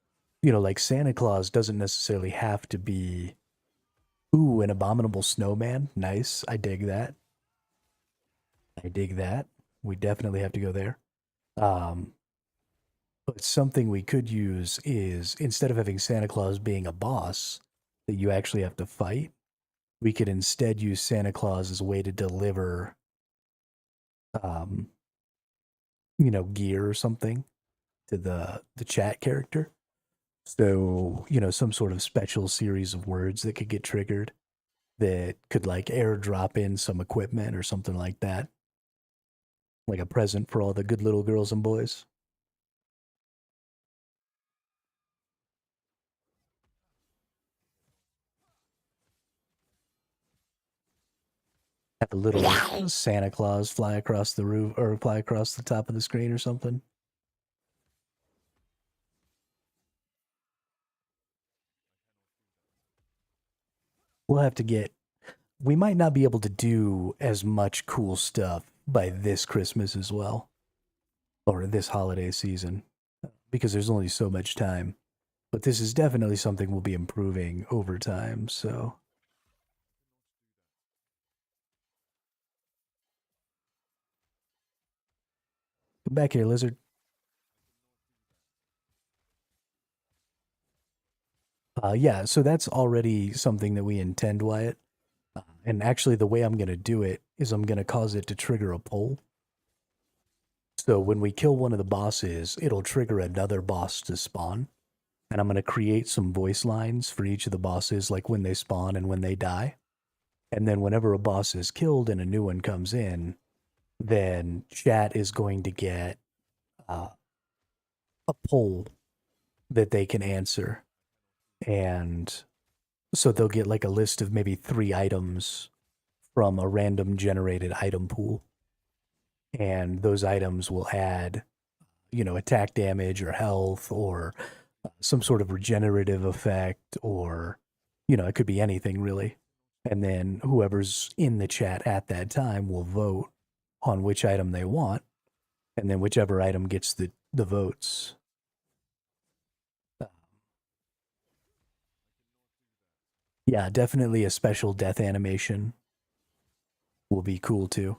like Santa Claus doesn't necessarily have to be, ooh, an abominable snowman. Nice. I dig that. I dig that. We definitely have to go there. Um, but something we could use is instead of having Santa Claus being a boss that you actually have to fight, we could instead use Santa Claus as a way to deliver, um, gear or something to the chat character. So, some sort of special series of words that could get triggered that could like airdrop in some equipment or something like that. Like a present for all the good little girls and boys. Have a little Santa Claus fly across the roof or fly across the top of the screen or something. We'll have to get, we might not be able to do as much cool stuff by this Christmas as well, or this holiday season, because there's only so much time. But this is definitely something we'll be improving over time. So come back here, lizard. Yeah, so that's already something that we intend, Wyatt. And actually, the way I'm going to do it is I'm going to cause it to trigger a poll. So when we kill one of the bosses, it'll trigger another boss to spawn. And I'm going to create some voice lines for each of the bosses, like when they spawn and when they die. And then whenever a boss is killed and a new one comes in, then chat is going to get uh, a poll that they can answer. And so they'll get like a list of maybe 3 items from a random generated item pool. And those items will add, attack damage or health or some sort of regenerative effect, or, it could be anything really. And then whoever's in the chat at that time will vote on which item they want. And then whichever item gets the votes. Yeah, definitely a special death animation will be cool too.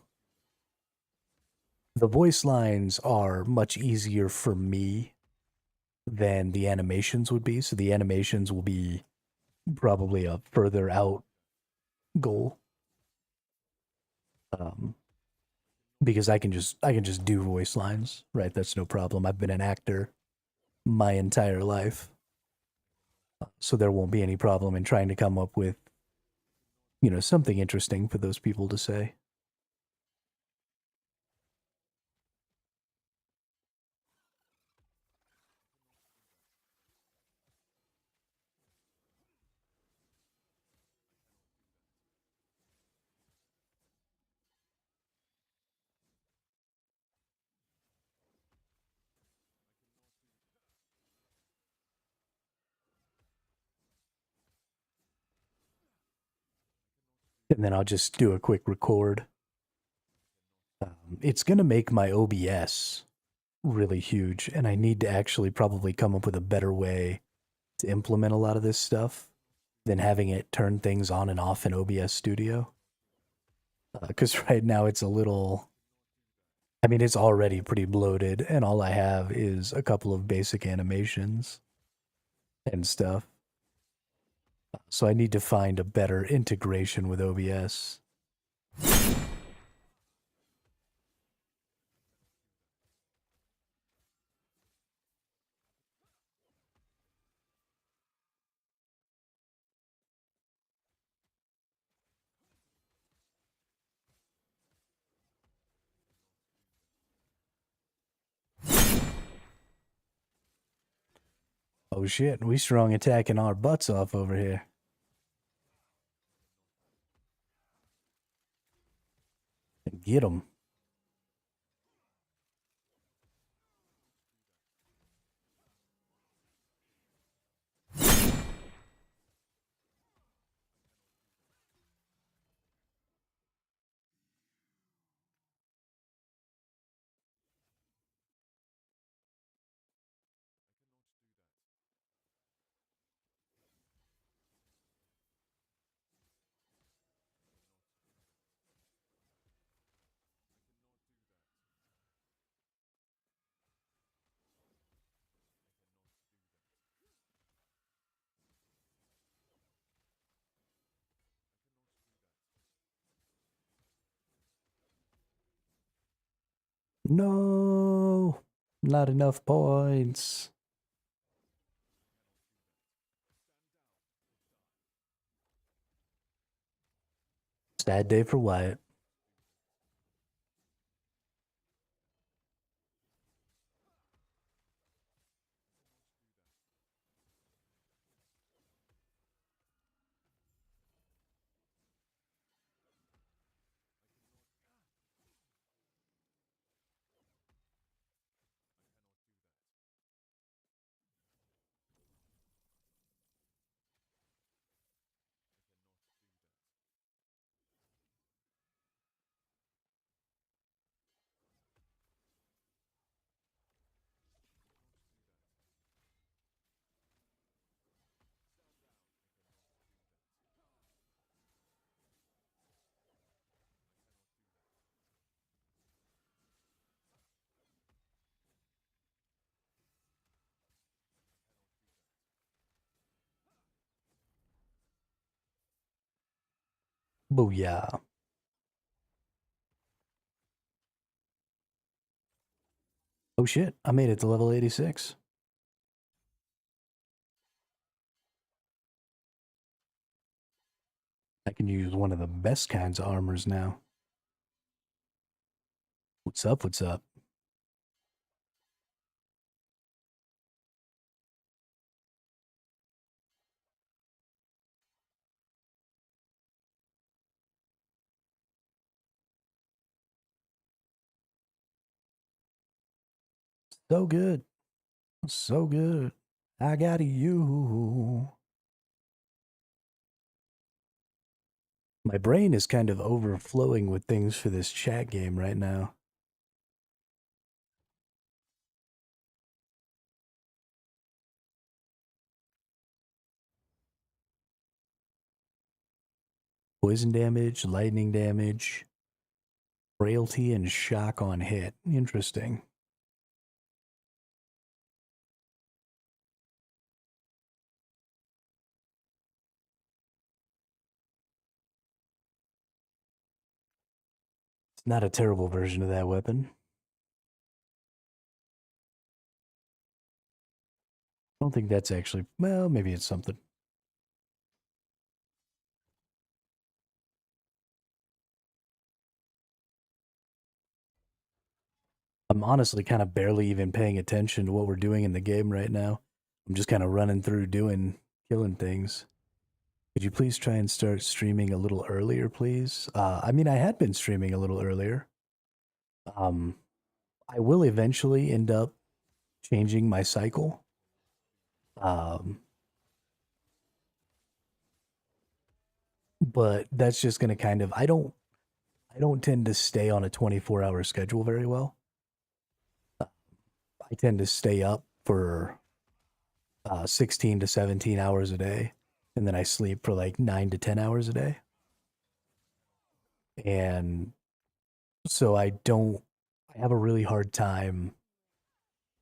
The voice lines are much easier for me than the animations would be. So the animations will be probably a further out goal. Um, because I can just do voice lines, right? That's no problem. I've been an actor my entire life, so there won't be any problem in trying to come up with something interesting for those people to say. And then I'll just do a quick record. It's gonna make my OBS really huge, and I need to actually probably come up with a better way to implement a lot of this stuff than having it turn things on and off in OBS Studio. Because right now it's a little, I mean, it's already pretty bloated, and all I have is a couple of basic animations and stuff. So I need to find a better integration with OBS. Oh shit, we strong attacking our butts off over here. Get them. No, not enough points. Sad day for Wyatt. Booyah. Oh shit, I made it to level 86. I can use one of the best kinds of armors now. What's up? What's up? So good. So good. I got you. My brain is kind of overflowing with things for this chat game right now. Poison damage, lightning damage, frailty, and shock on hit. Interesting. It's not a terrible version of that weapon. I don't think that's actually, well, maybe it's something. I'm honestly kind of barely even paying attention to what we're doing in the game right now. I'm just kind of running through killing things. Could you please try and start streaming a little earlier, please? I mean, I had been streaming a little earlier. Um, I will eventually end up changing my cycle. Um, but that's just going to kind of, I don't tend to stay on a 24-hour schedule very well. I tend to stay up for 16 to 17 hours a day, and then I sleep for like 9 to 10 hours a day. And so I I have a really hard time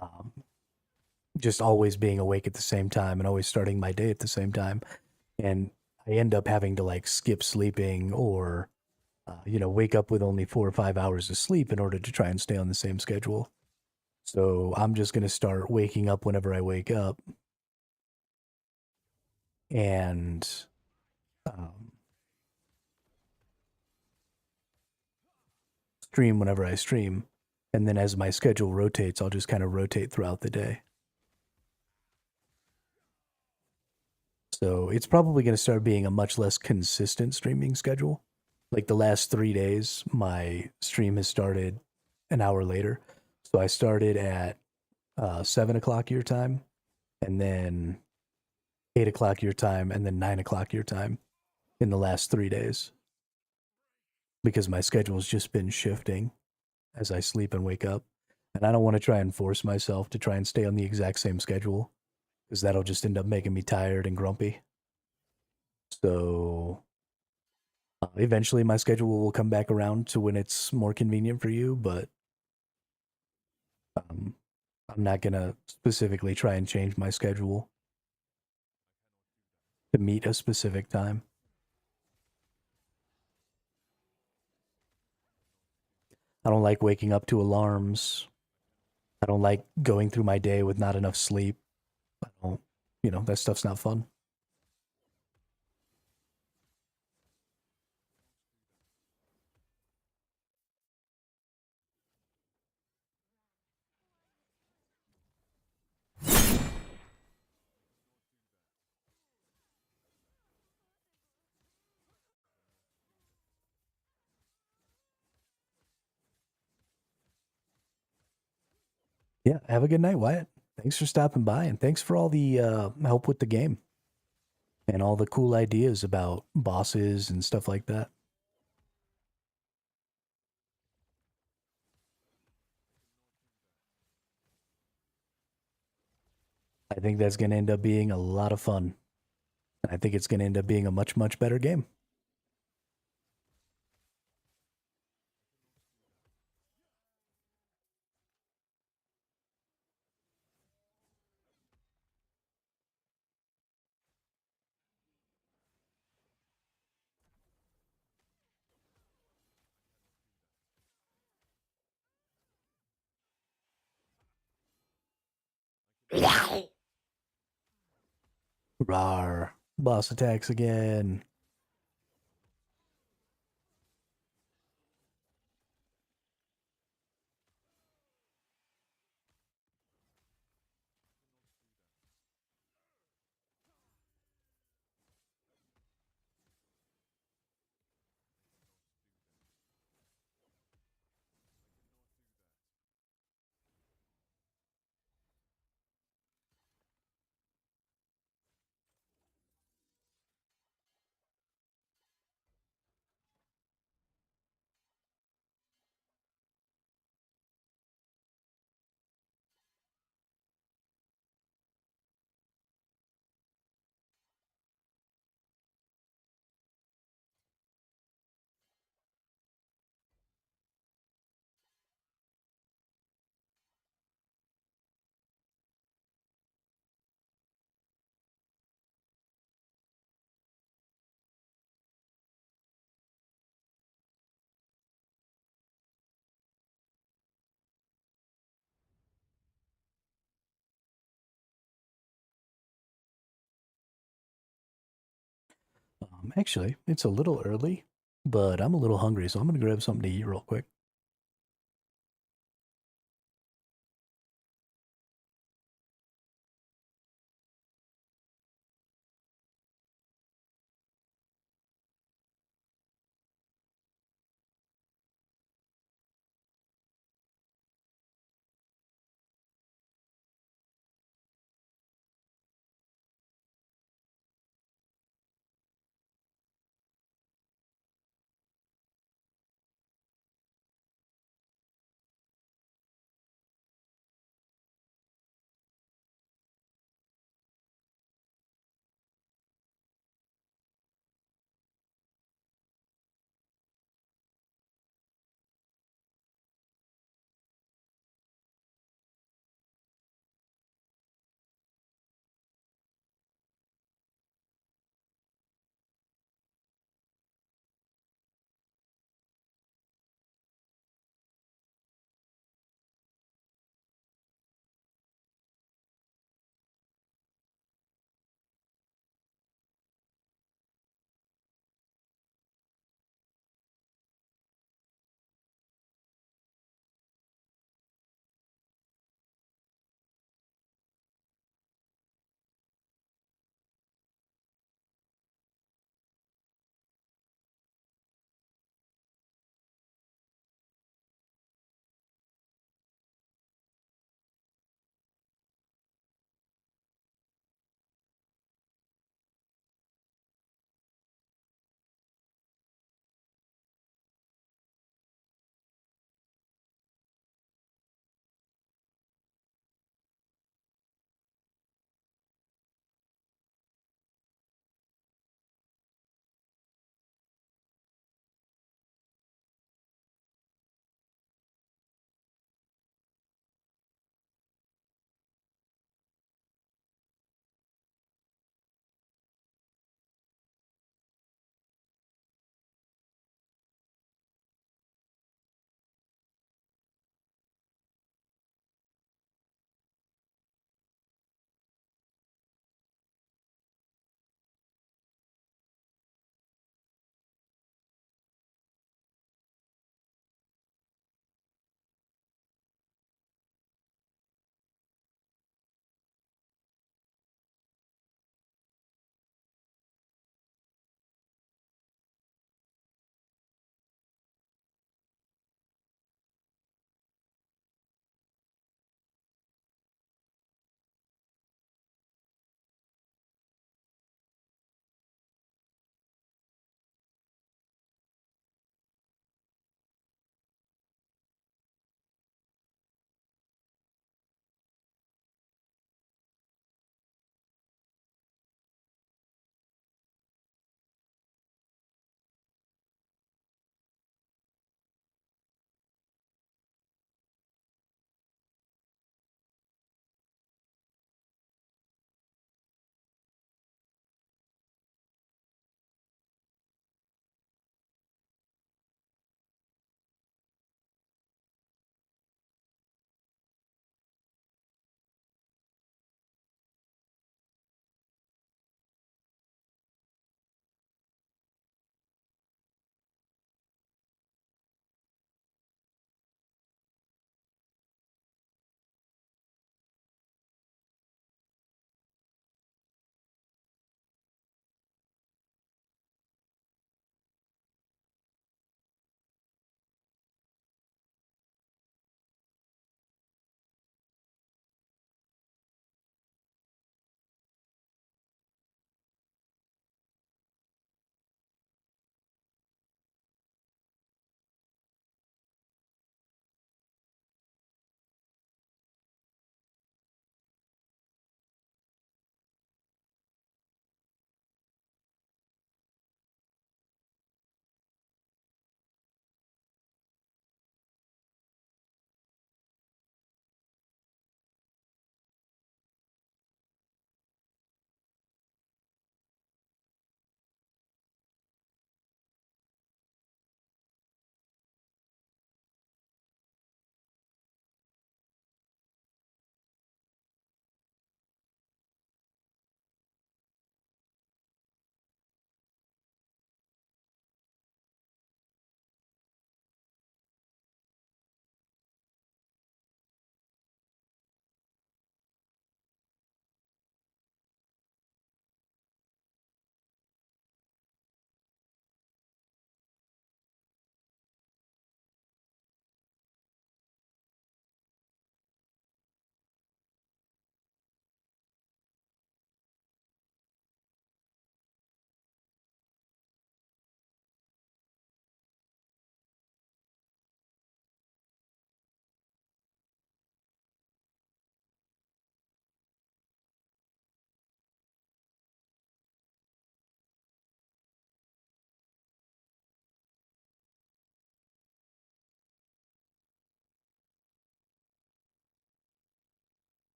um, just always being awake at the same time and always starting my day at the same time. And I end up having to like skip sleeping or, wake up with only 4 or 5 hours of sleep in order to try and stay on the same schedule. So I'm just going to start waking up whenever I wake up and um, stream whenever I stream. And then as my schedule rotates, I'll just kind of rotate throughout the day. So it's probably going to start being a much less consistent streaming schedule. Like the last 3 days, my stream has started an hour later. So I started at 7 o'clock your time, and then 8 o'clock your time, and then 9 o'clock your time in the last 3 days because my schedule's just been shifting as I sleep and wake up. And I don't want to try and force myself to try and stay on the exact same schedule because that'll just end up making me tired and grumpy. So eventually my schedule will come back around to when it's more convenient for you, but um, I'm not going to specifically try and change my schedule to meet a specific time. I don't like waking up to alarms. I don't like going through my day with not enough sleep. I don't, that stuff's not fun. Yeah, have a good night, Wyatt. Thanks for stopping by and thanks for all the help with the game and all the cool ideas about bosses and stuff like that. I think that's going to end up being a lot of fun. I think it's going to end up being a much, much better game. Rar. Boss attacks again. Actually, it's a little early, but I'm a little hungry, so I'm going to grab something to eat real quick.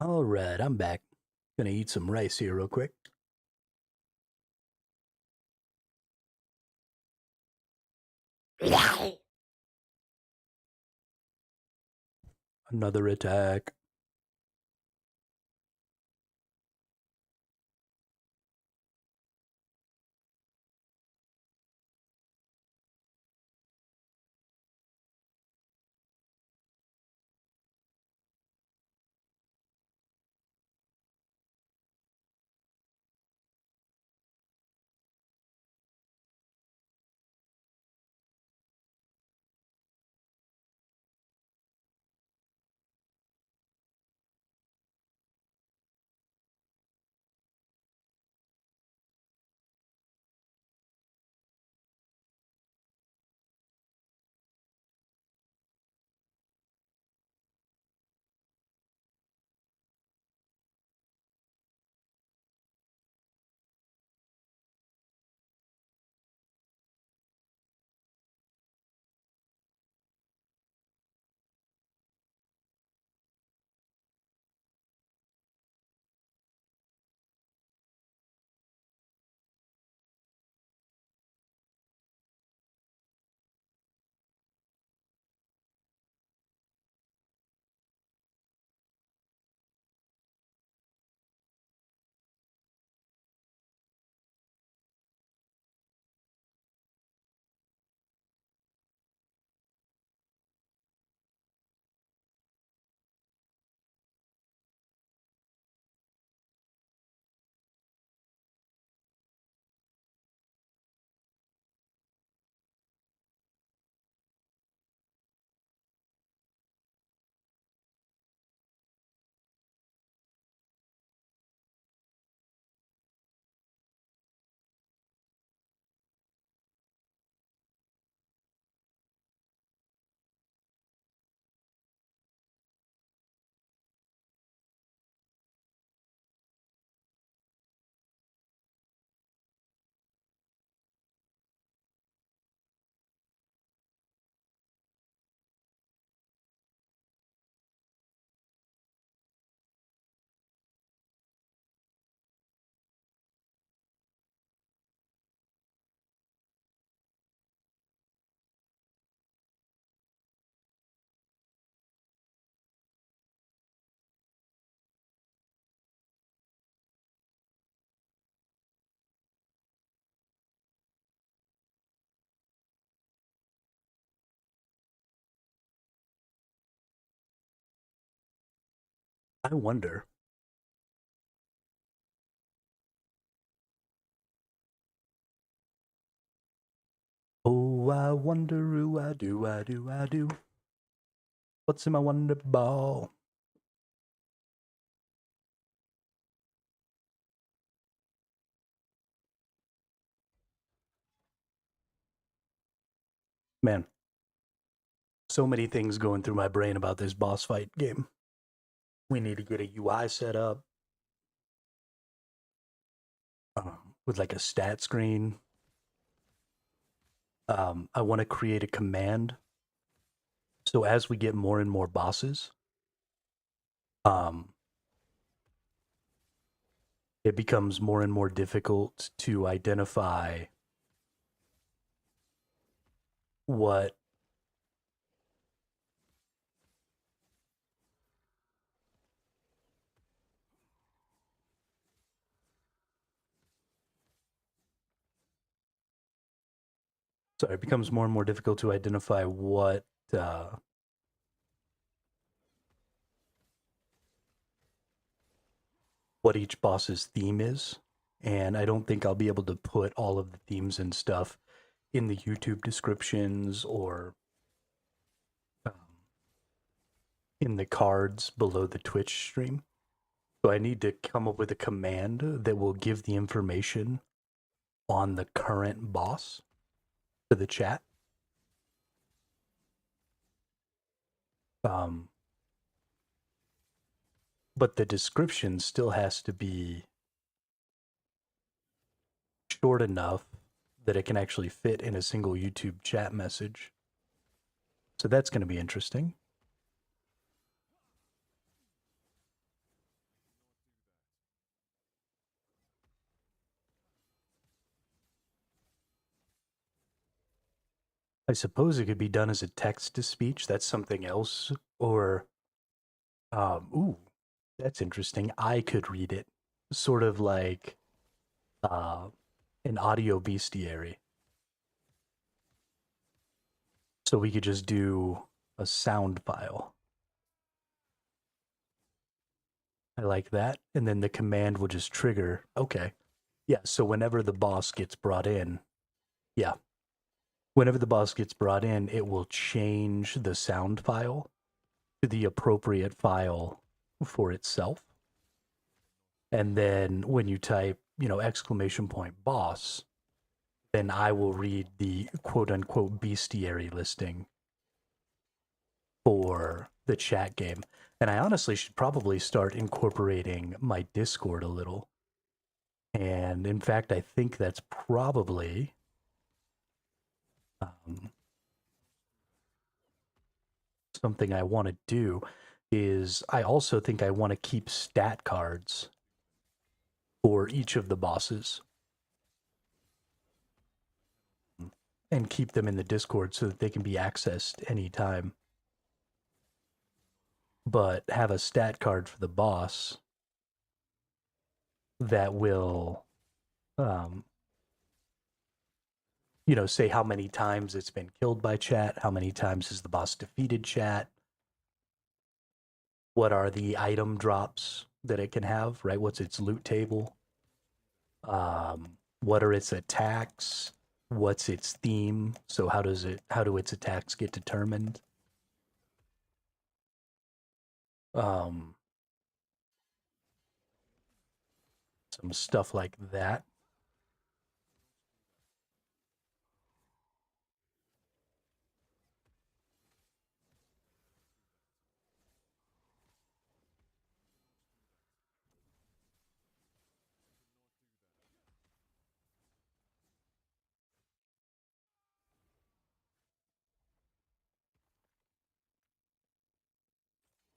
All right, I'm back. Gonna eat some rice here real quick. Another attack. I wonder. Oh, I wonder who I do. What's in my wonder ball? Man, so many things going through my brain about this boss fight game. We need to get a UI set up with like a stat screen. I want to create a command so as we get more and more bosses, um, it becomes more and more difficult to identify what. Sorry, it becomes more and more difficult to identify uh, what each boss's theme is. And I don't think I'll be able to put all of the themes and stuff in the YouTube descriptions or um, in the cards below the Twitch stream. So I need to come up with a command that will give the information on the current boss to the chat. Um, but the description still has to be short enough that it can actually fit in a single YouTube chat message. So that's going to be interesting. I suppose it could be done as a text to speech. That's something else. Or, ooh, that's interesting. I could read it, sort of like uh, an audio bestiary. So we could just do a sound file. I like that. And then the command will just trigger. Okay. Yeah. So whenever the boss gets brought in, yeah. Whenever the boss gets brought in, it will change the sound file to the appropriate file for itself. And then when you type, exclamation point boss, then I will read the quote unquote bestiary listing for the chat game. And I honestly should probably start incorporating my Discord a little. And in fact, I think that's probably um, something I want to do. Is I also think I want to keep stat cards for each of the bosses and keep them in the Discord so that they can be accessed anytime. But have a stat card for the boss that will, um, say how many times it's been killed by chat, how many times has the boss defeated chat, what are the item drops that it can have, right? What's its loot table? What are its attacks? What's its theme? So how do its attacks get determined? Um, some stuff like that.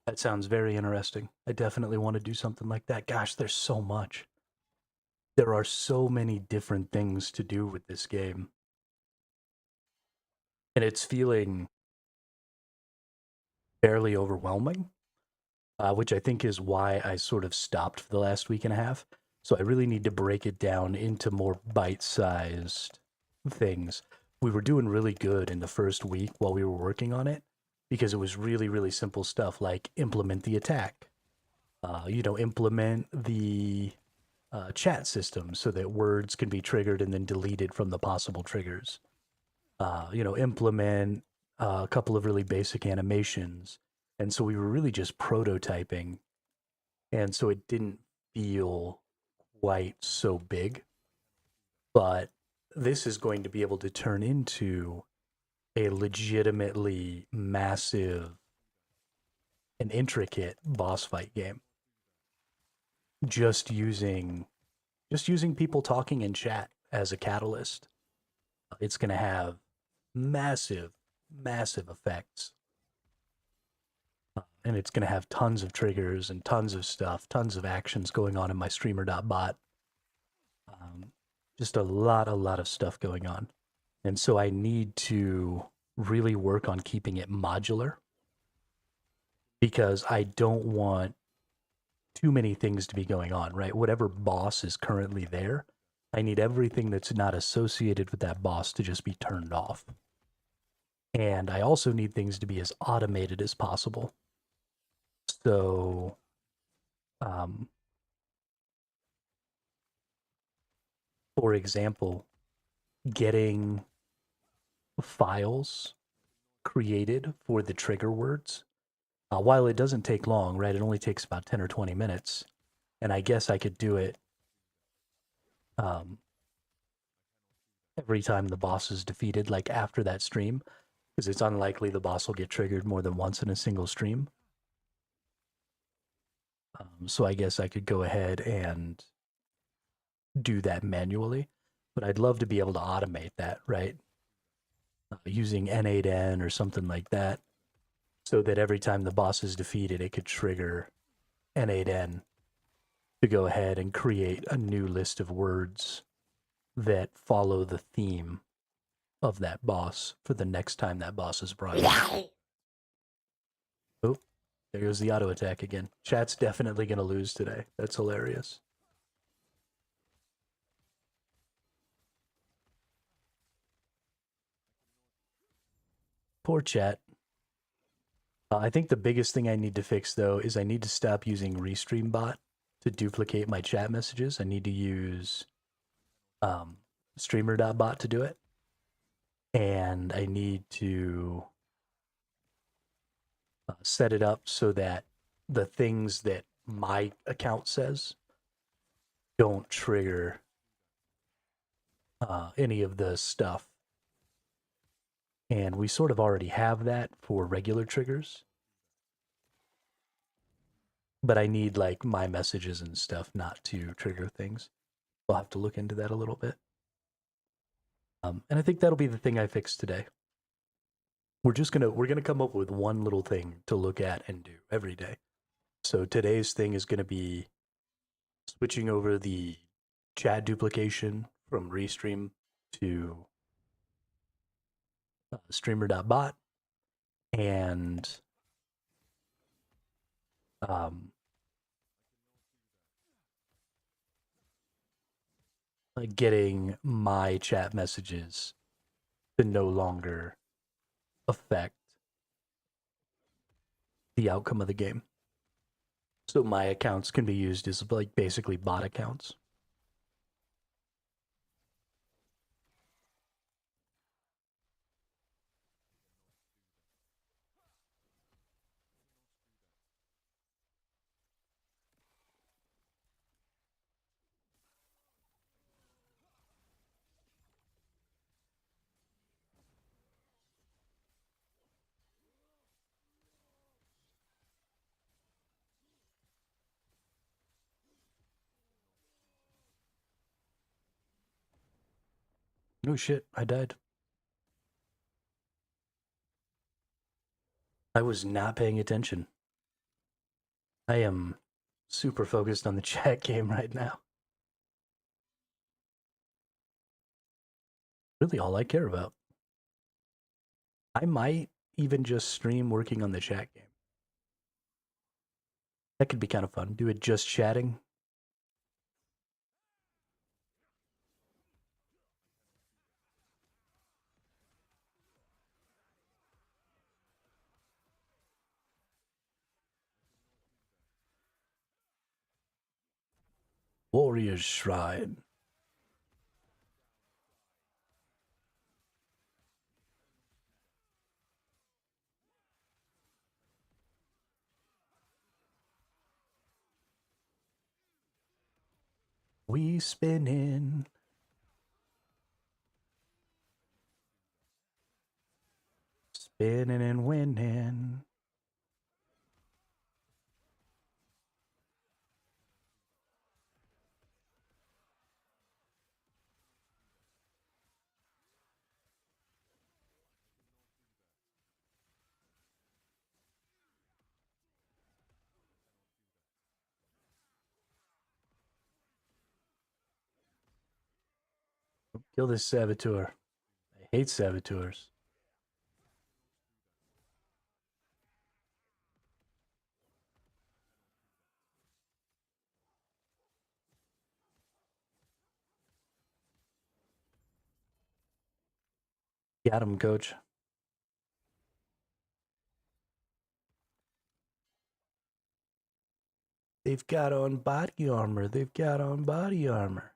That sounds very interesting. I definitely want to do something like that. Gosh, there's so much. There are so many different things to do with this game. And it's feeling fairly overwhelming, which I think is why I sort of stopped for the last week and a half. So I really need to break it down into more bite sized things. We were doing really good in the first week while we were working on it because it was really, really simple stuff like implement the attack, implement the chat system so that words can be triggered and then deleted from the possible triggers. Implement a couple of really basic animations. And so we were really just prototyping. And so it didn't feel quite so big. But this is going to be able to turn into a legitimately massive and intricate boss fight game. Just using people talking in chat as a catalyst. It's going to have massive, massive effects. And it's going to have tons of triggers and tons of stuff, tons of actions going on in my streamer.bot. Um, just a lot of stuff going on. And so I need to really work on keeping it modular because I don't want too many things to be going on, right? Whatever boss is currently there, I need everything that's not associated with that boss to just be turned off. And I also need things to be as automated as possible. So, um, for example, getting files created for the trigger words, while it doesn't take long, right? It only takes about 10 or 20 minutes. And I guess I could do it um, every time the boss is defeated, like after that stream, because it's unlikely the boss will get triggered more than once in a single stream. So I guess I could go ahead and do that manually, but I'd love to be able to automate that, right? Using N8N or something like that, so that every time the boss is defeated, it could trigger N8N to go ahead and create a new list of words that follow the theme of that boss for the next time that boss is brought in. Oh, there goes the auto attack again. Chat's definitely going to lose today. That's hilarious. Poor chat. I think the biggest thing I need to fix, though, is I need to stop using RestreamBot to duplicate my chat messages. I need to use um, Streamer.bot to do it. And I need to set it up so that the things that my account says don't trigger any of the stuff. And we sort of already have that for regular triggers. But I need like my messages and stuff not to trigger things. We'll have to look into that a little bit. And I think that'll be the thing I fix today. We're gonna come up with one little thing to look at and do every day. So today's thing is gonna be switching over the chat duplication from Restream to streamer.bot and um, like getting my chat messages to no longer affect the outcome of the game. So my accounts can be used as like basically bot accounts. No shit, I died. I was not paying attention. I am super focused on the chat game right now. Really all I care about. I might even just stream working on the chat game. That could be kind of fun. Do it just chatting. Warrior's Shrine. We spinning. Spinning and winning. Kill this saboteur. I hate saboteurs. Got him, coach. They've got on body armor. They've got on body armor.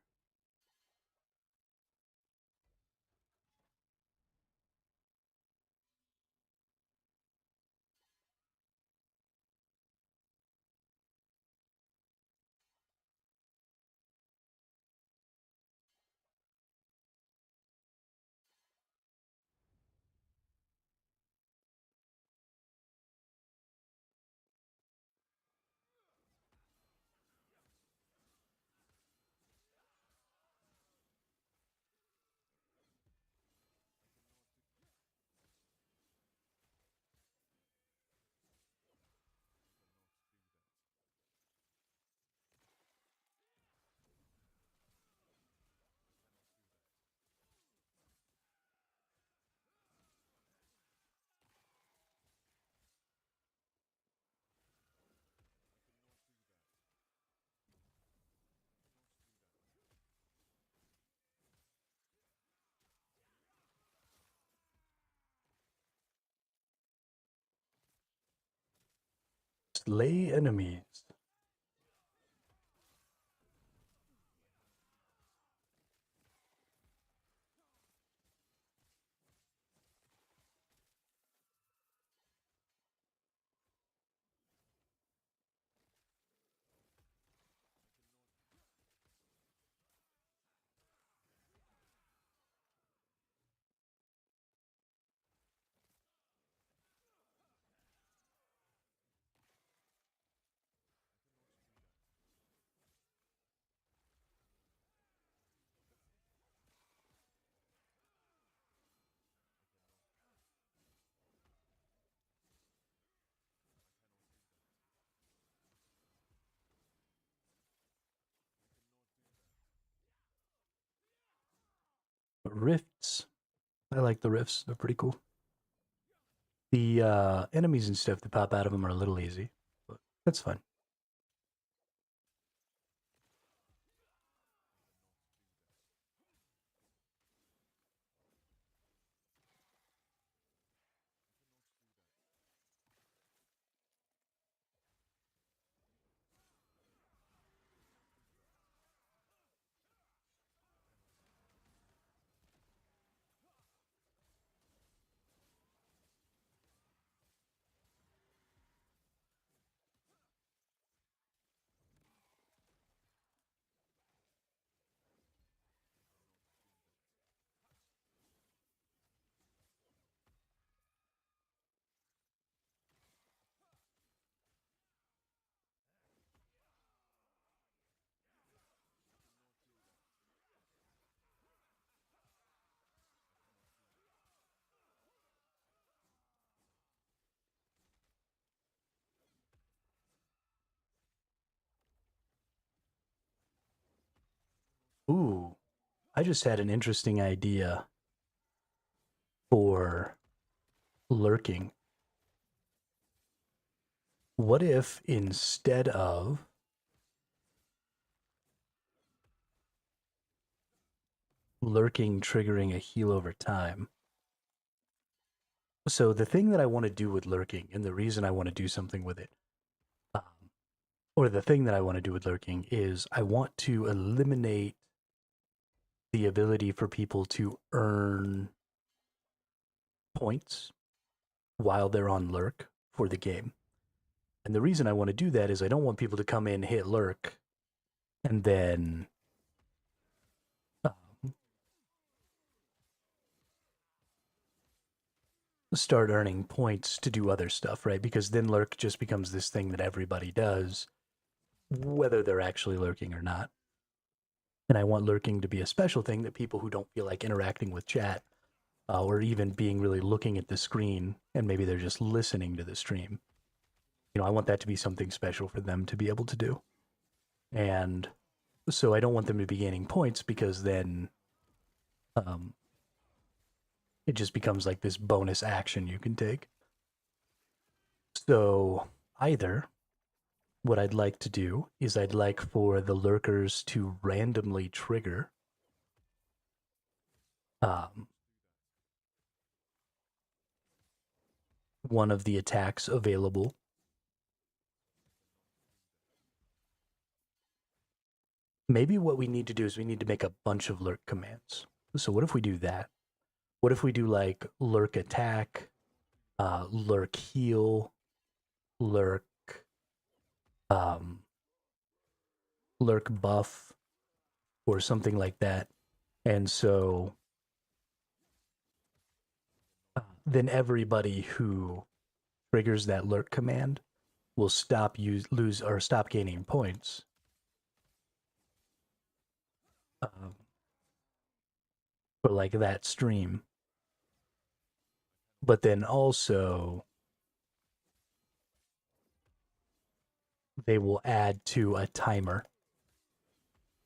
Slay enemies. Rifts. I like the rifts. They're pretty cool. The enemies and stuff that pop out of them are a little easy, but that's fine. Ooh, I just had an interesting idea for lurking. What if instead of lurking triggering a heal over time? So the thing that I want to do with lurking, and the reason I want to do something with it, um, or the thing that I want to do with lurking is I want to eliminate the ability for people to earn points while they're on lurk for the game. And the reason I want to do that is I don't want people to come in, hit lurk, and then start earning points to do other stuff, right? Because then lurk just becomes this thing that everybody does, whether they're actually lurking or not. And I want lurking to be a special thing that people who don't feel like interacting with chat or even being really looking at the screen and maybe they're just listening to the stream. I want that to be something special for them to be able to do. And so I don't want them to be gaining points because then it just becomes like this bonus action you can take. So either what I'd like to do is I'd like for the lurkers to randomly trigger one of the attacks available. Maybe what we need to do is we need to make a bunch of lurk commands. So what if we do that? What if we do like lurk attack, lurk heal, lurk lurk buff, or something like that? And so then everybody who triggers that lurk command will stop gaining points. For like that stream. But then also they will add to a timer.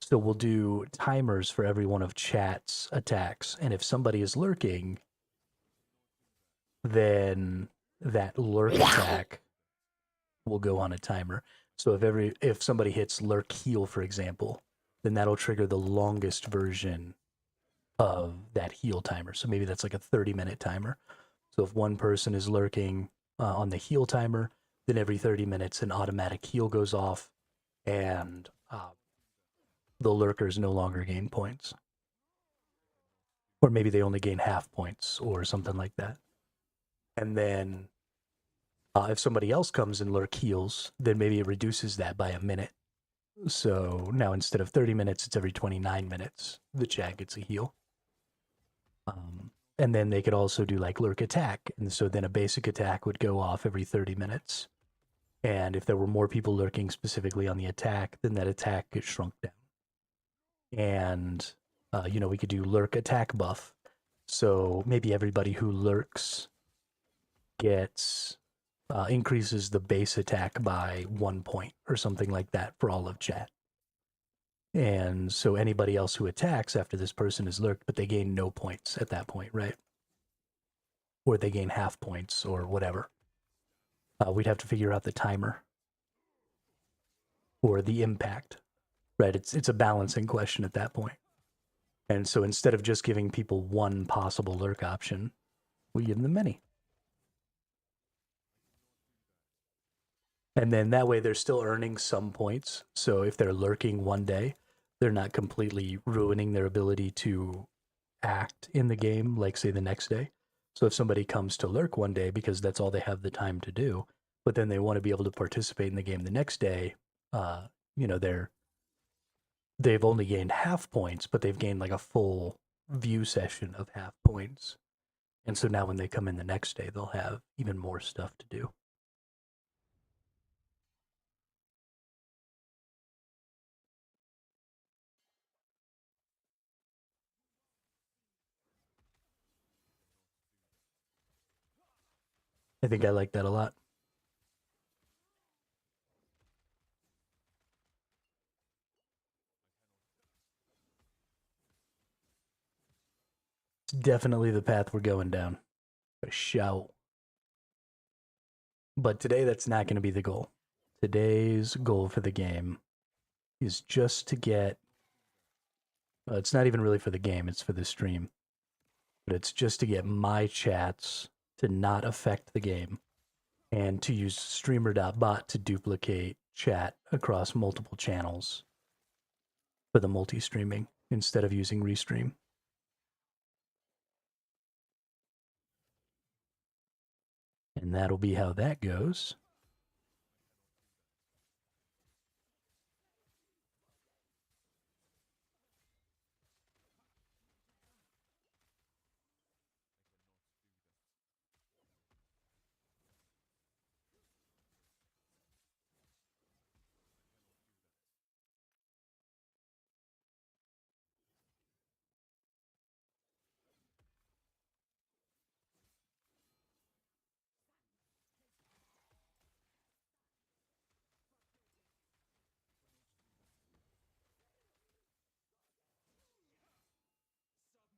So we'll do timers for every one of chat's attacks. And if somebody is lurking, then that lurk attack will go on a timer. So if somebody hits lurk heal, for example, then that'll trigger the longest version of that heal timer. So maybe that's like a 30-minute timer. So if one person is lurking on the heal timer, then every 30 minutes an automatic heal goes off, and the lurkers no longer gain points. Or maybe they only gain half points or something like that. And then if somebody else comes and lurk heals, then maybe it reduces that by a minute. So now instead of 30 minutes, it's every 29 minutes the chat gets a heal. And then they could also do like lurk attack. And so then a basic attack would go off every 30 minutes. And if there were more people lurking specifically on the attack, then that attack gets shrunk down. And, we could do lurk attack buff. So maybe everybody who lurks gets increases the base attack by 1 point or something like that for all of chat. And so anybody else who attacks after this person is lurked, but they gain no points at that point, right? Or they gain half points or whatever. We'd have to figure out the timer or the impact, right? It's a balancing question at that point. And so instead of just giving people one possible lurk option, we give them many. And then that way they're still earning some points. So if they're lurking one day, they're not completely ruining their ability to act in the game, like say the next day. So if somebody comes to lurk one day because that's all they have the time to do, but then they want to be able to participate in the game the next day, they've only gained half points, but they've gained like a full view session of half points. And so now when they come in the next day, they'll have even more stuff to do. I think I like that a lot. It's definitely the path we're going down. A shout. But today, that's not going to be the goal. Today's goal for the game is just to get. It's not even really for the game, it's for the stream. But it's just to get my chats to not affect the game and to use streamer.bot to duplicate chat across multiple channels for the multi streaming instead of using Restream. And that'll be how that goes.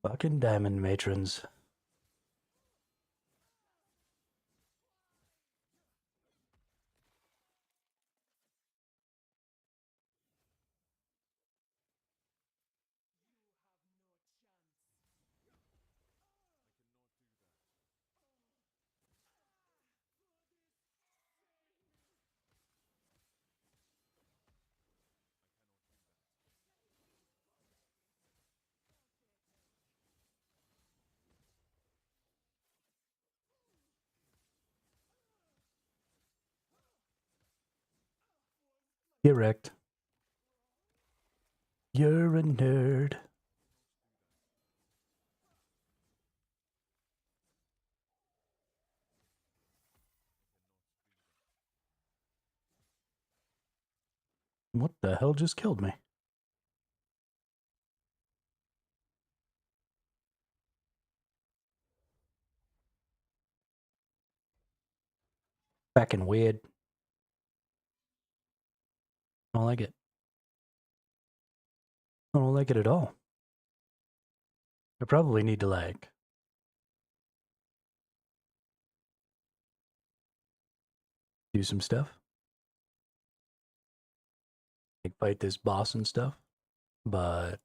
Fucking diamond matrons. Get wrecked. You're a nerd. What the hell just killed me? Fucking weird. I don't like it. I don't like it at all. I probably need to like do some stuff. Like fight this boss and stuff. But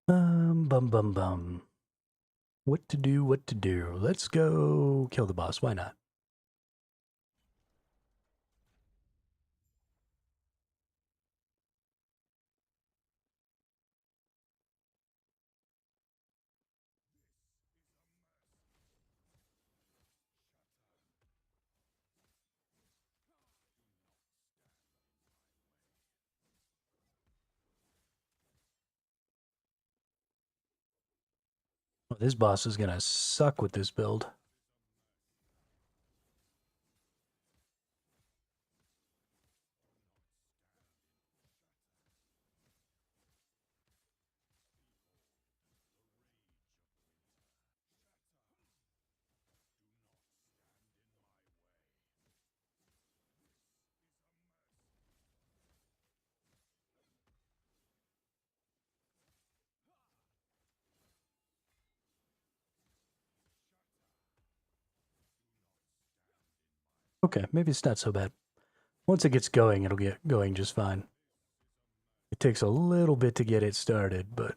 Bum bum bum. What to do, what to do. Let's go kill the boss. Why not? Well, this boss is gonna suck with this build. Okay, maybe it's not so bad. Once it gets going, it'll get going just fine. It takes a little bit to get it started, but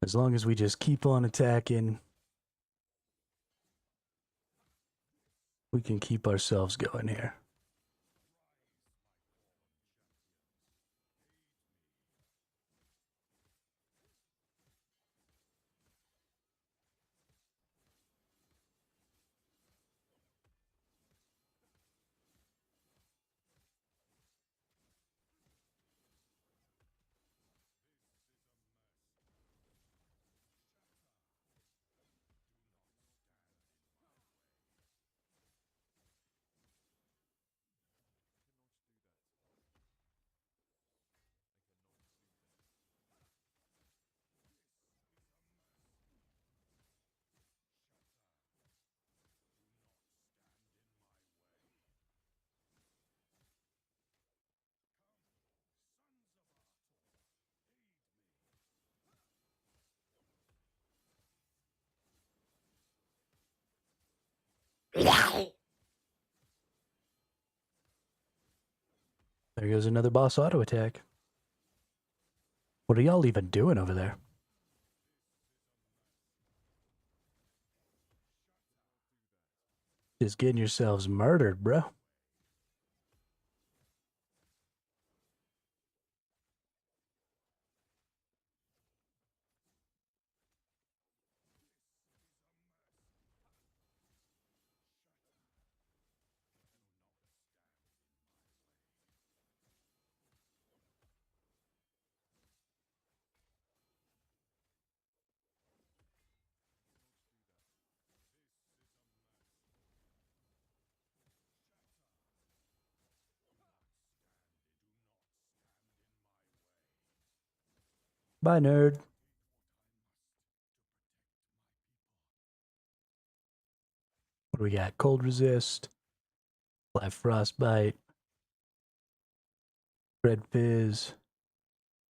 as long as we just keep on attacking, we can keep ourselves going here. There goes another boss auto attack. What are y'all even doing over there? Just getting yourselves murdered, bro. Bye, nerd. What do we got? Cold resist, live frostbite, red fizz,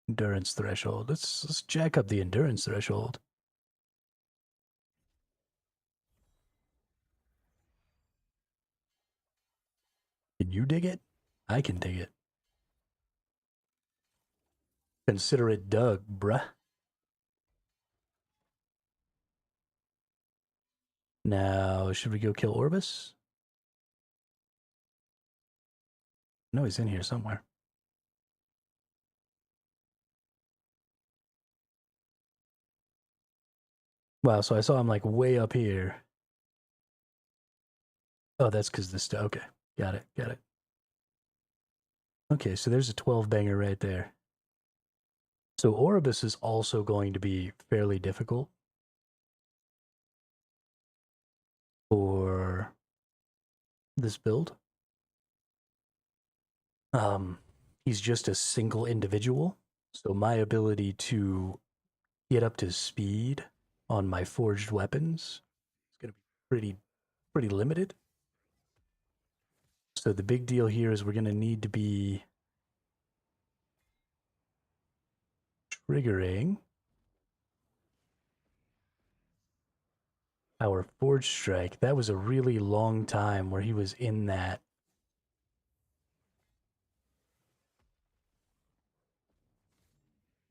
endurance threshold. Let's jack up the endurance threshold. Can you dig it? I can dig it. Consider it dug, bruh. Now, should we go kill Orbis? No, he's in here somewhere. Wow, so I saw him like way up here. Oh, that's because this. Okay, got it, got it. Okay, so there's a 12 banger right there. So Orbis is also going to be fairly difficult for this build. He's just a single individual, so my ability to get up to speed on my forged weapons is going to be pretty limited. So the big deal here is we're going to need to be triggering Our Forge Strike, that was a really long time where he was in that.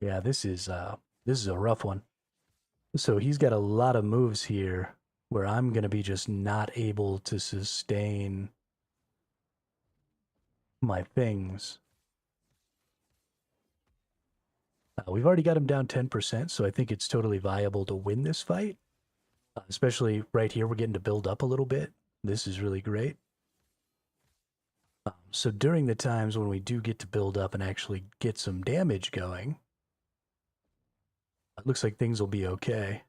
Yeah, this is a rough one. So he's got a lot of moves here where I'm gonna be just not able to sustain my things. We've already got him down 10%, so I think it's totally viable to win this fight. Especially right here, we're getting to build up a little bit. This is really great. So during the times when we do get to build up and actually get some damage going, it looks like things will be okay.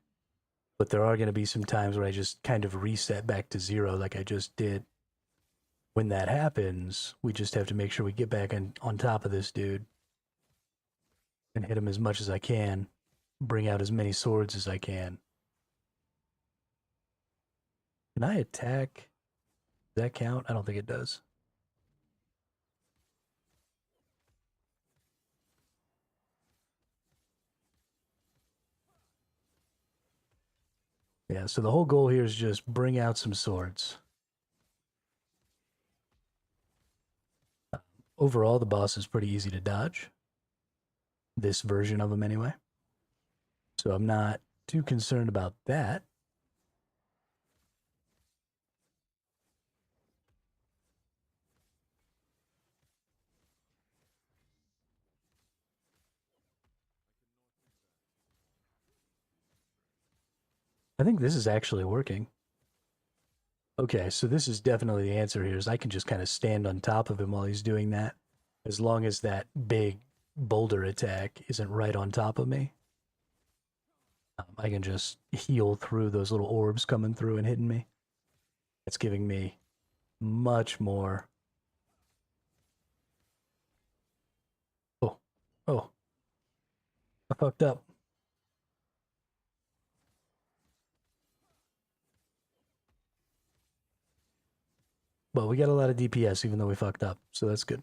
But there are going to be some times where I just kind of reset back to zero like I just did. When that happens, we just have to make sure we get back on top of this dude and hit him as much as I can, bring out as many swords as I can. Can I attack? Does that count? I don't think it does. Yeah, so the whole goal here is just bring out some swords. Overall, the boss is pretty easy to dodge. This version of him, anyway. So I'm not too concerned about that. I think this is actually working. Okay, so this is definitely the answer here is I can just kind of stand on top of him while he's doing that. As long as that big boulder attack isn't right on top of me, I can just heal through those little orbs coming through and hitting me. It's giving me much more. Oh, oh, I fucked up. But we got a lot of DPS even though we fucked up, so that's good.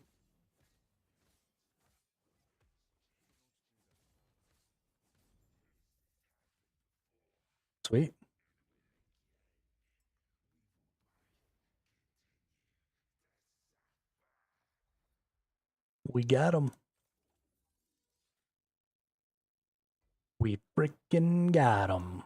Sweet. We got him. We freaking got him.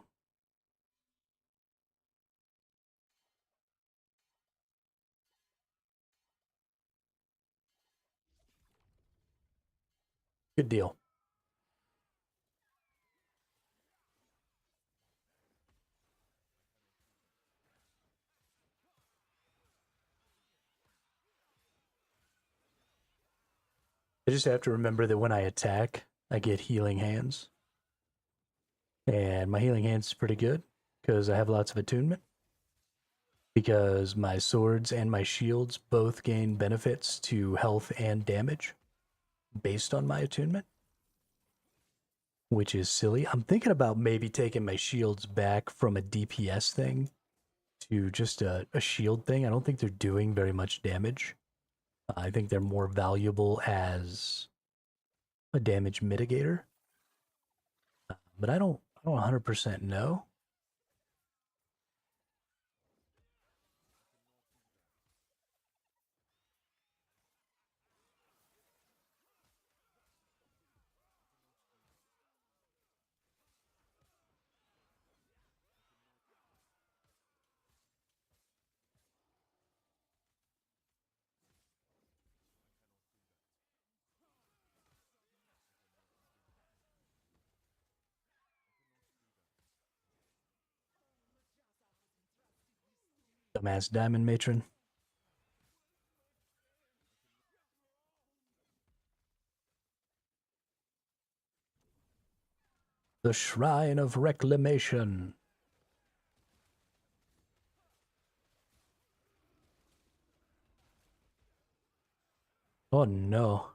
Good deal. I just have to remember that when I attack, I get healing hands. And my healing hands is pretty good because I have lots of attunement. Because my swords and my shields both gain benefits to health and damage based on my attunement, which is silly. I'm thinking about maybe taking my shields back from a DPS thing to just a shield thing. I don't think they're doing very much damage. I think they're more valuable as a damage mitigator, but I don't 100% know. Dumbass diamond matron. The Shrine of Reclamation. Oh no.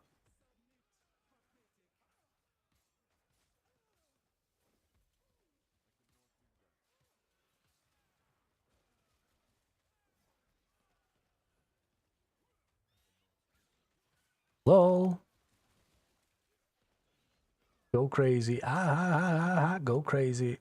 Lol. Go crazy. Go crazy.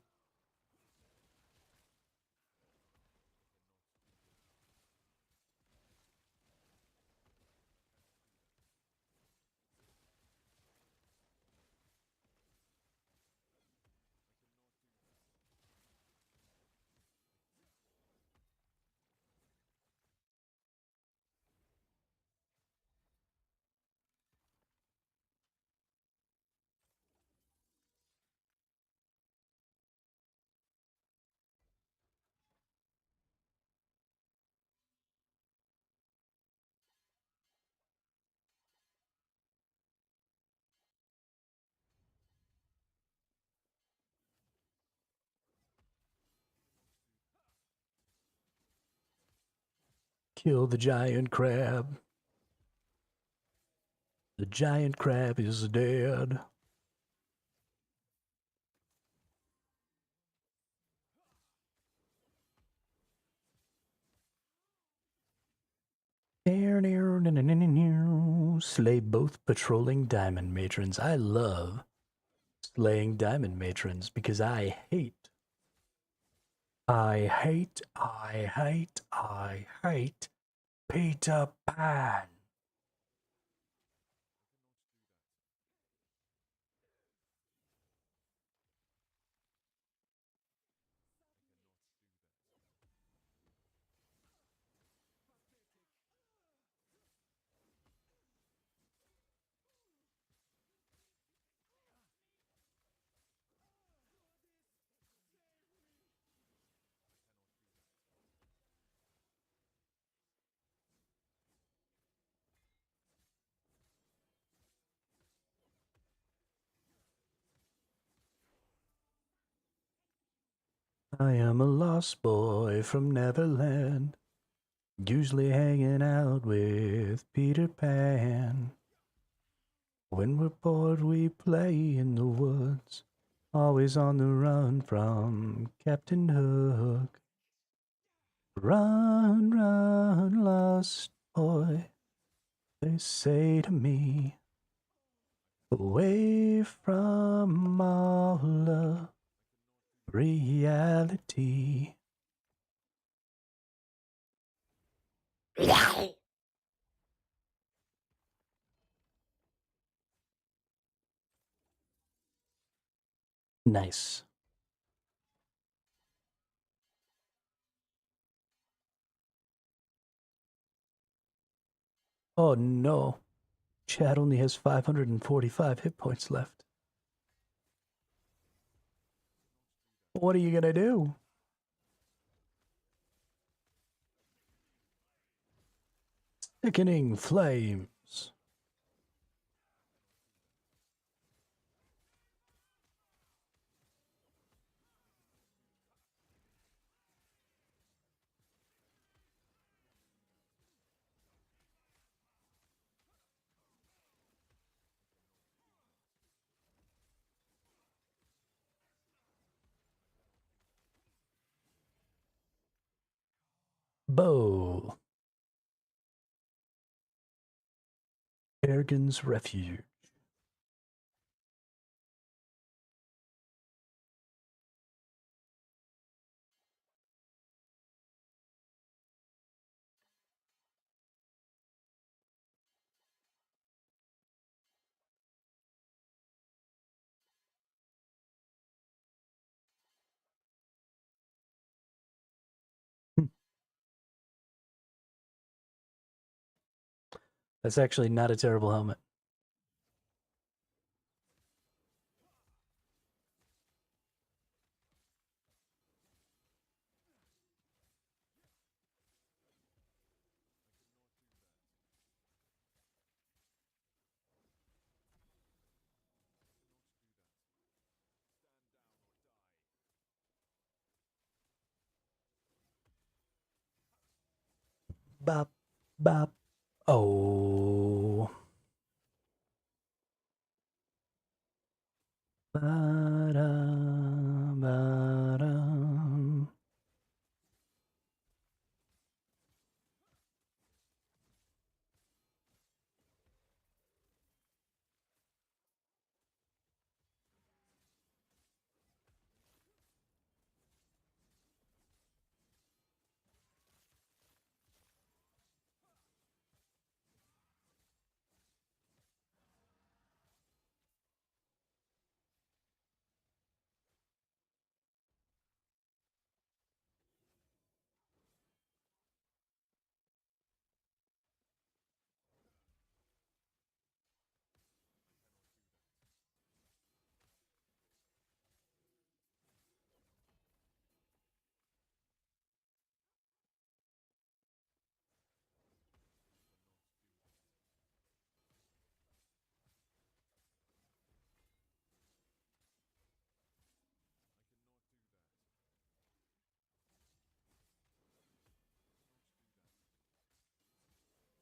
Kill the giant crab. The giant crab is dead. Slay both patrolling diamond matrons. I love slaying diamond matrons because I hate Peter Pan. I am a lost boy from Neverland, usually hanging out with Peter Pan. When we're bored, we play in the woods, always on the run from Captain Hook. Run, run, lost boy, they say to me, away from all of reality. Nice. Oh no, Chad only has 545 hit points left. What are you gonna do? Sickening flames. Bow. Ergen's Refuge. That's actually not a terrible helmet. Bop, bop. Oh. Ba-da, ba-da.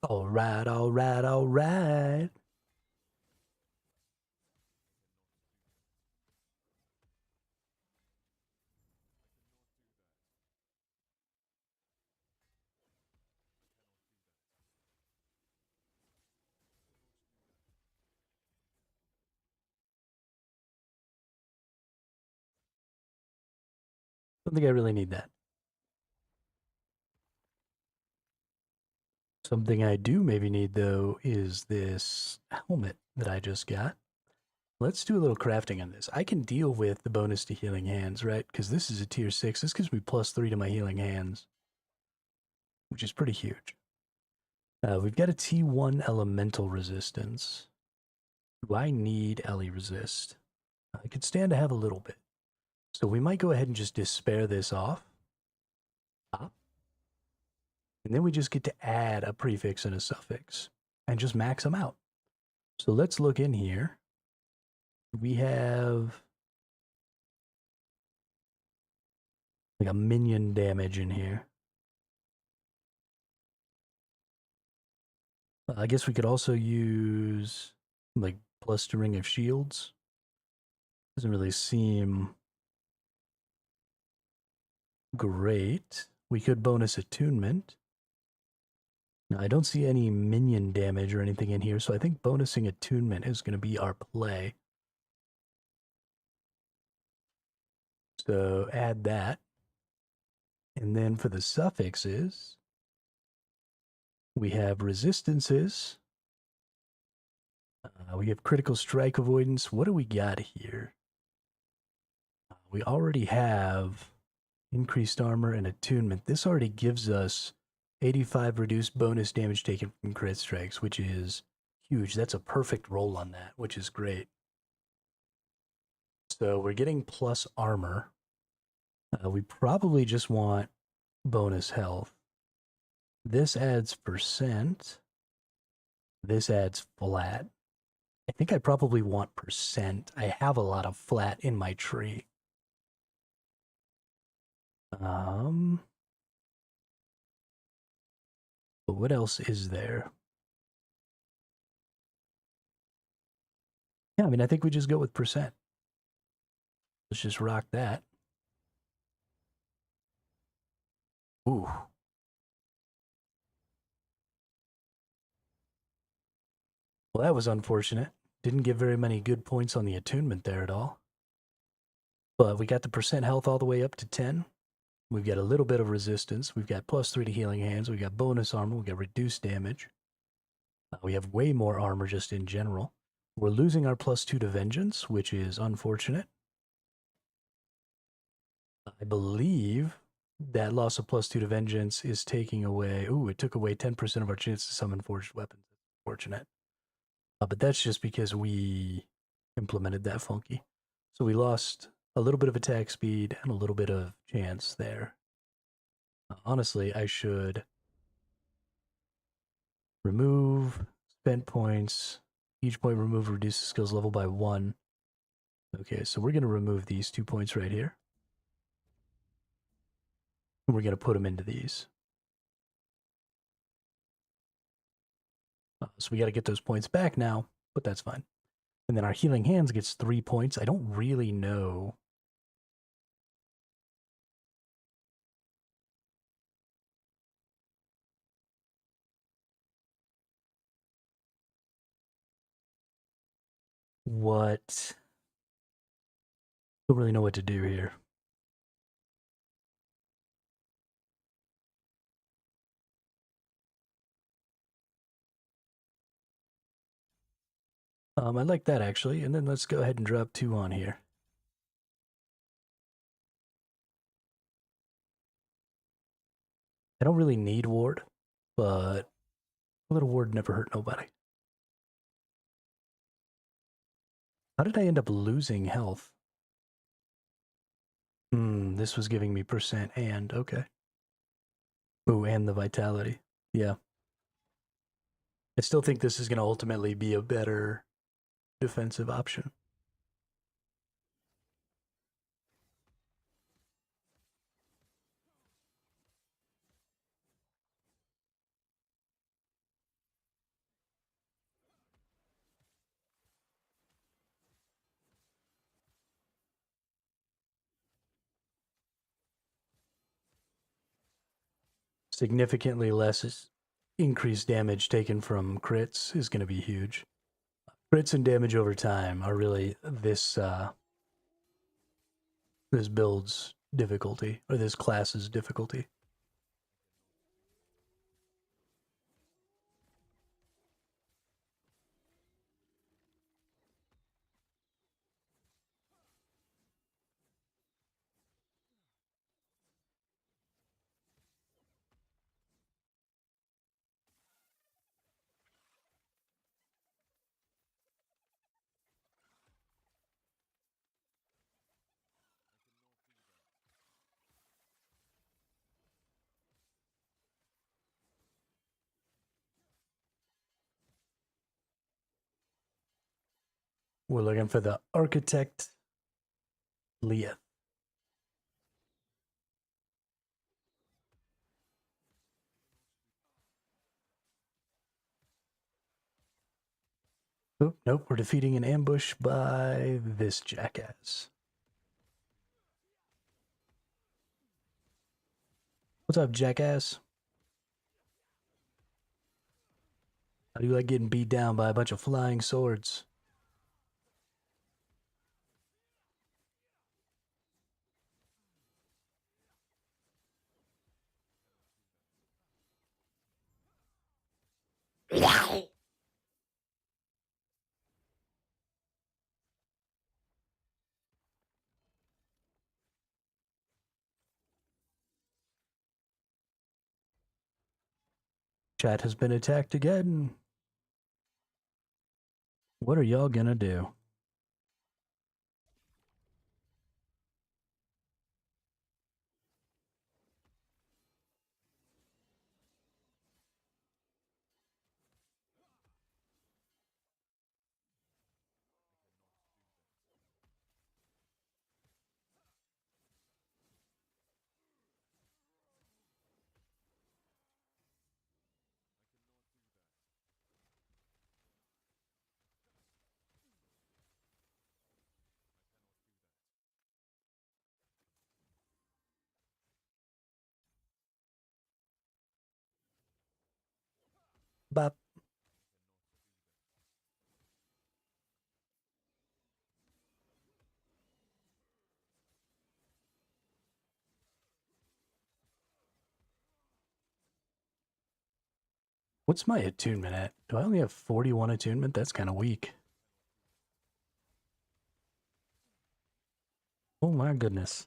All right, all right, all right. Don't think I really need that. Something I do maybe need though is this helmet that I just got. Let's do a little crafting on this. I can deal with the bonus to healing hands, right? Because this is a tier 6. This gives me +3 to my healing hands, which is pretty huge. We've got a T1 elemental resistance. Do I need Ele resist? I could stand to have a little bit. So we might go ahead and just despair this off. And then we just get to add a prefix and a suffix and just max them out. So let's look in here. We have like a minion damage in here. I guess we could also use like plus to ring of shields. Doesn't really seem great. We could bonus attunement. Now, I don't see any minion damage or anything in here, so I think bonusing attunement is going to be our play. So add that. And then for the suffixes, we have resistances. We have critical strike avoidance. What do we got here? We already have increased armor and attunement. This already gives us 85 reduced bonus damage taken from crit strikes, which is huge. That's a perfect roll on that, which is great. So we're getting plus armor. We probably just want bonus health. This adds percent. This adds flat. I think I probably want percent. I have a lot of flat in my tree. But what else is there? Yeah, I mean, I think we just go with percent. Let's just rock that. Ooh. Well, that was unfortunate. Didn't get very many good points on the attunement there at all. But we got the percent health all the way up to 10. We've got a little bit of resistance. We've got +3 to healing hands. We've got bonus armor. We've got reduced damage. We have way more armor just in general. We're losing our +2 to vengeance, which is unfortunate. I believe that loss of +2 to vengeance is taking away. Ooh, it took away 10% of our chance to summon forged weapons. Fortunate. But that's just because we implemented that funky. So we lost a little bit of attack speed and a little bit of chance there. Honestly, I should remove spent points. Each point removed reduces skills level by 1. Okay, so we're going to remove these 2 points right here. And we're going to put them into these. So we got to get those points back now, but that's fine. And then our healing hands gets 3 points. I don't really know. What? Don't really know what to do here. I like that actually. And then let's go ahead and drop 2 on here. I don't really need ward, but a little ward never hurt nobody. How did I end up losing health? This was giving me percent and okay. Ooh, and the vitality. Yeah. I still think this is going to ultimately be a better defensive option. significantly less increased damage taken from crits is going to be huge. Crits and damage over time are really this build's difficulty or this class's difficulty. We're looking for the architect Leah. Oh, nope, we're defeating an ambush by this jackass. What's up, jackass? How do you like getting beat down by a bunch of flying swords? Chat has been attacked again. What are y'all gonna do? Bop. What's my attunement at? Do I only have 41 attunement? That's kind of weak. Oh my goodness.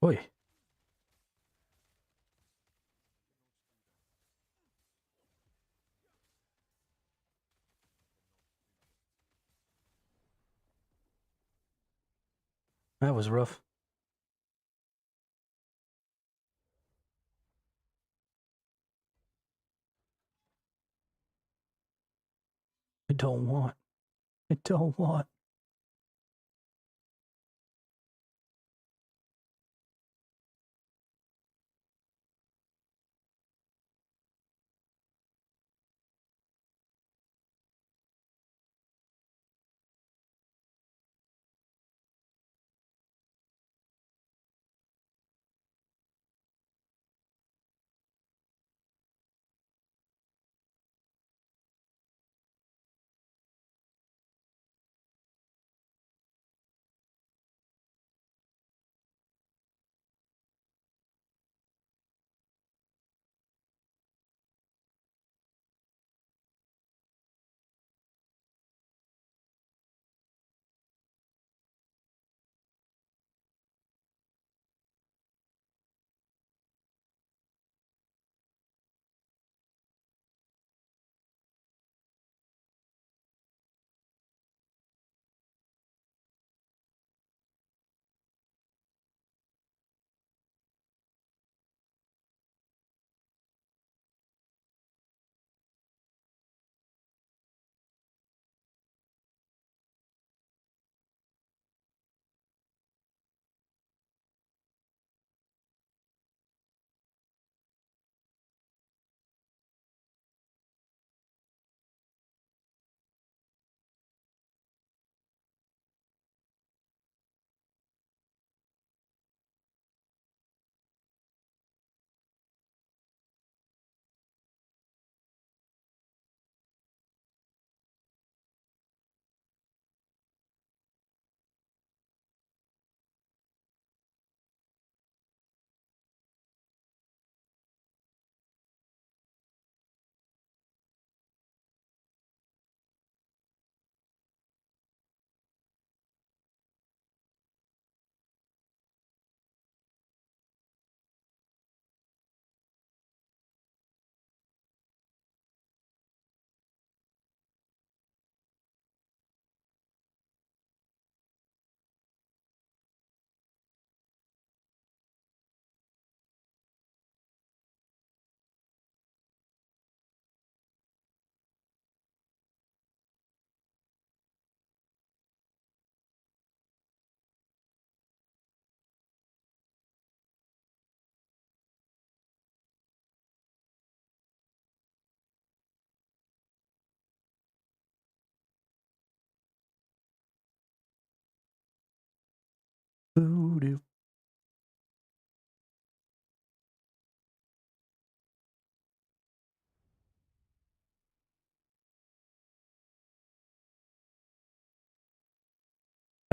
Oi. That was rough. I don't want. I don't want.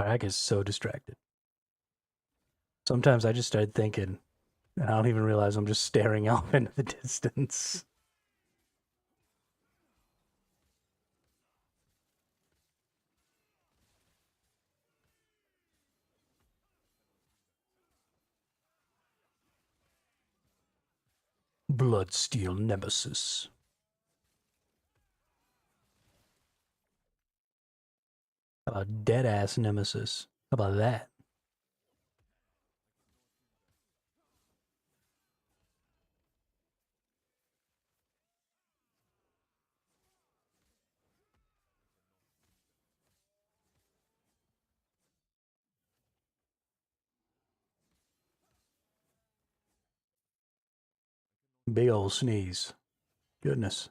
I get so distracted. Sometimes I just start thinking, and I don't even realize I'm just staring off into the distance. Bloodsteel Nemesis. How about dead ass Nemesis? How about that? Big ol' sneeze. Goodness.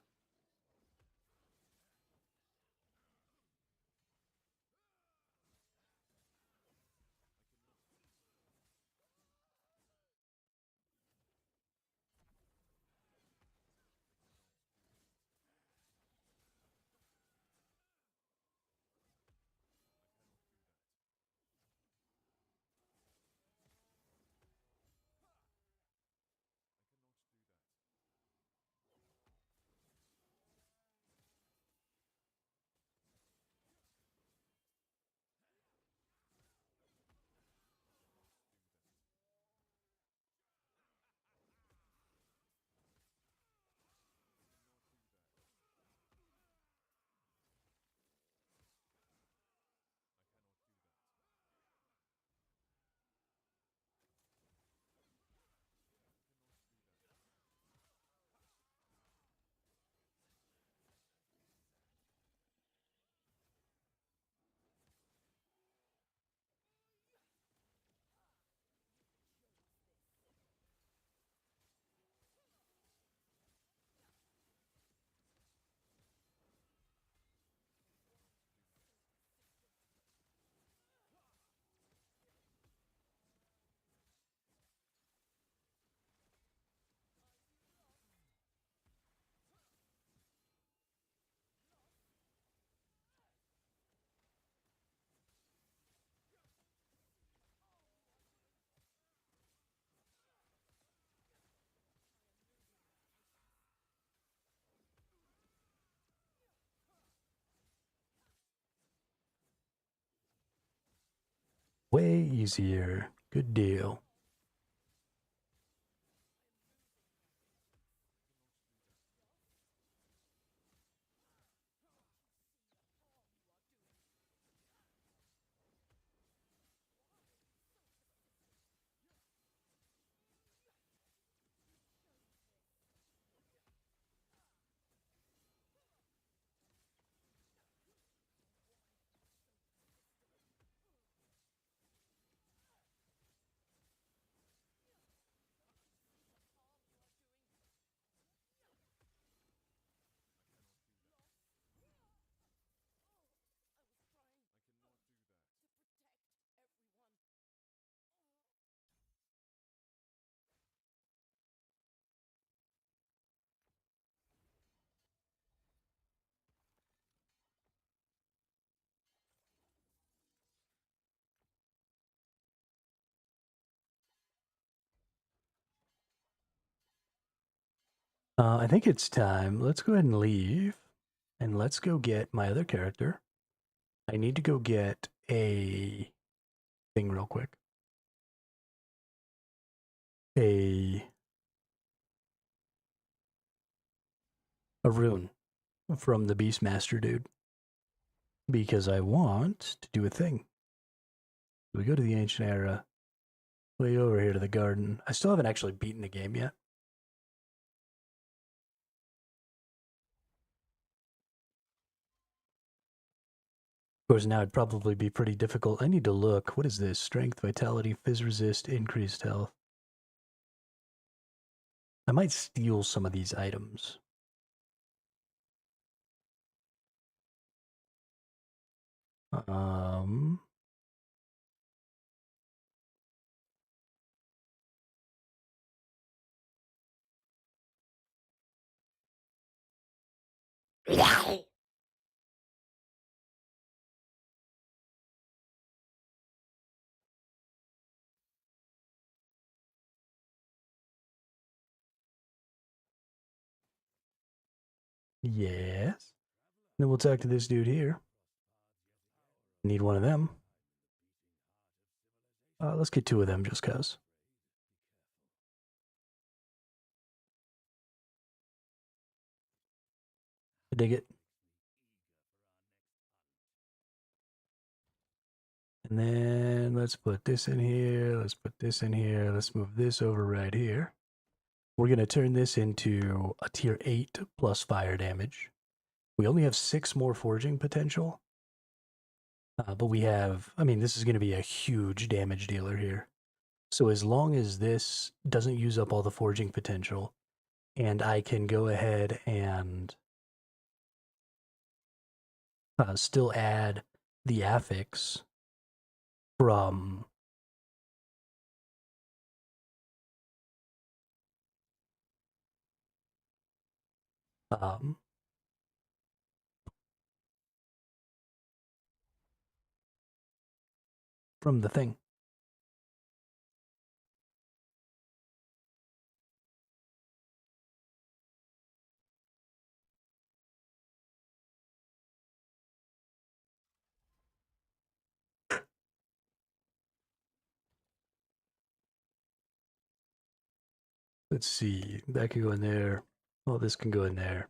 Way easier. Good deal. I think it's time. Let's go ahead and leave. And let's go get my other character. I need to go get a thing real quick. A a rune from the Beastmaster dude. Because I want to do a thing. We go to the ancient era. Way over here to the garden. I still haven't actually beaten the game yet. Of course, now it'd probably be pretty difficult. I need to look. What is this? Strength, vitality, fizz resist, increased health. I might steal some of these items. Um, Yes. Then we'll talk to this dude here. Need one of them. Let's get two of them just cause. I dig it. And then let's put this in here. Let's put this in here. Let's move this over right here. We're going to turn this into a tier 8 plus fire damage. We only have 6 more forging potential. But we have, I mean, this is going to be a huge damage dealer here. So as long as this doesn't use up all the forging potential, and I can go ahead and still add the affix from um, from the thing. Let's see, that can go in there. Oh, this can go in there.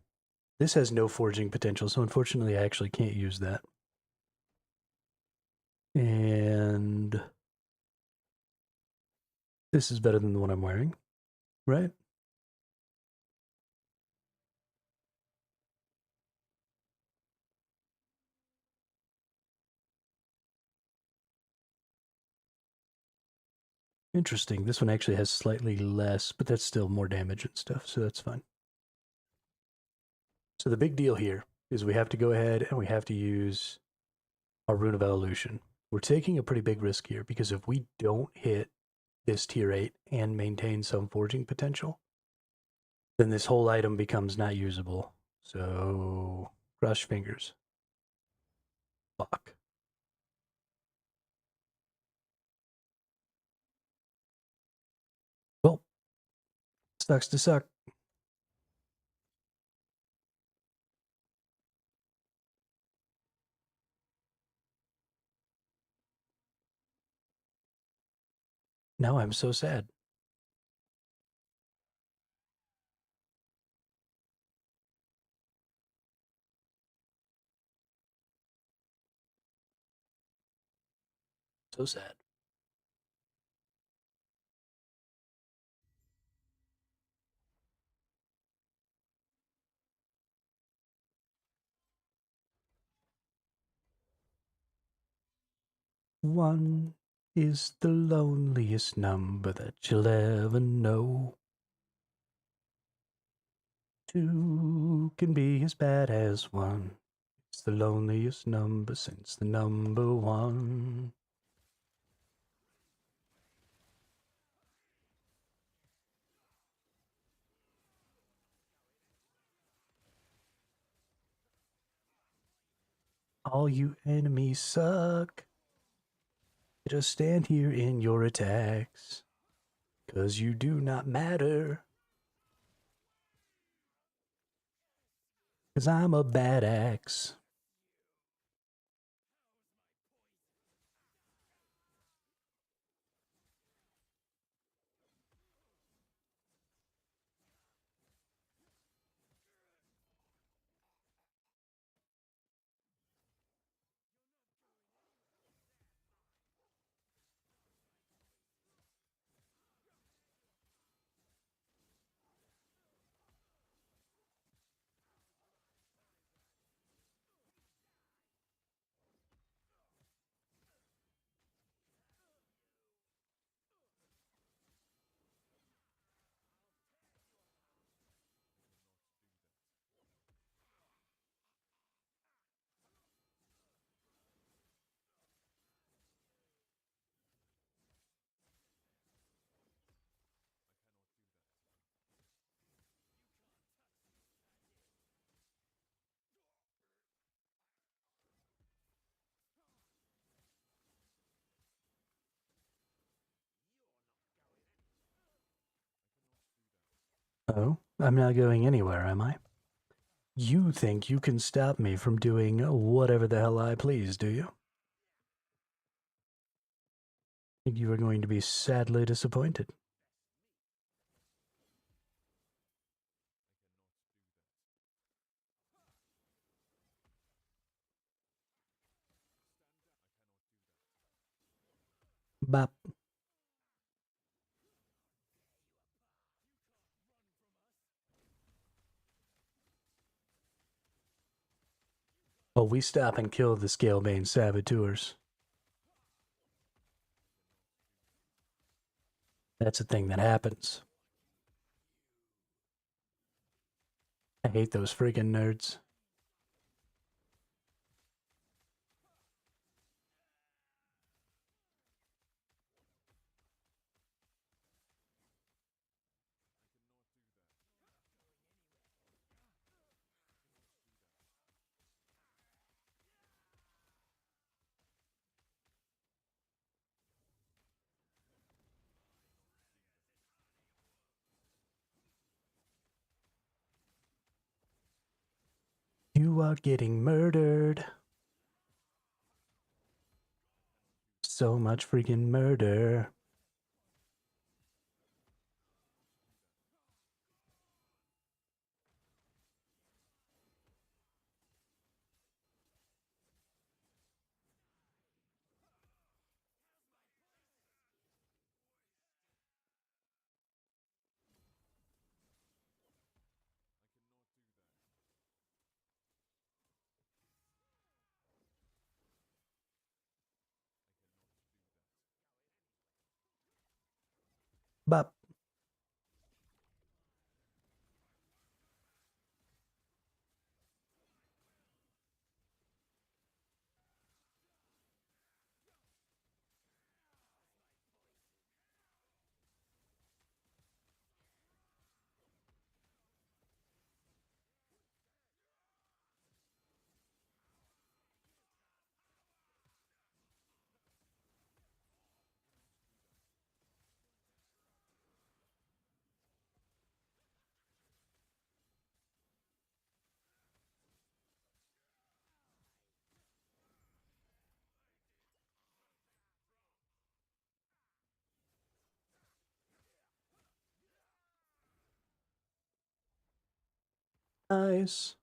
This has no forging potential, so unfortunately I actually can't use that. And this is better than the one I'm wearing, right? Interesting. This one actually has slightly less, but that's still more damage and stuff, so that's fine. So the big deal here is we have to go ahead and we have to use our Rune of Evolution. We're taking a pretty big risk here because if we don't hit this tier 8 and maintain some forging potential, then this whole item becomes not usable. So, cross your fingers. Fuck. Well, sucks to suck. Now I'm so sad. So sad. One is the loneliest number that you'll ever know. Two can be as bad as one. It's the loneliest number since the number one. All you enemies suck. Just stand here in your attacks, 'cause you do not matter. 'Cause I'm a bad axe. Oh, I'm not going anywhere, am I? You think you can stop me from doing whatever the hell I please, do you? I think you are going to be sadly disappointed. Bop. Oh, we stop and kill the Scalebane saboteurs. That's a thing that happens. I hate those freaking nerds. You are getting murdered. So much freaking murder. Bop. Nice.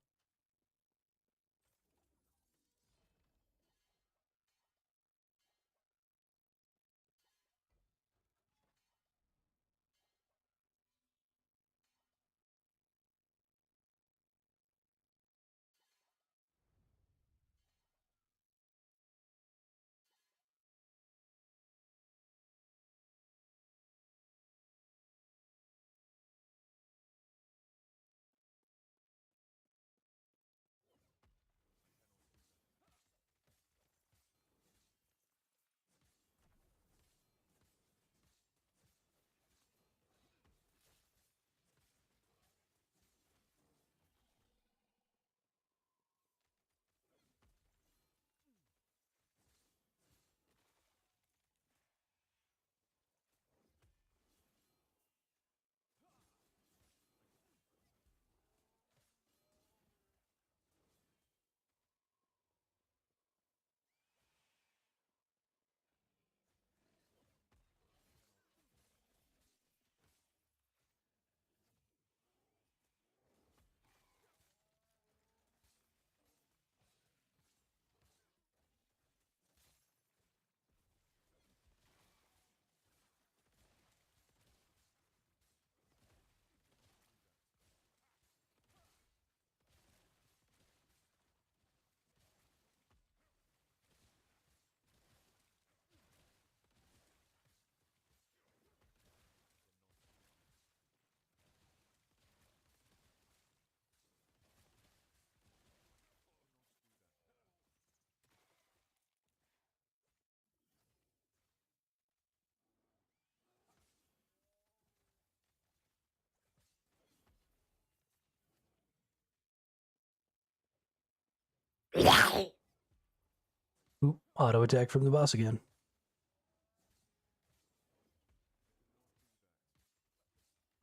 Ooh, auto attack from the boss again.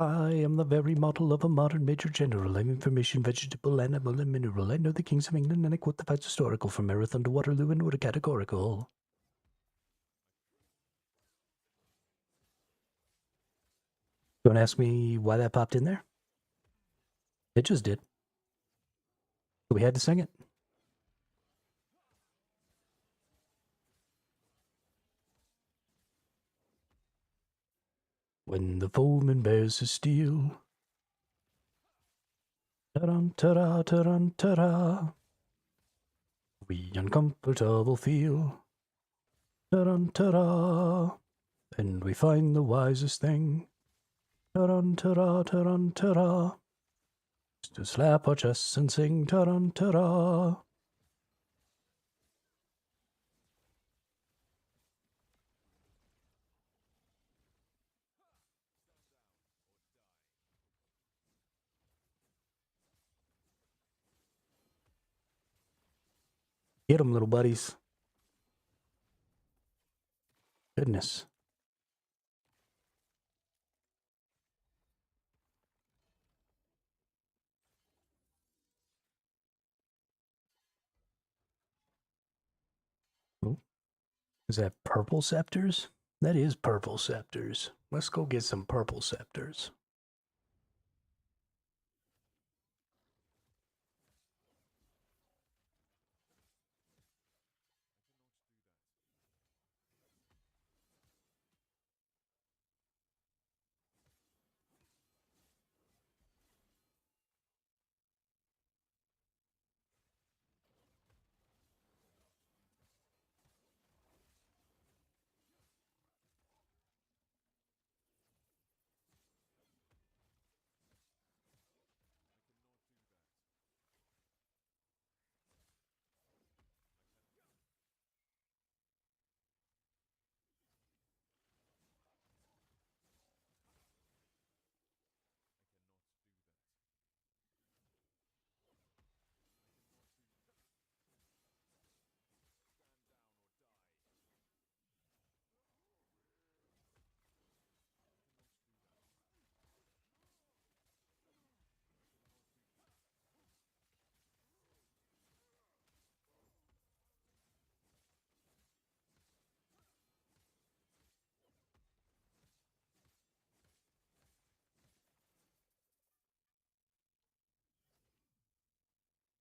I am the very model of a modern major general. I'm information, vegetable, animal, and mineral. I know the kings of England, and I quote the facts historical from Marathon to Waterloo and order categorical. Don't ask me why that popped in there. It just did. So we had to sing it. When the foeman bears his steel. Ta-dum, ta-da, ta-dum, ta-da. We uncomfortable feel. Ta-dum, ta-da. And we find the wisest thing. Ta-dum, ta-da, ta-dum, ta-da. To slap our chests and sing ta-dum, ta-da. Get 'em, little buddies. Goodness. Oh, is that purple scepters? That is purple scepters. Let's go get some purple scepters.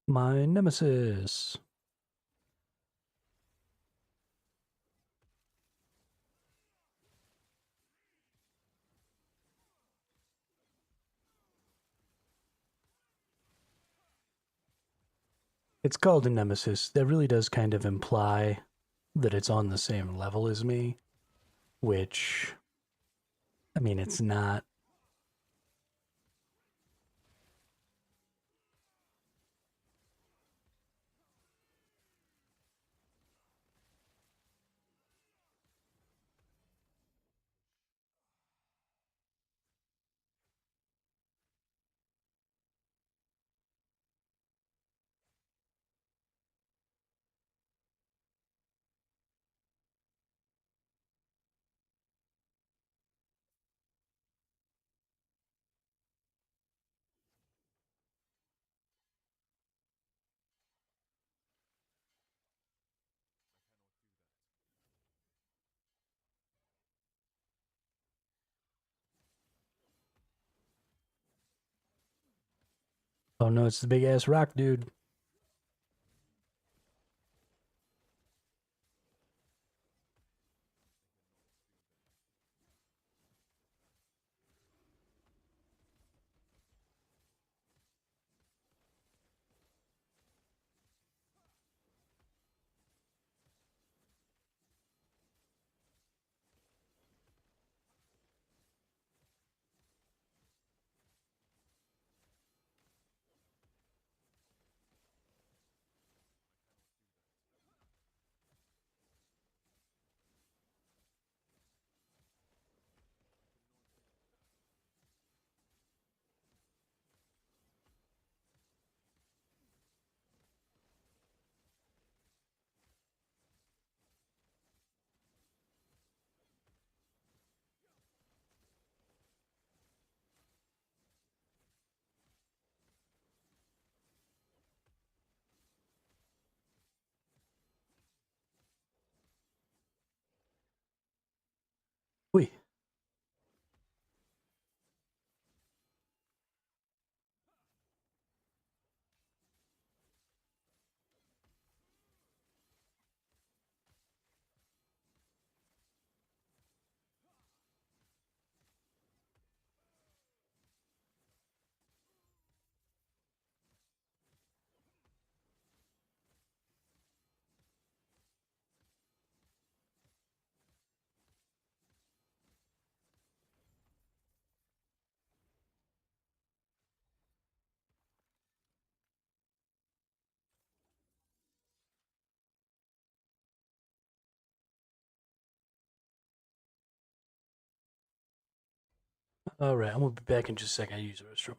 My nemesis. It's called a nemesis. That really does kind of imply that it's on the same level as me, which, I mean, it's not. Oh no, it's the big ass rock dude. Wait. All right, I'm gonna be back in just a second. I use the restroom.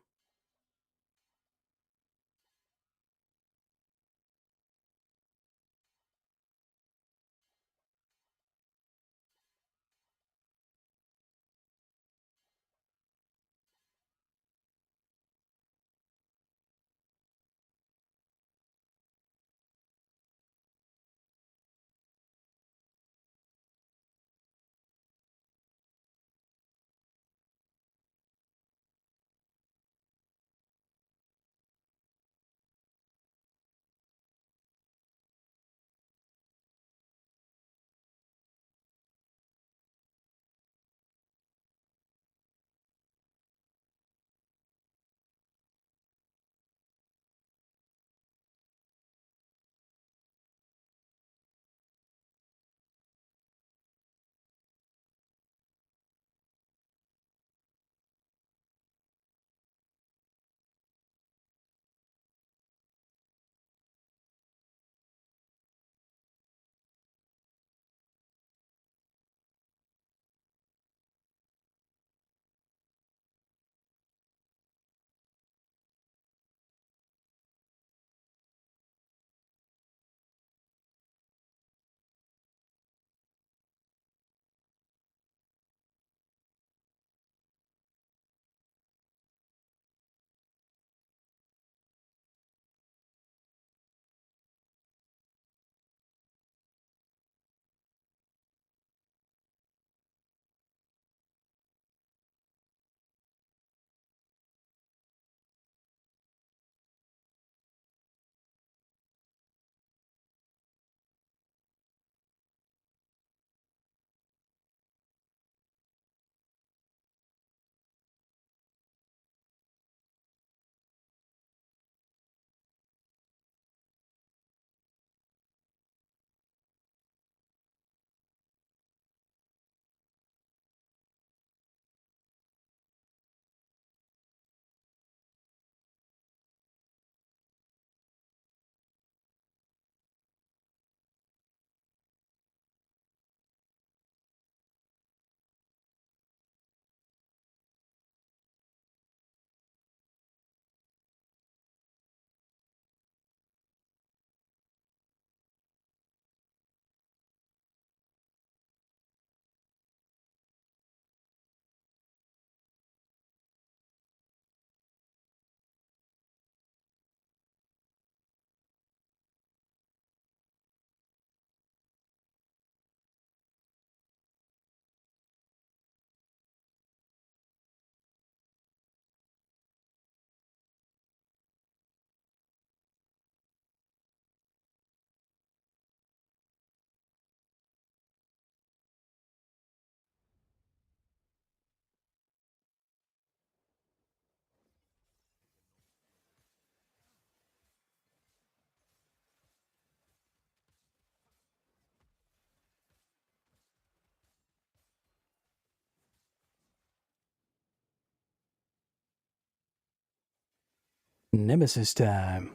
Nemesis time.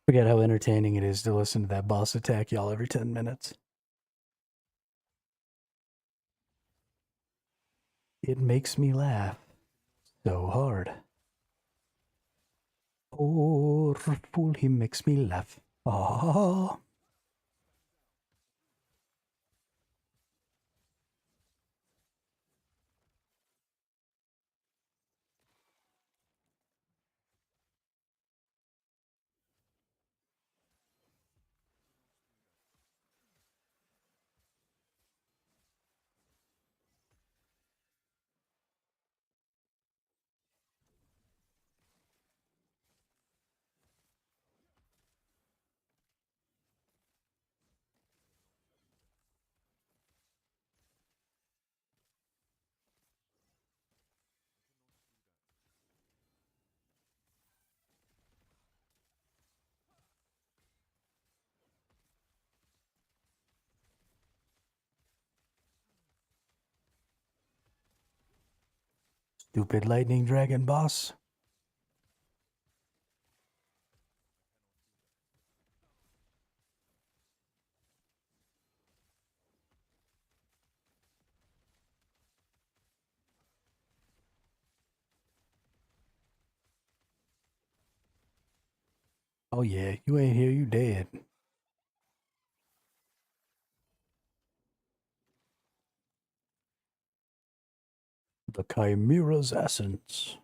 Forget how entertaining it is to listen to that boss attack y'all every 10 minutes. It makes me laugh so hard. Poor fool, he makes me laugh. Ah. Stupid lightning dragon boss. Oh yeah, you ain't here, you dead. The Chimera's essence.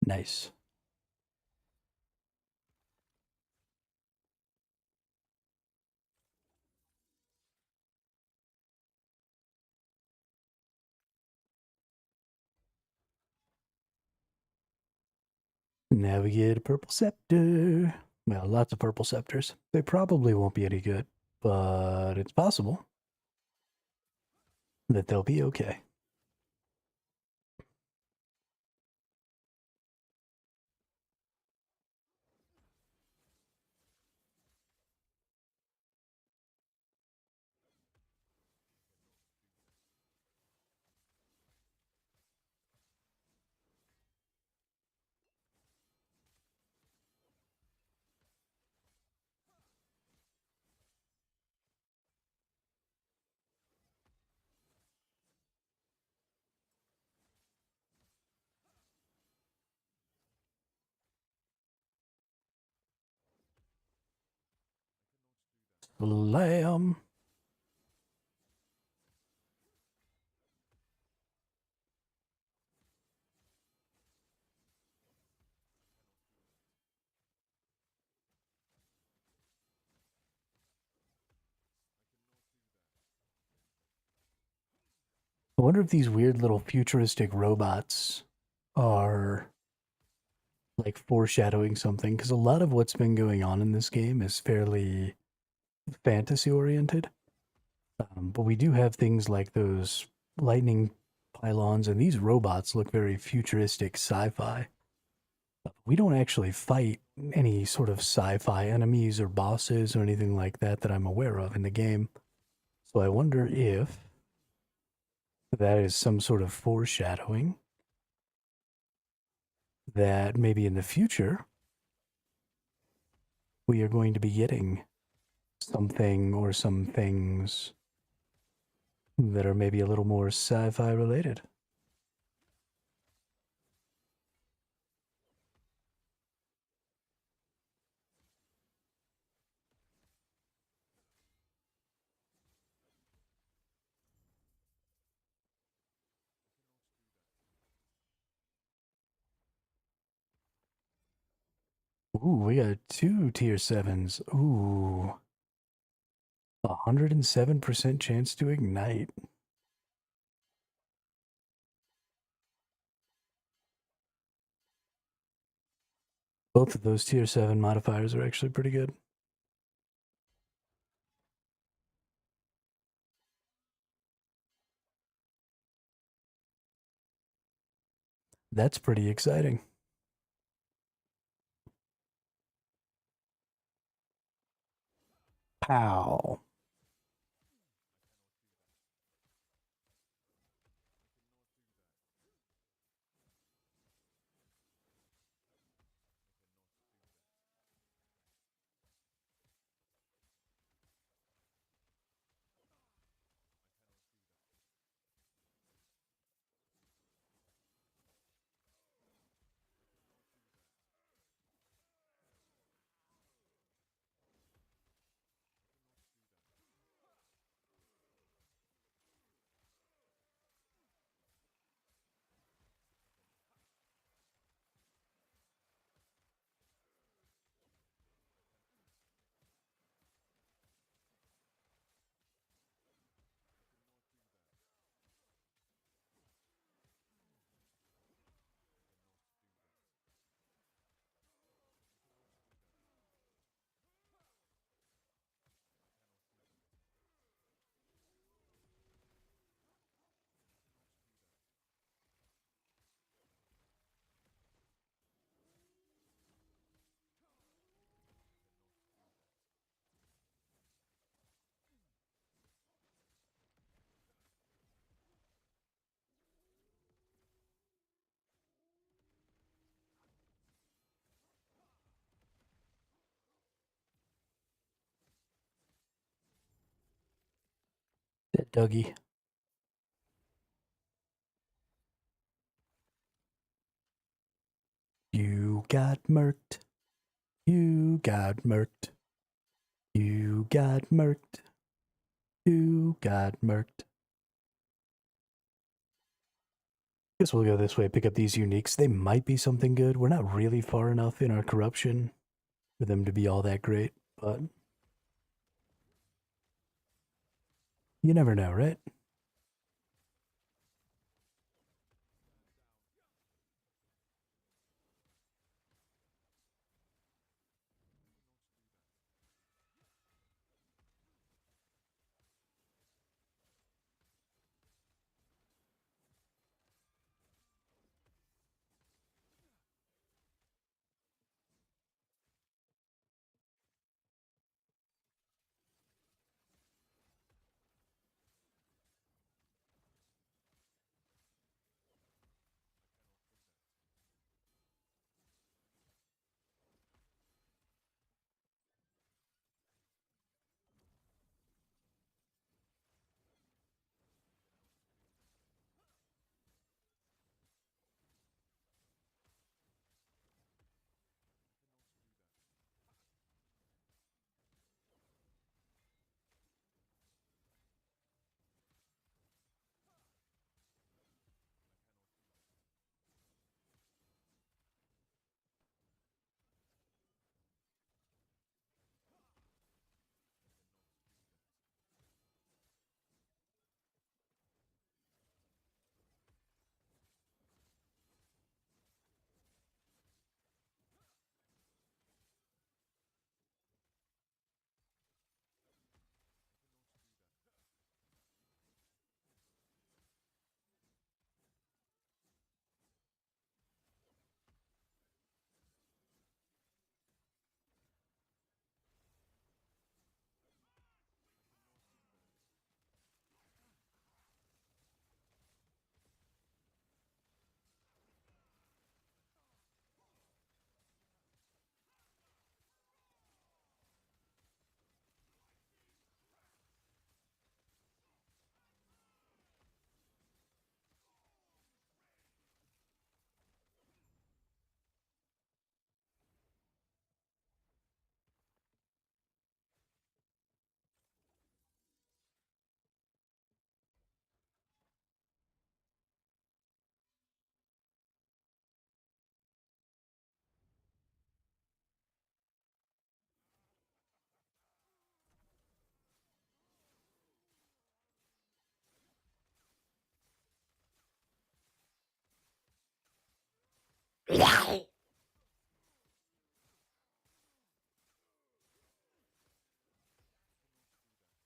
Nice. Now we get a purple scepter. Well, lots of purple scepters. They probably won't be any good, but it's possible that they'll be okay. Slam. I wonder if these weird little futuristic robots are like foreshadowing something, because a lot of what's been going on in this game is fairly fantasy oriented. But we do have things like those lightning pylons, and these robots look very futuristic sci fi. We don't actually fight any sort of sci fi enemies or bosses or anything like that that I'm aware of in the game. So I wonder if that is some sort of foreshadowing that maybe in the future we are going to be getting something or some things that are maybe a little more sci fi related. Ooh, we got two tier sevens. Ooh, 107% chance to ignite. Both of those tier 7 modifiers are actually pretty good. That's pretty exciting. Wow. That Dougie. You got murked. You got murked. You got murked. You got murked. Guess we'll go this way, pick up these uniques. They might be something good. We're not really far enough in our corruption for them to be all that great, but you never know, right?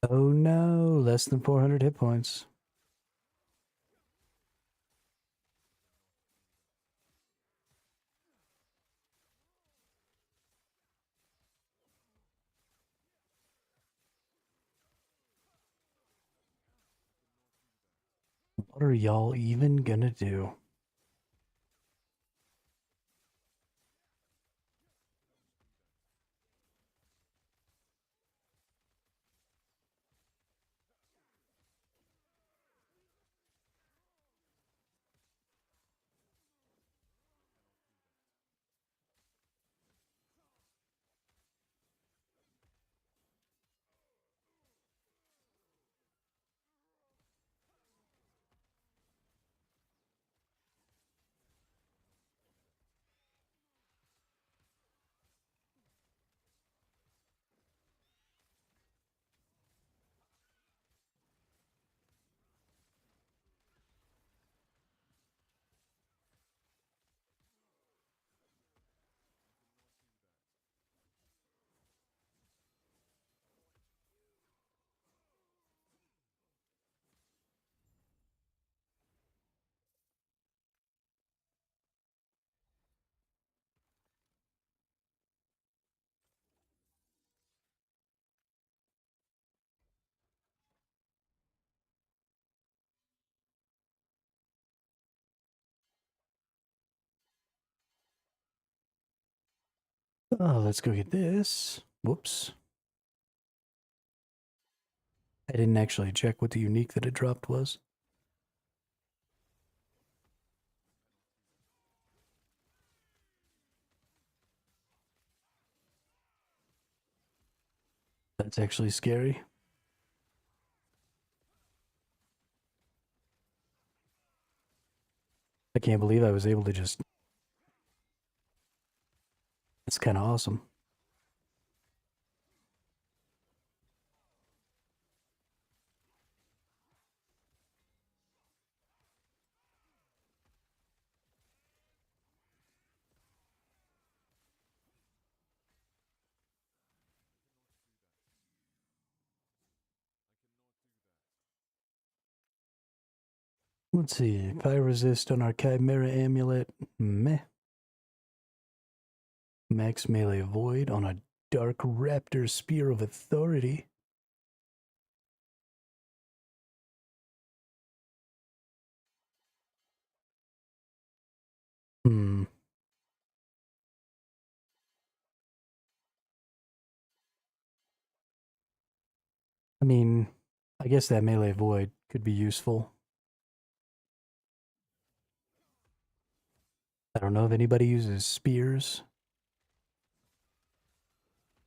Oh no, less than 400 hit points. What are y'all even gonna do? Oh, let's go get this. Whoops. I didn't actually check what the unique that it dropped was. That's actually scary. I can't believe I was able to just. It's kind of awesome. Let's see. Fire resist on our Chimera amulet. Meh. Max melee void on a Dark Raptor Spear of Authority. Hmm. I mean, I guess that melee void could be useful. I don't know if anybody uses spears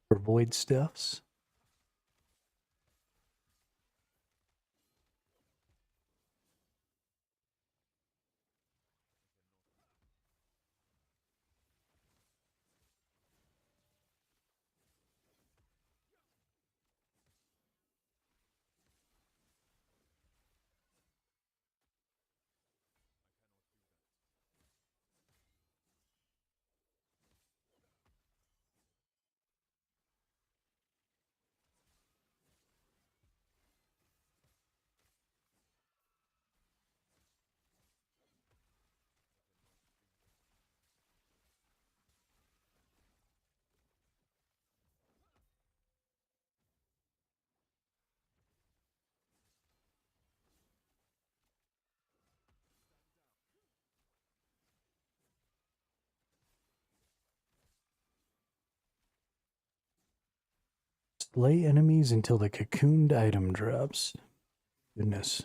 for void stuffs. Slay enemies until the cocooned item drops. Goodness.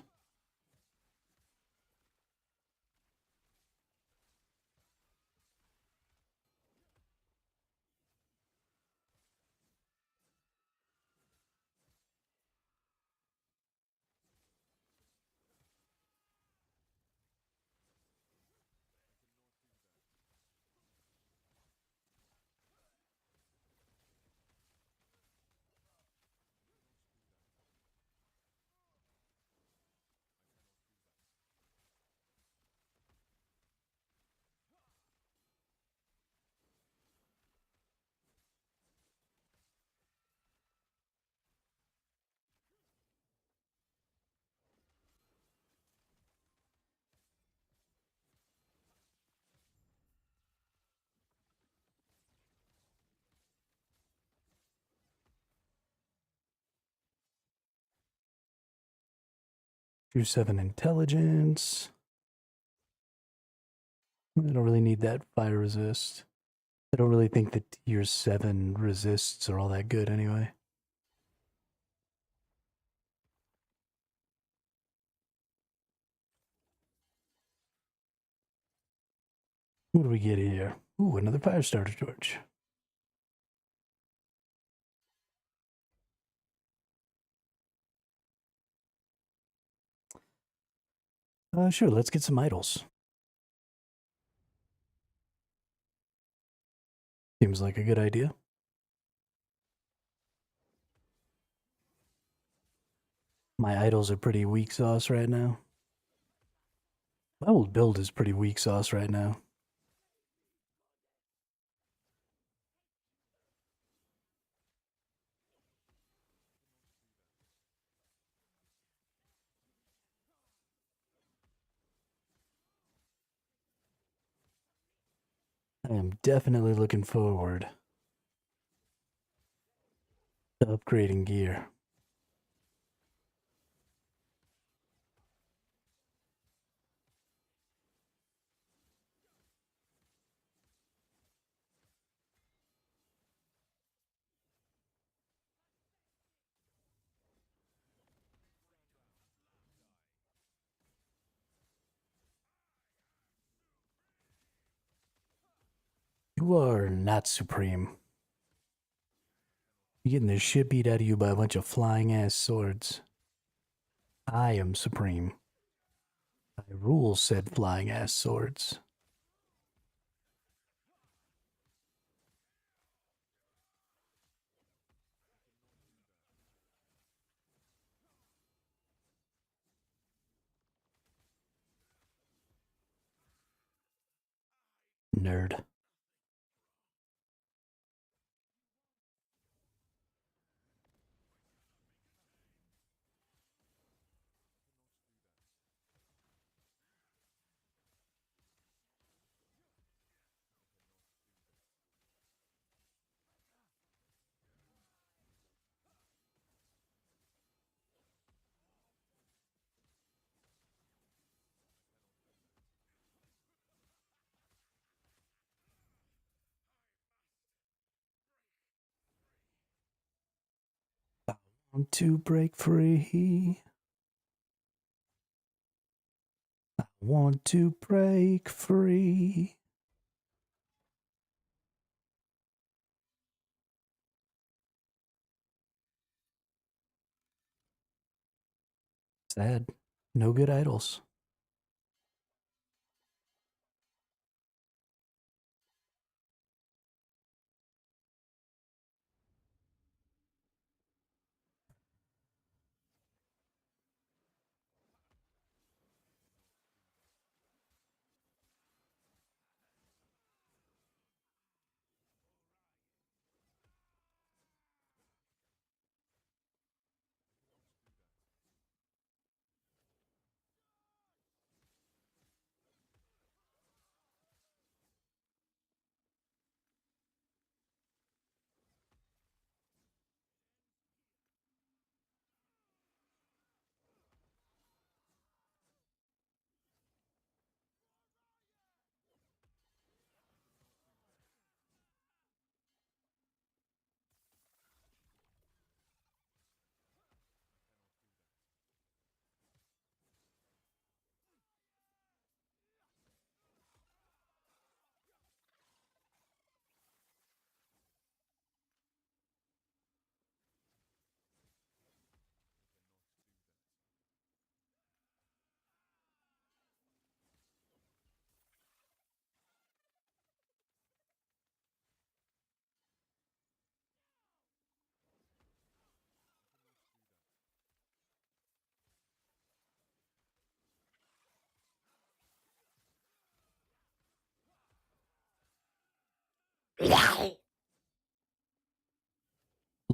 Tier 7 intelligence. I don't really need that fire resist. I don't really think the tier 7 resists are all that good anyway. What do we get here? Ooh, another fire starter torch. Sure, let's get some idols. Seems like a good idea. My idols are pretty weak sauce right now. My old build is pretty weak sauce right now. I am definitely looking forward to upgrading gear. You are not supreme. You're getting the shit beat out of you by a bunch of flying ass swords. I am supreme. I rule said flying ass swords. Nerd. I want to break free. I want to break free. Sad. No good idols.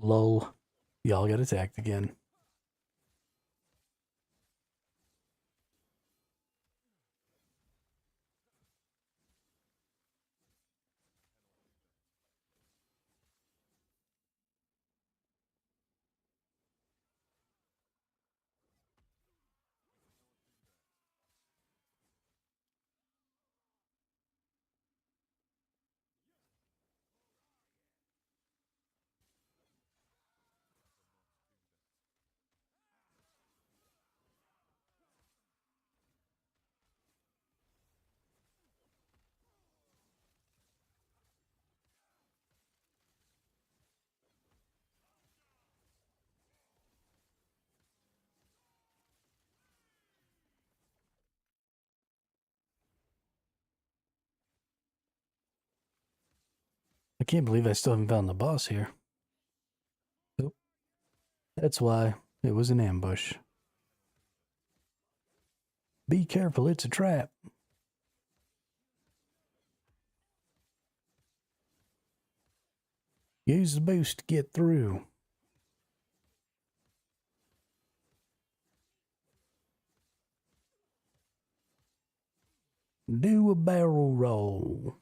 Lol. Y'all got attacked again. can't believe I still haven't found the boss here. Nope. That's why it was an ambush. Be careful, it's a trap. Use the boost to get through. Do a barrel roll.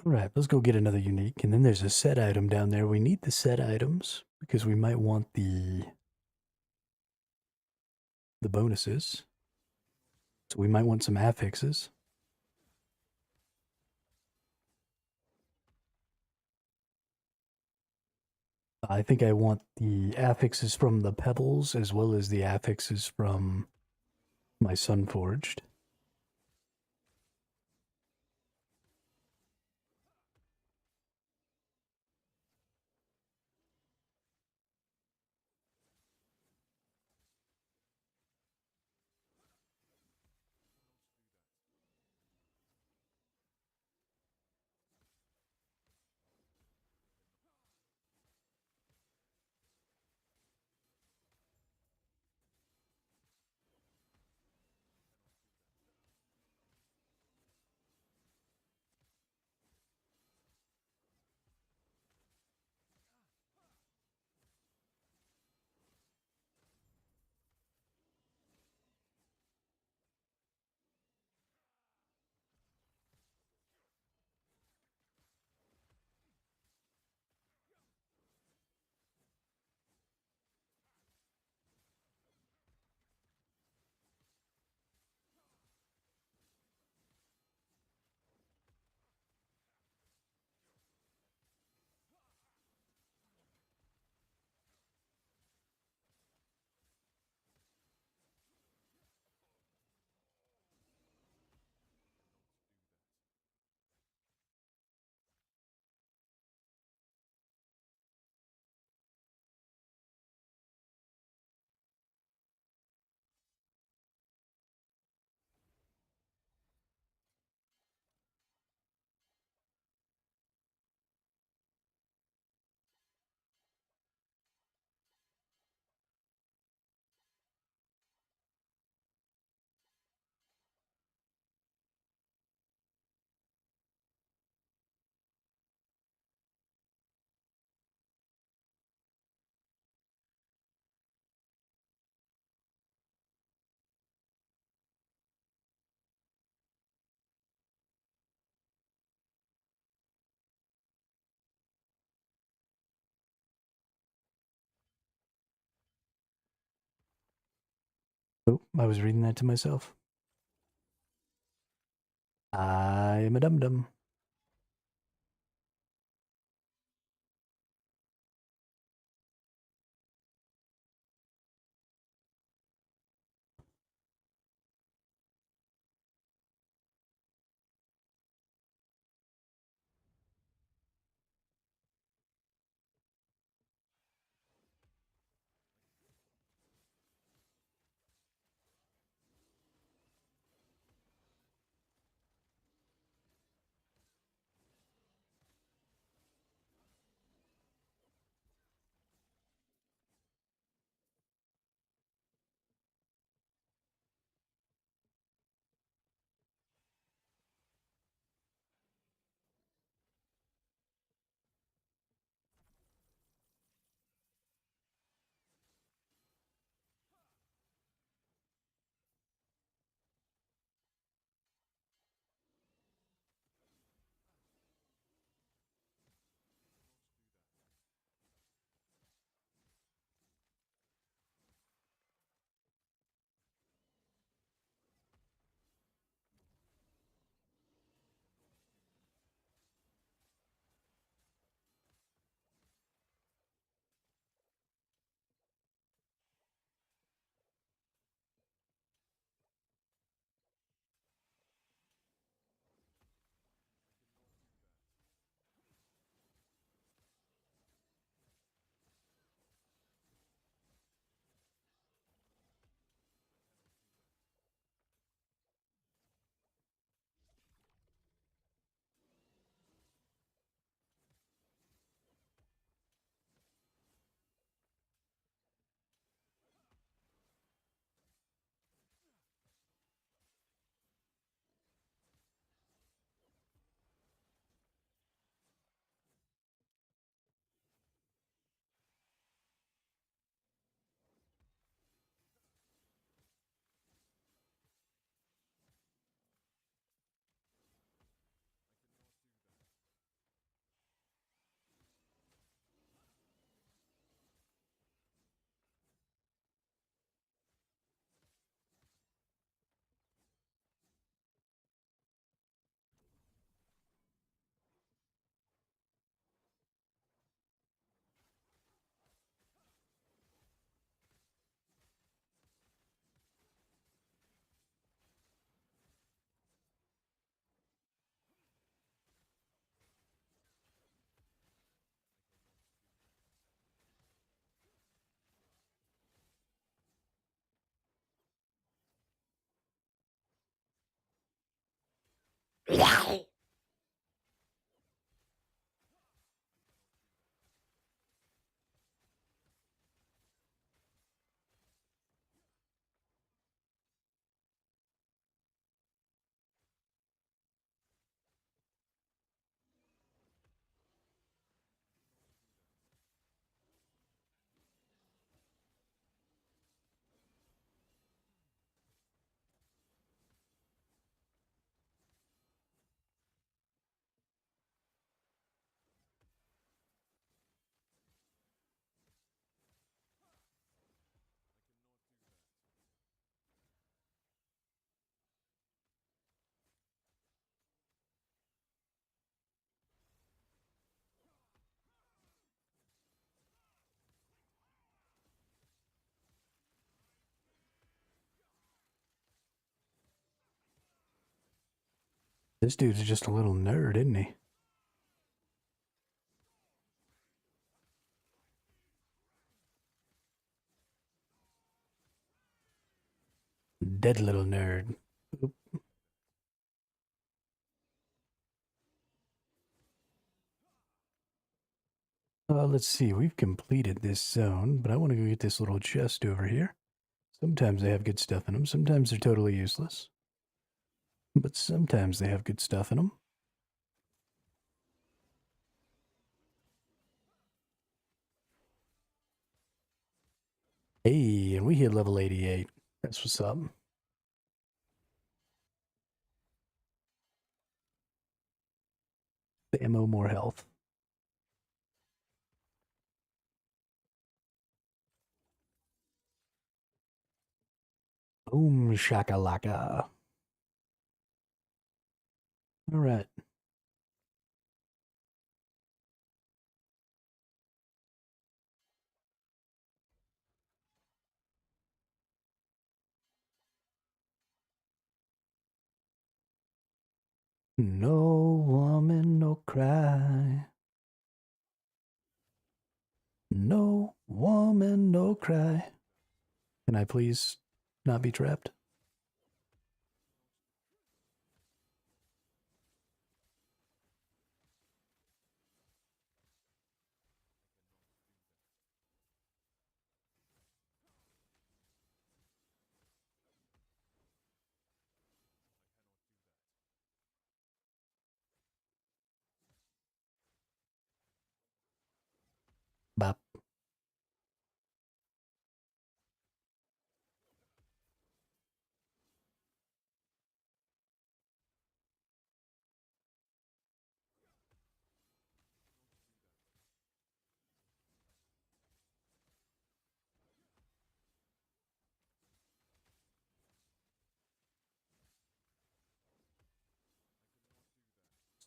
All right, let's go get another unique. And then there's a set item down there. We need the set items because we might want the bonuses. So we might want some affixes. I think I want the affixes from the pebbles as well as the affixes from my Sunforged. Oh, I was reading that to myself. I am a dum dum. This dude's just a little nerd, isn't he? Dead little nerd. Oop. Let's see. We've completed this zone, but I want to go get this little chest over here. Sometimes they have good stuff in them. Sometimes they're totally useless. But sometimes they have good stuff in them. Hey, and we hit level 88. That's what's up. The ammo, more health. Boom shakalaka. All right. No woman, no cry. No woman, no cry. Can I please not be trapped? Bop.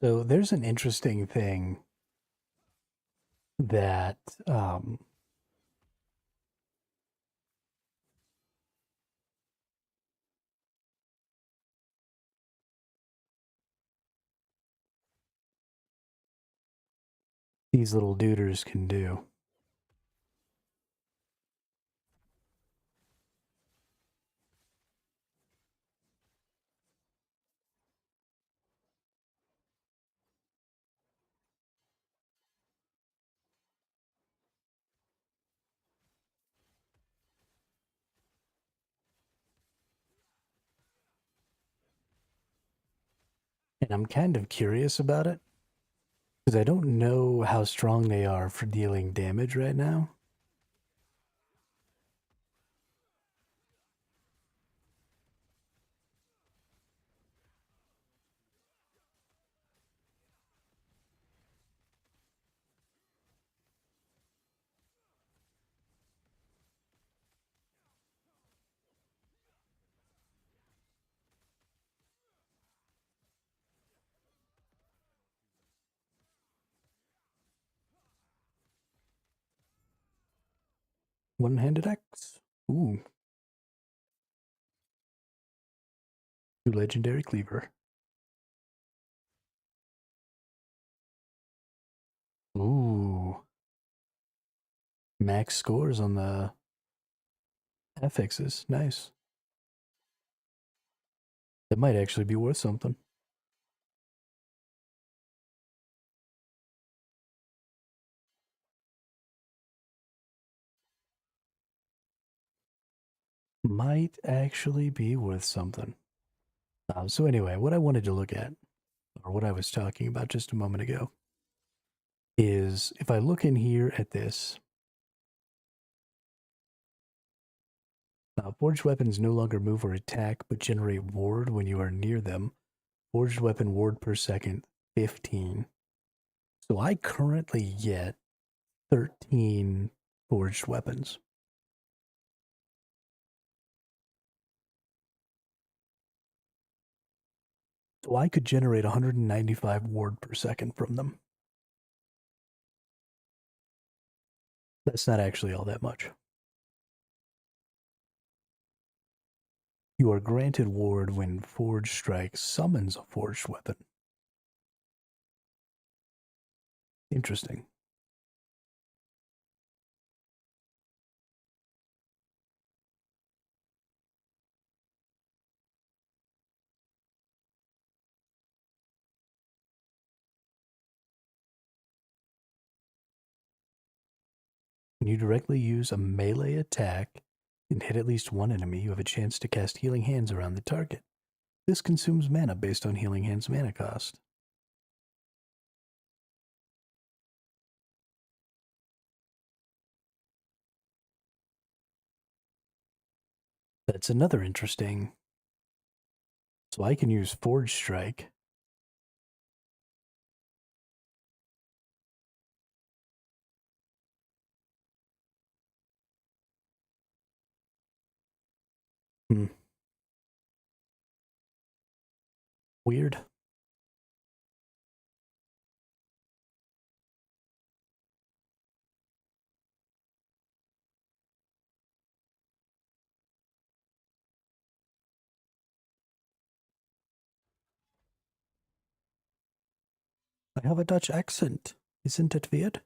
So there's an interesting thing that um, these little duders can do. And I'm kind of curious about it because I don't know how strong they are for dealing damage right now. One-handed X. Ooh, two legendary cleaver. Ooh, max scores on the affixes. Nice. That might actually be worth something. Might actually be worth something. So anyway, what I wanted to look at, or what I was talking about just a moment ago, is if I look in here at this, forged weapons no longer move or attack, but generate ward when you are near them. Forged weapon ward per second, 15. So I currently get 13 forged weapons. So I could generate 195 ward per second from them. That's not actually all that much. You are granted ward when Forged Strike summons a forged weapon. Interesting. When you directly use a melee attack and hit at least one enemy, you have a chance to cast Healing Hands around the target. This consumes mana based on Healing Hands mana cost. That's another interesting. So I can use Forge Strike. Hmm. Weird. I have a Dutch accent. Isn't it weird?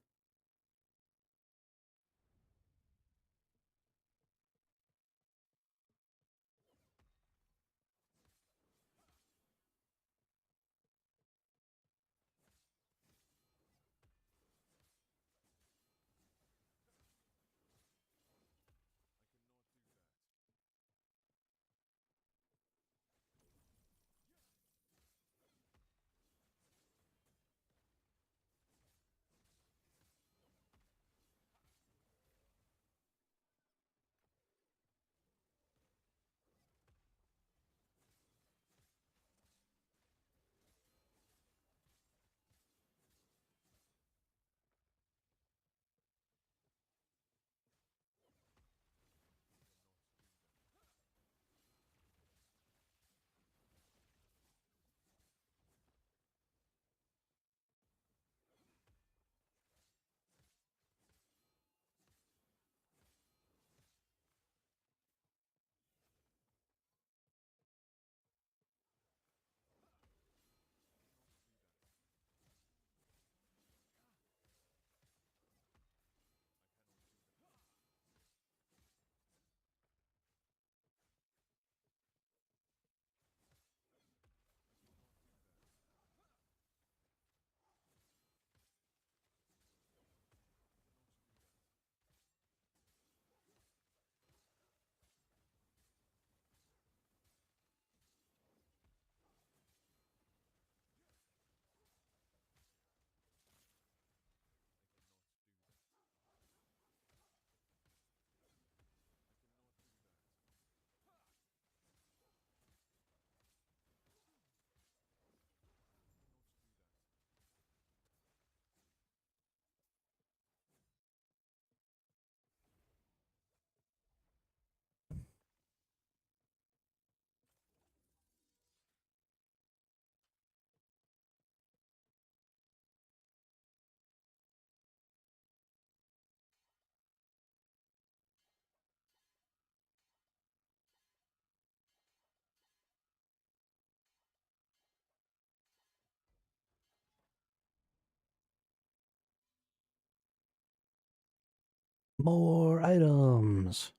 More items.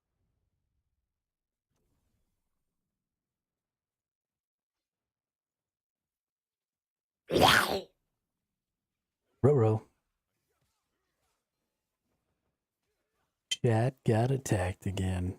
Roro. Chat got attacked again.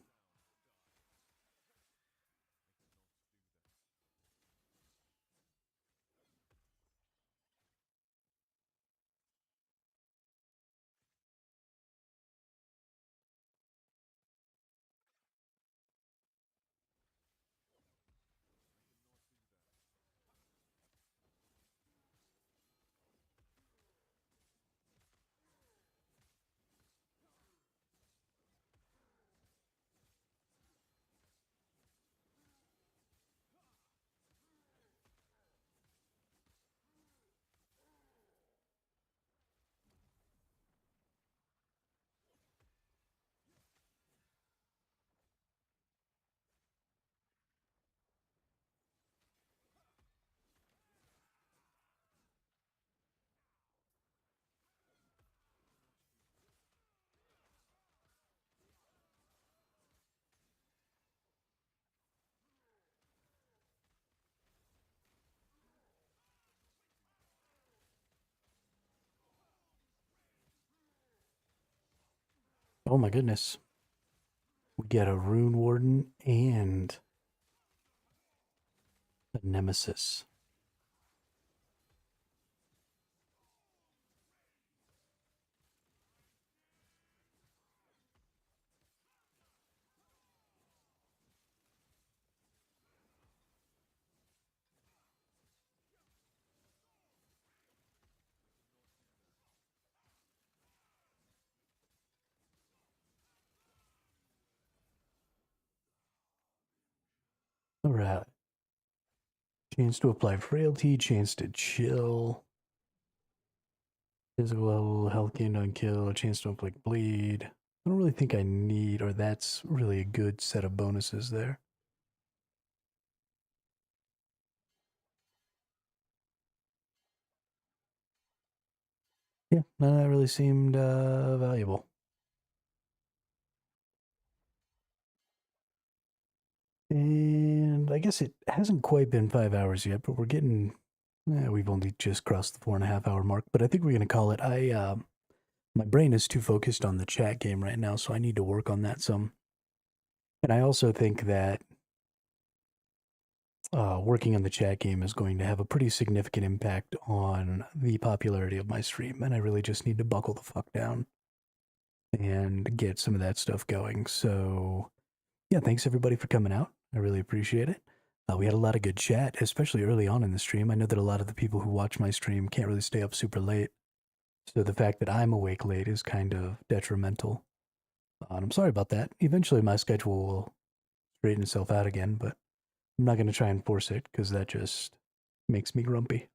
Oh my goodness. We get a Rune Warden and a Nemesis. All right. Chance to apply frailty, chance to chill. Physical level, health gained on kill, chance to inflict bleed. I don't really think I need, or that's really a good set of bonuses there. Yeah, none of that really seemed valuable. And I guess it hasn't quite been 5 hours yet, but we're getting. We've only just crossed the 4.5 hour mark, but I think we're gonna call it. My brain is too focused on the chat game right now, so I need to work on that some. And I also think that working on the chat game is going to have a pretty significant impact on the popularity of my stream, and I really just need to buckle the fuck down and get some of that stuff going. So, yeah, thanks everybody for coming out. I really appreciate it. We had a lot of good chat, especially early on in the stream. I know that a lot of the people who watch my stream can't really stay up super late, so the fact that I'm awake late is kind of detrimental. And I'm sorry about that. Eventually, my schedule will straighten itself out again, but I'm not going to try and force it because that just makes me grumpy.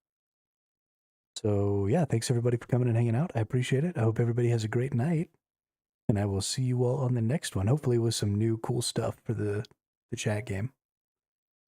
So, yeah, thanks everybody for coming and hanging out. I appreciate it. I hope everybody has a great night. And I will see you all on the next one, hopefully with some new cool stuff for the chat game.